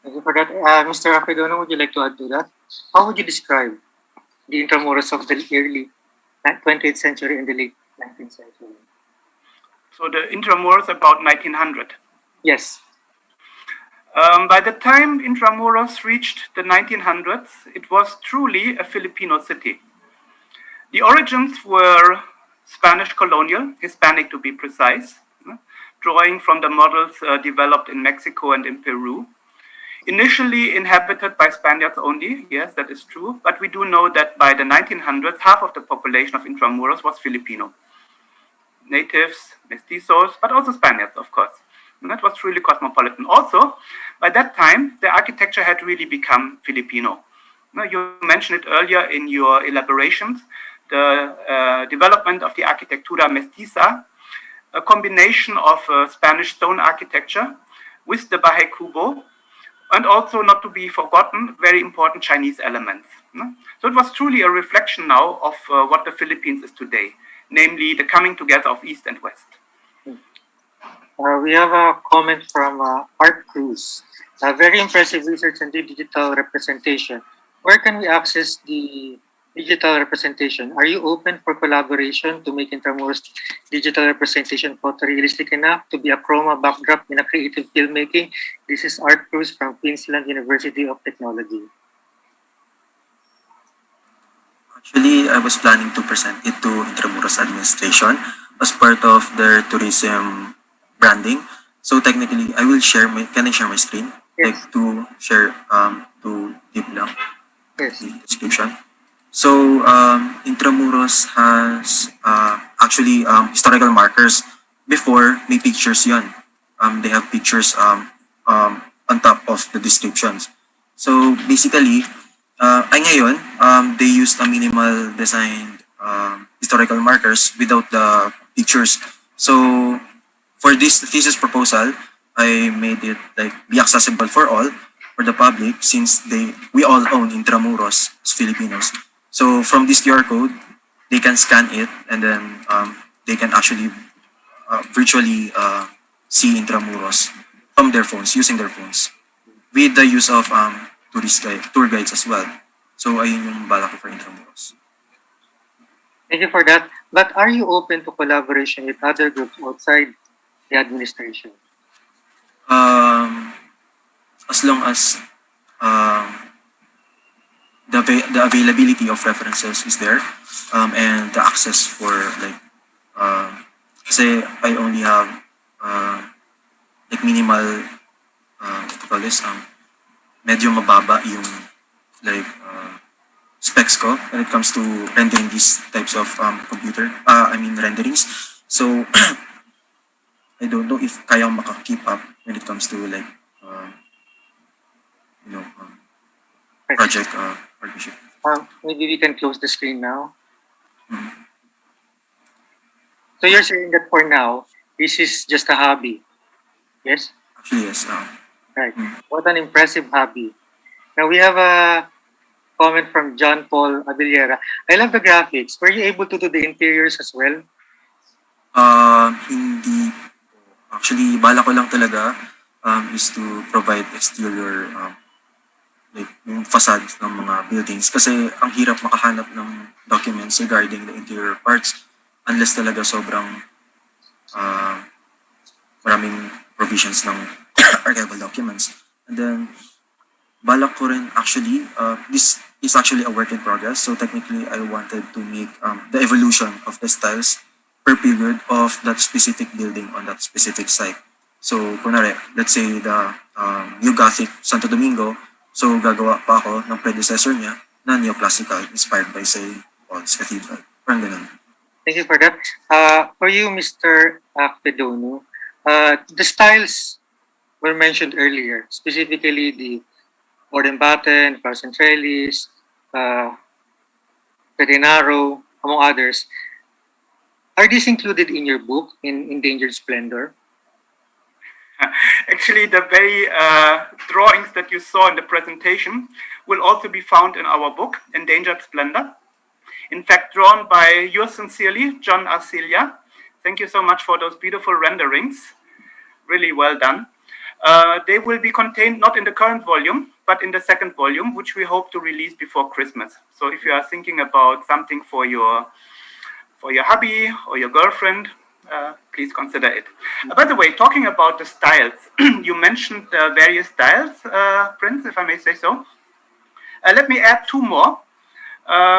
Thank you for that. Mr. Akpedonu, would you like to add to that? How would you describe the Intramuros of the early 20th century and the late 19th century? So the Intramuros about 1900. Yes. By the time Intramuros reached the 1900s, it was truly a Filipino city. The origins were Spanish colonial, Hispanic to be precise, drawing from the models developed in Mexico and in Peru. Initially inhabited by Spaniards only, yes, that is true, but we do know that by the 1900s, half of the population of Intramuros was Filipino. Natives, mestizos, but also Spaniards, of course. And that was truly cosmopolitan. Also, by that time, the architecture had really become Filipino. Now, you mentioned it earlier in your elaborations, the development of the Arquitectura Mestiza, a combination of Spanish stone architecture with the Bahay Kubo, and also, not to be forgotten, very important Chinese elements. So it was truly a reflection now of what the Philippines is today, namely the coming together of East and West. We have a comment from Art Cruz. Very impressive research on the digital representation. Where can we access the digital representation? Are you open for collaboration to make Intramuros digital representation photorealistic enough to be a chroma backdrop in a creative filmmaking? This is Art Cruz from Queensland University of Technology. Actually, I was planning to present it to Intramuros Administration as part of their tourism branding. So technically, I will share can I share my screen? Yes. Like to share to deep lang Yes. the description. So Intramuros has actually historical markers before, may pictures yun. They have pictures on top of the descriptions. So basically, ngayon, they used a minimal designed historical markers without the pictures. So for this thesis proposal, I made it like be accessible for all, for the public, since we all own Intramuros as Filipinos. So from this QR code, they can scan it, and then they can actually virtually see Intramuros from their phones, using their phones, with the use of tour guides as well. So ayun yung bala ko for Intramuros. Thank you for that. But are you open to collaboration with other groups outside the administration? As long as the availability of references is there, and the access for like say I only have like minimal what to call this, medyo mababa yung like specs ko when it comes to rendering these types of renderings. So I don't know if kaya maka-keep up when it comes to like project partnership. Maybe we can close the screen now. So you're saying that for now, this is just a hobby, yes? Actually, yes. Right. What an impressive hobby. Now we have a comment from John Paul Abiliera. I love the graphics. Were you able to do the interiors as well? Hindi. Actually, bala ko lang talaga is to provide exterior like yung facade ng mga buildings, kasi ang hirap makahanap ng documents regarding the interior parts unless talaga sobrang maraming provisions ng archival documents. And then balak ko rin actually, this is actually a work in progress, so technically I wanted to make the evolution of the styles per period of that specific building on that specific site. So kunwari, let's say the New Gothic Santo Domingo, so gagawa pa ako ng predecessor niya na neoclassical inspired by say Paul's Cathedral. Parang ganun. Thank you for that. For you, Mr. Akpedonu, the styles were mentioned earlier, specifically the Orden Batten, Carcentralis, Pedinaro, among others. Are these included in your book, in Endangered Splendor? Actually, the very drawings that you saw in the presentation will also be found in our book, Endangered Splendor. In fact, drawn by yours sincerely, John Arcilla. Thank you so much for those beautiful renderings. Really well done. They will be contained not in the current volume, but in the second volume, which we hope to release before Christmas. So if you are thinking about something for your hubby or your girlfriend, please consider it. By the way, talking about the styles, you mentioned various styles, Prince, if I may say so. Let me add two more,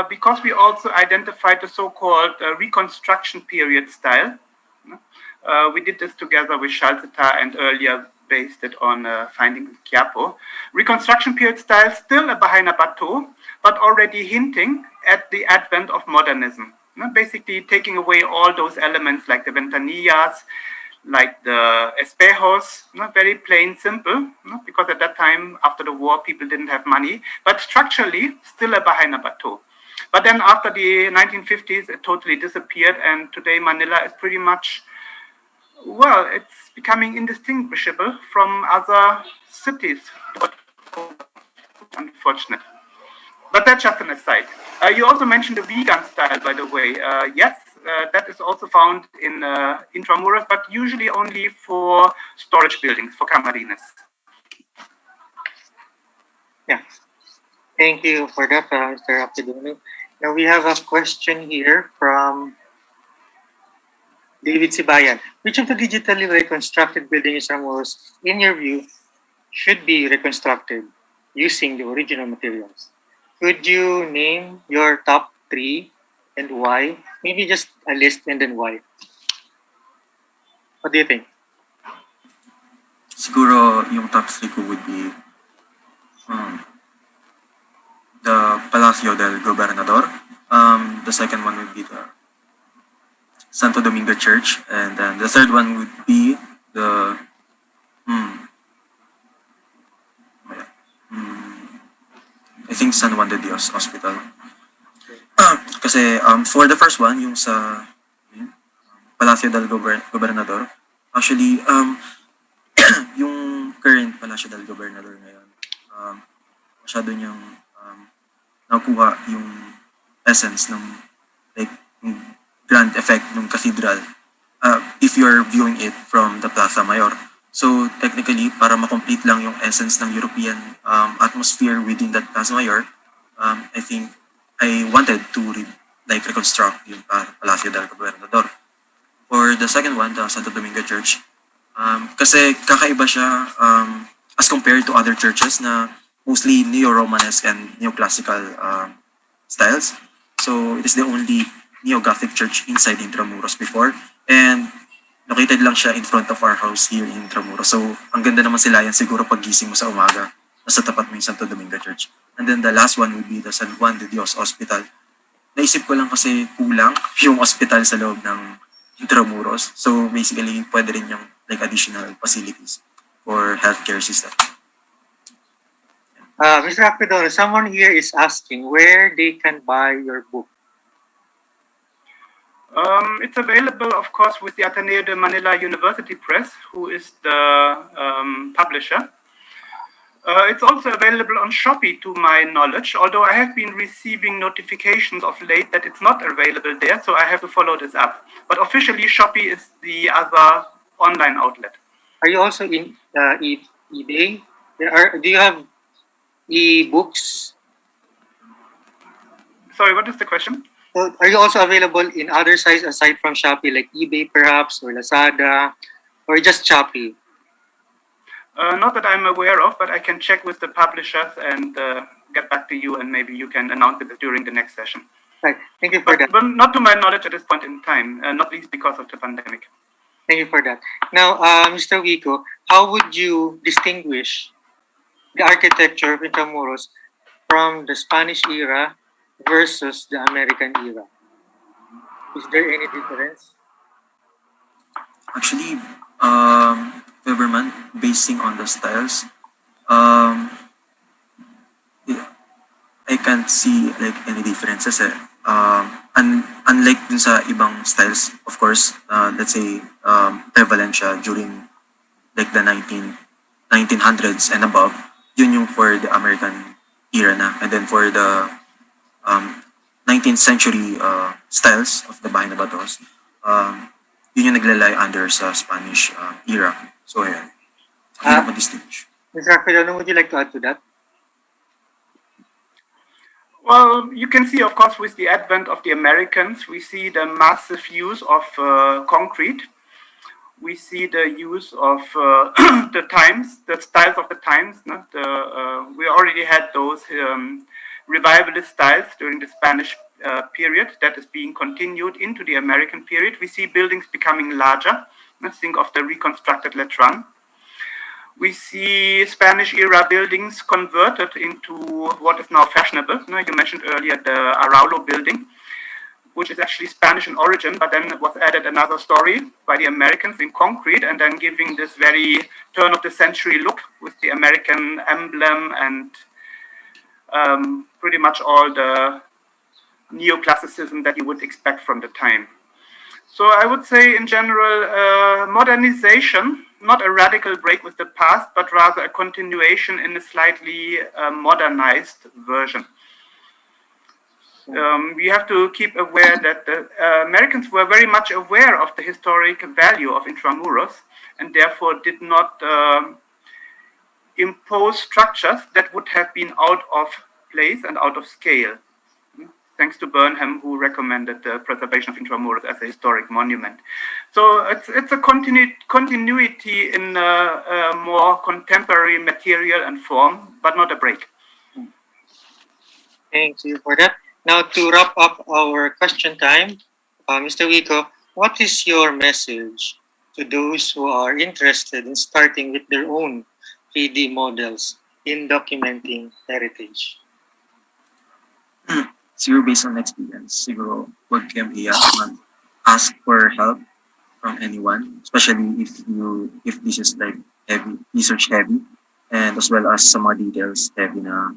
because we also identified the so-called reconstruction period style. We did this together with Schalzeta and earlier based it on Finding Quiapo. Reconstruction period style still a Bahaina bateau, but already hinting at the advent of modernism. Basically taking away all those elements like the ventanillas, like the espejos, very plain, simple, because at that time, after the war, people didn't have money, but structurally, still a Bahaina bateau. But then after the 1950s, it totally disappeared, and today Manila is pretty much, well, it's becoming indistinguishable from other cities. Unfortunate. But that's just an aside. You also mentioned the vegan style, by the way. Yes, that is also found in Intramuros, but usually only for storage buildings, for camarines. Yeah. Thank you for that, Mr. Akpedonu. Now we have a question here from David Sibayan. Which of the digitally reconstructed buildings in Intramuros, in your view, should be reconstructed using the original materials? Could you name your top 3 and why? Maybe just a list and then why. What do you think? Siguro yung top 3 ko would be the Palacio del Gobernador. The second one would be the Santo Domingo Church, and then the third one would be the I think San Juan de Dios Hospital. Kasi for the first one, yung sa Palacio del Gobernador, actually, yung current Palacio del Gobernador ngayon, masyado niyang nakuha yung essence ng like yung grand effect ng cathedral if you're viewing it from the Plaza Mayor. So technically, para makomplete lang yung essence ng European atmosphere within that Plaza Mayor, I think I wanted to reconstruct yung Palacio del Gobernador. For the second one, the Santo Domingo Church, kasi kakaiba siya as compared to other churches na mostly neo-Romanesque and neoclassical styles. So it is the only neo-Gothic church inside Intramuros before, and located lang siya in front of our house here in Intramuros. So ang ganda naman sila yan siguro pag gising mo sa umaga, nasa tapat mo yung Santo Domingo Church. And then the last one would be the San Juan de Dios Hospital. Naisip ko lang kasi kulang yung hospital sa loob ng Intramuros. So basically, pwede rin yung like additional facilities for healthcare system. Mr. Akpedonu, someone here is asking where they can buy your book. It's available, of course, with the Ateneo de Manila University Press, who is the publisher. It's also available on Shopee, to my knowledge, although I have been receiving notifications of late that it's not available there, so I have to follow this up. But officially, Shopee is the other online outlet. Are you also in eBay? Do you have e-books? Sorry, what is the question? So are you also available in other sites aside from Shopee, like eBay perhaps, or Lazada, or just Shopee? Not that I'm aware of, but I can check with the publishers and get back to you, and maybe you can announce it during the next session. Right. Thank you for that. But not to my knowledge at this point in time, not least because of the pandemic. Thank you for that. Now, Mr. Wico, how would you distinguish the architecture of Intramuros from the Spanish era versus the American era? Is there any difference? Actually, Weberman, basing on the styles, I can't see like any differences. Unlike dun sa ibang styles, of course, let's say prevalent siya during like the 1900s and above. Yun yung for the American era na. And then for the 19th century styles of the Bahay na Batos, yun yung naglalay under sa Spanish era. So, ayan. Hindi ko distinguish. Mr. Akpedonu, would you like to add to that? Well, you can see, of course, with the advent of the Americans, we see the massive use of concrete. We see the use of the times, the styles of the times. No? We already had those revivalist styles during the Spanish period that is being continued into the American period. We see buildings becoming larger. Think of the reconstructed Letran. We see Spanish-era buildings converted into what is now fashionable. You mentioned earlier the Araulo building, which is actually Spanish in origin, but then it was added another story by the Americans in concrete, and then giving this very turn-of-the-century look with the American emblem and pretty much all the neoclassicism that you would expect from the time. So I would say in general, modernization, not a radical break with the past, but rather a continuation in a slightly modernized version. We have to keep aware that the Americans were very much aware of the historic value of Intramuros, and therefore did not impose structures that would have been out of place and out of scale. Thanks to Burnham, who recommended the preservation of Intramuros as a historic monument. So it's a continuity in a more contemporary material and form, but not a break. Thank you for that. Now, to wrap up our question time, Mr. Wico, what is your message to those who are interested in starting with their own 3D models in documenting heritage? Siguro based on experience, siguro huwag kayong iyak ask for help from anyone, especially if this is like heavy, research heavy, and as well as some more details heavy na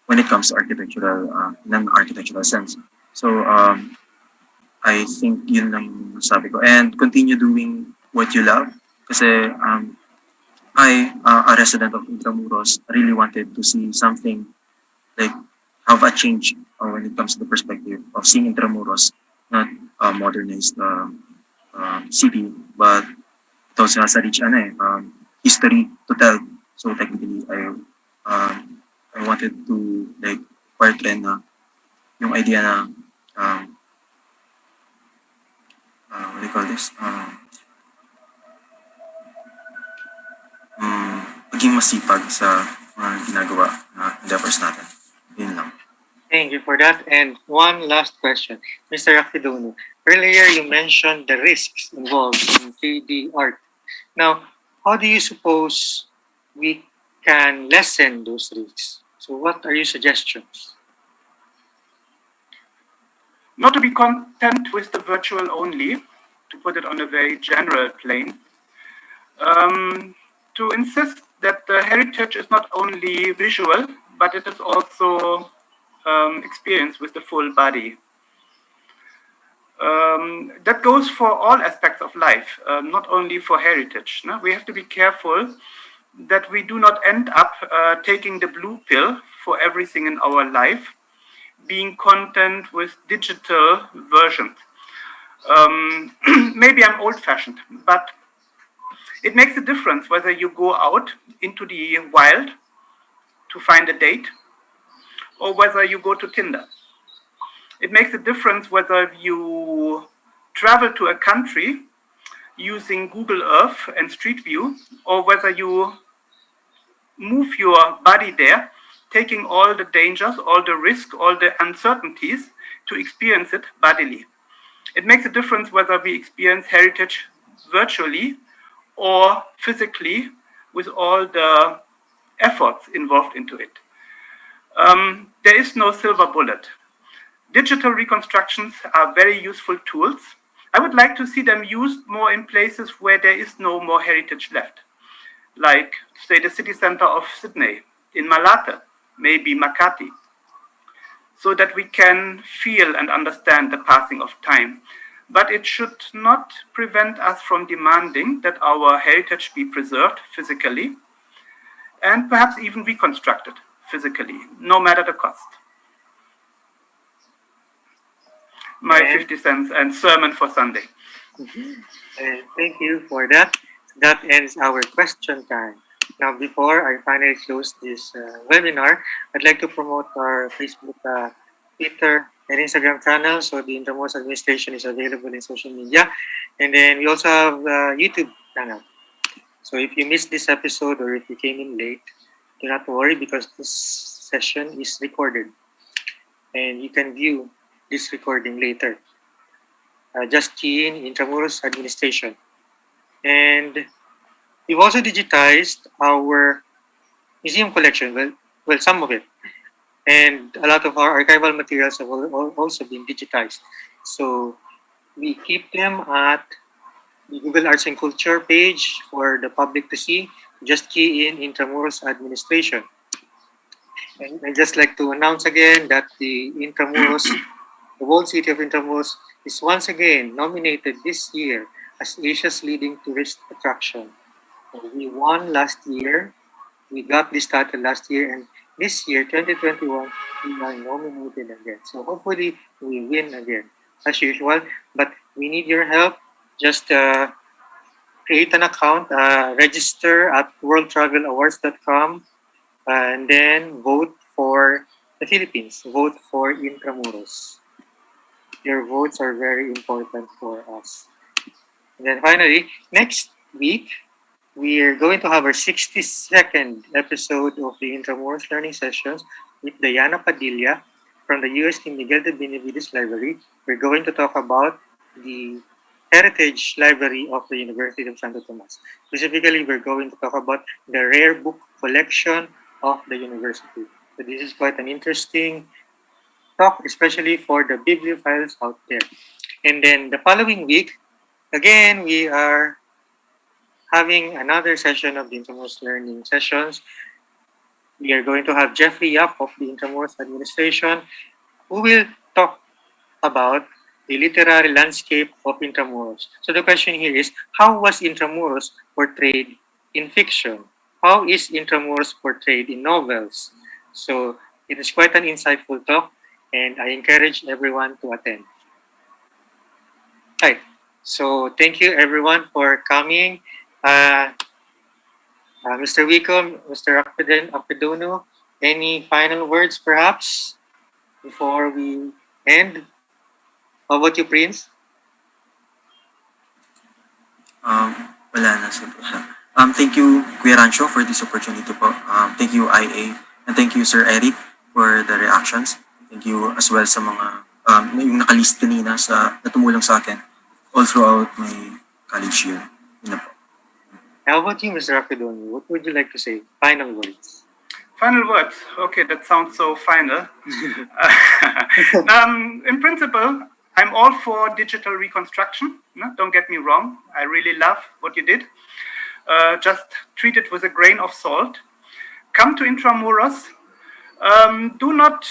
when it comes to architectural, in an architectural sense. So I think yun lang yung sabi ko. And continue doing what you love. Kasi I, a resident of Intramuros, really wanted to see something like have a change when it comes to the perspective of seeing Intramuros, not a modernized city, but it also has a rich history to tell. So technically, I wanted to like part na yung idea na what do you call this? Maging masipag sa mga ginagawa na endeavors natin. Yun lang. Thank you for that. And one last question. Mr. Akpedonu, earlier you mentioned the risks involved in 3D art. Now, how do you suppose we can lessen those risks? So what are your suggestions? Not to be content with the virtual only, to put it on a very general plane, to insist that the heritage is not only visual, but it is also experienced with the full body. That goes for all aspects of life, not only for heritage. No? We have to be careful that we do not end up taking the blue pill for everything in our life, being content with digital versions. Maybe I'm old-fashioned, but it makes a difference whether you go out into the wild to find a date or whether you go to Tinder. It makes a difference whether you travel to a country using Google Earth and Street View or whether you move your body there, taking all the dangers, all the risk, all the uncertainties to experience it bodily. It makes a difference whether we experience heritage virtually or physically with all the efforts involved into it. There is no silver bullet. Digital reconstructions are very useful tools. I would like to see them used more in places where there is no more heritage left, like, say, the city center of Sydney, in Malate, maybe Makati, so that we can feel and understand the passing of time. But it should not prevent us from demanding that our heritage be preserved physically and perhaps even reconstructed physically, no matter the cost. My 50 cents and sermon for Sunday. Thank you for that. That ends our question time. Now, before I finally close this webinar, I'd like to promote our Facebook, Twitter, and Instagram channel. So the Intramuros Administration is available in social media. And then we also have a YouTube channel. So if you missed this episode or if you came in late, do not worry because this session is recorded. And you can view this recording later. Just key in Intramuros Administration. And we've also digitized our museum collection, well, some of it. And a lot of our archival materials have also been digitized. So we keep them at the Google Arts and Culture page for the public to see. Just key in Intramuros Administration. And I'd just like to announce again that the Intramuros, the whole city of Intramuros, is once again nominated this year as Asia's leading tourist attraction. We won last year. We got this title last year, and this year, 2021, we are nominated again. So hopefully we win again, as usual. But we need your help. Just create an account, register at worldtravelawards.com, and then vote for the Philippines. Vote for Intramuros. Your votes are very important for us. And then finally, next week, we are going to have our 62nd episode of the Intramuros Learning Sessions with Diana Padilla from the UST Miguel de Benavides Library. We're going to talk about the Heritage Library of the University of Santo Tomas. Specifically, we're going to talk about the rare book collection of the university. So this is quite an interesting talk, especially for the bibliophiles out there. And then the following week, again, we are having another session of the Intramuros Learning Sessions. We are going to have Jeffrey Yap of the Intramuros Administration, who will talk about the literary landscape of Intramuros. So the question here is, how was Intramuros portrayed in fiction? How is Intramuros portrayed in novels? So it is quite an insightful talk, and I encourage everyone to attend. Right. So thank you everyone for coming. Mr. Wico, Mr. Akpedonu, any final words perhaps before we end? How about you, Prince? Wala na sir. Thank you, Kuya Rancho, for this opportunity po. Thank you, IA, and thank you, Sir Erik, for the reactions. Thank you as well sa mga yung nakalist kanina na tumulong sa akin all throughout my college year. Yun na po. How about you, Mr. Akpedonu? What would you like to say? Final words. Final words. Okay, that sounds so final. In principle, I'm all for digital reconstruction. No, don't get me wrong. I really love what you did. Just treat it with a grain of salt. Come to Intramuros. Do not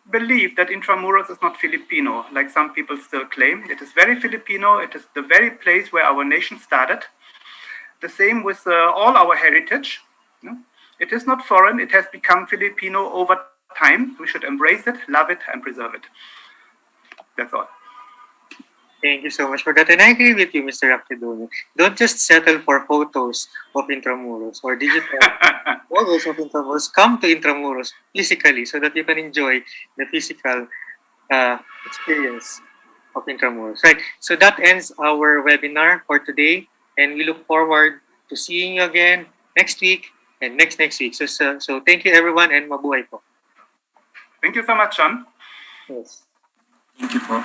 believe that Intramuros is not Filipino, like some people still claim. It is very Filipino. It is the very place where our nation started. The same with all our heritage. No? It is not foreign. It has become Filipino over time. We should embrace it, love it, and preserve it. That's all. Thank you so much for that. And I agree with you, Mr. Akpedonu. Don't just settle for photos of Intramuros or digital photos of Intramuros. Come to Intramuros physically so that you can enjoy the physical experience of Intramuros. Right. So that ends our webinar for today. And we look forward to seeing you again next week and next week. So thank you everyone and mabuhay po. Thank you so much, John. Yes. Thank you po.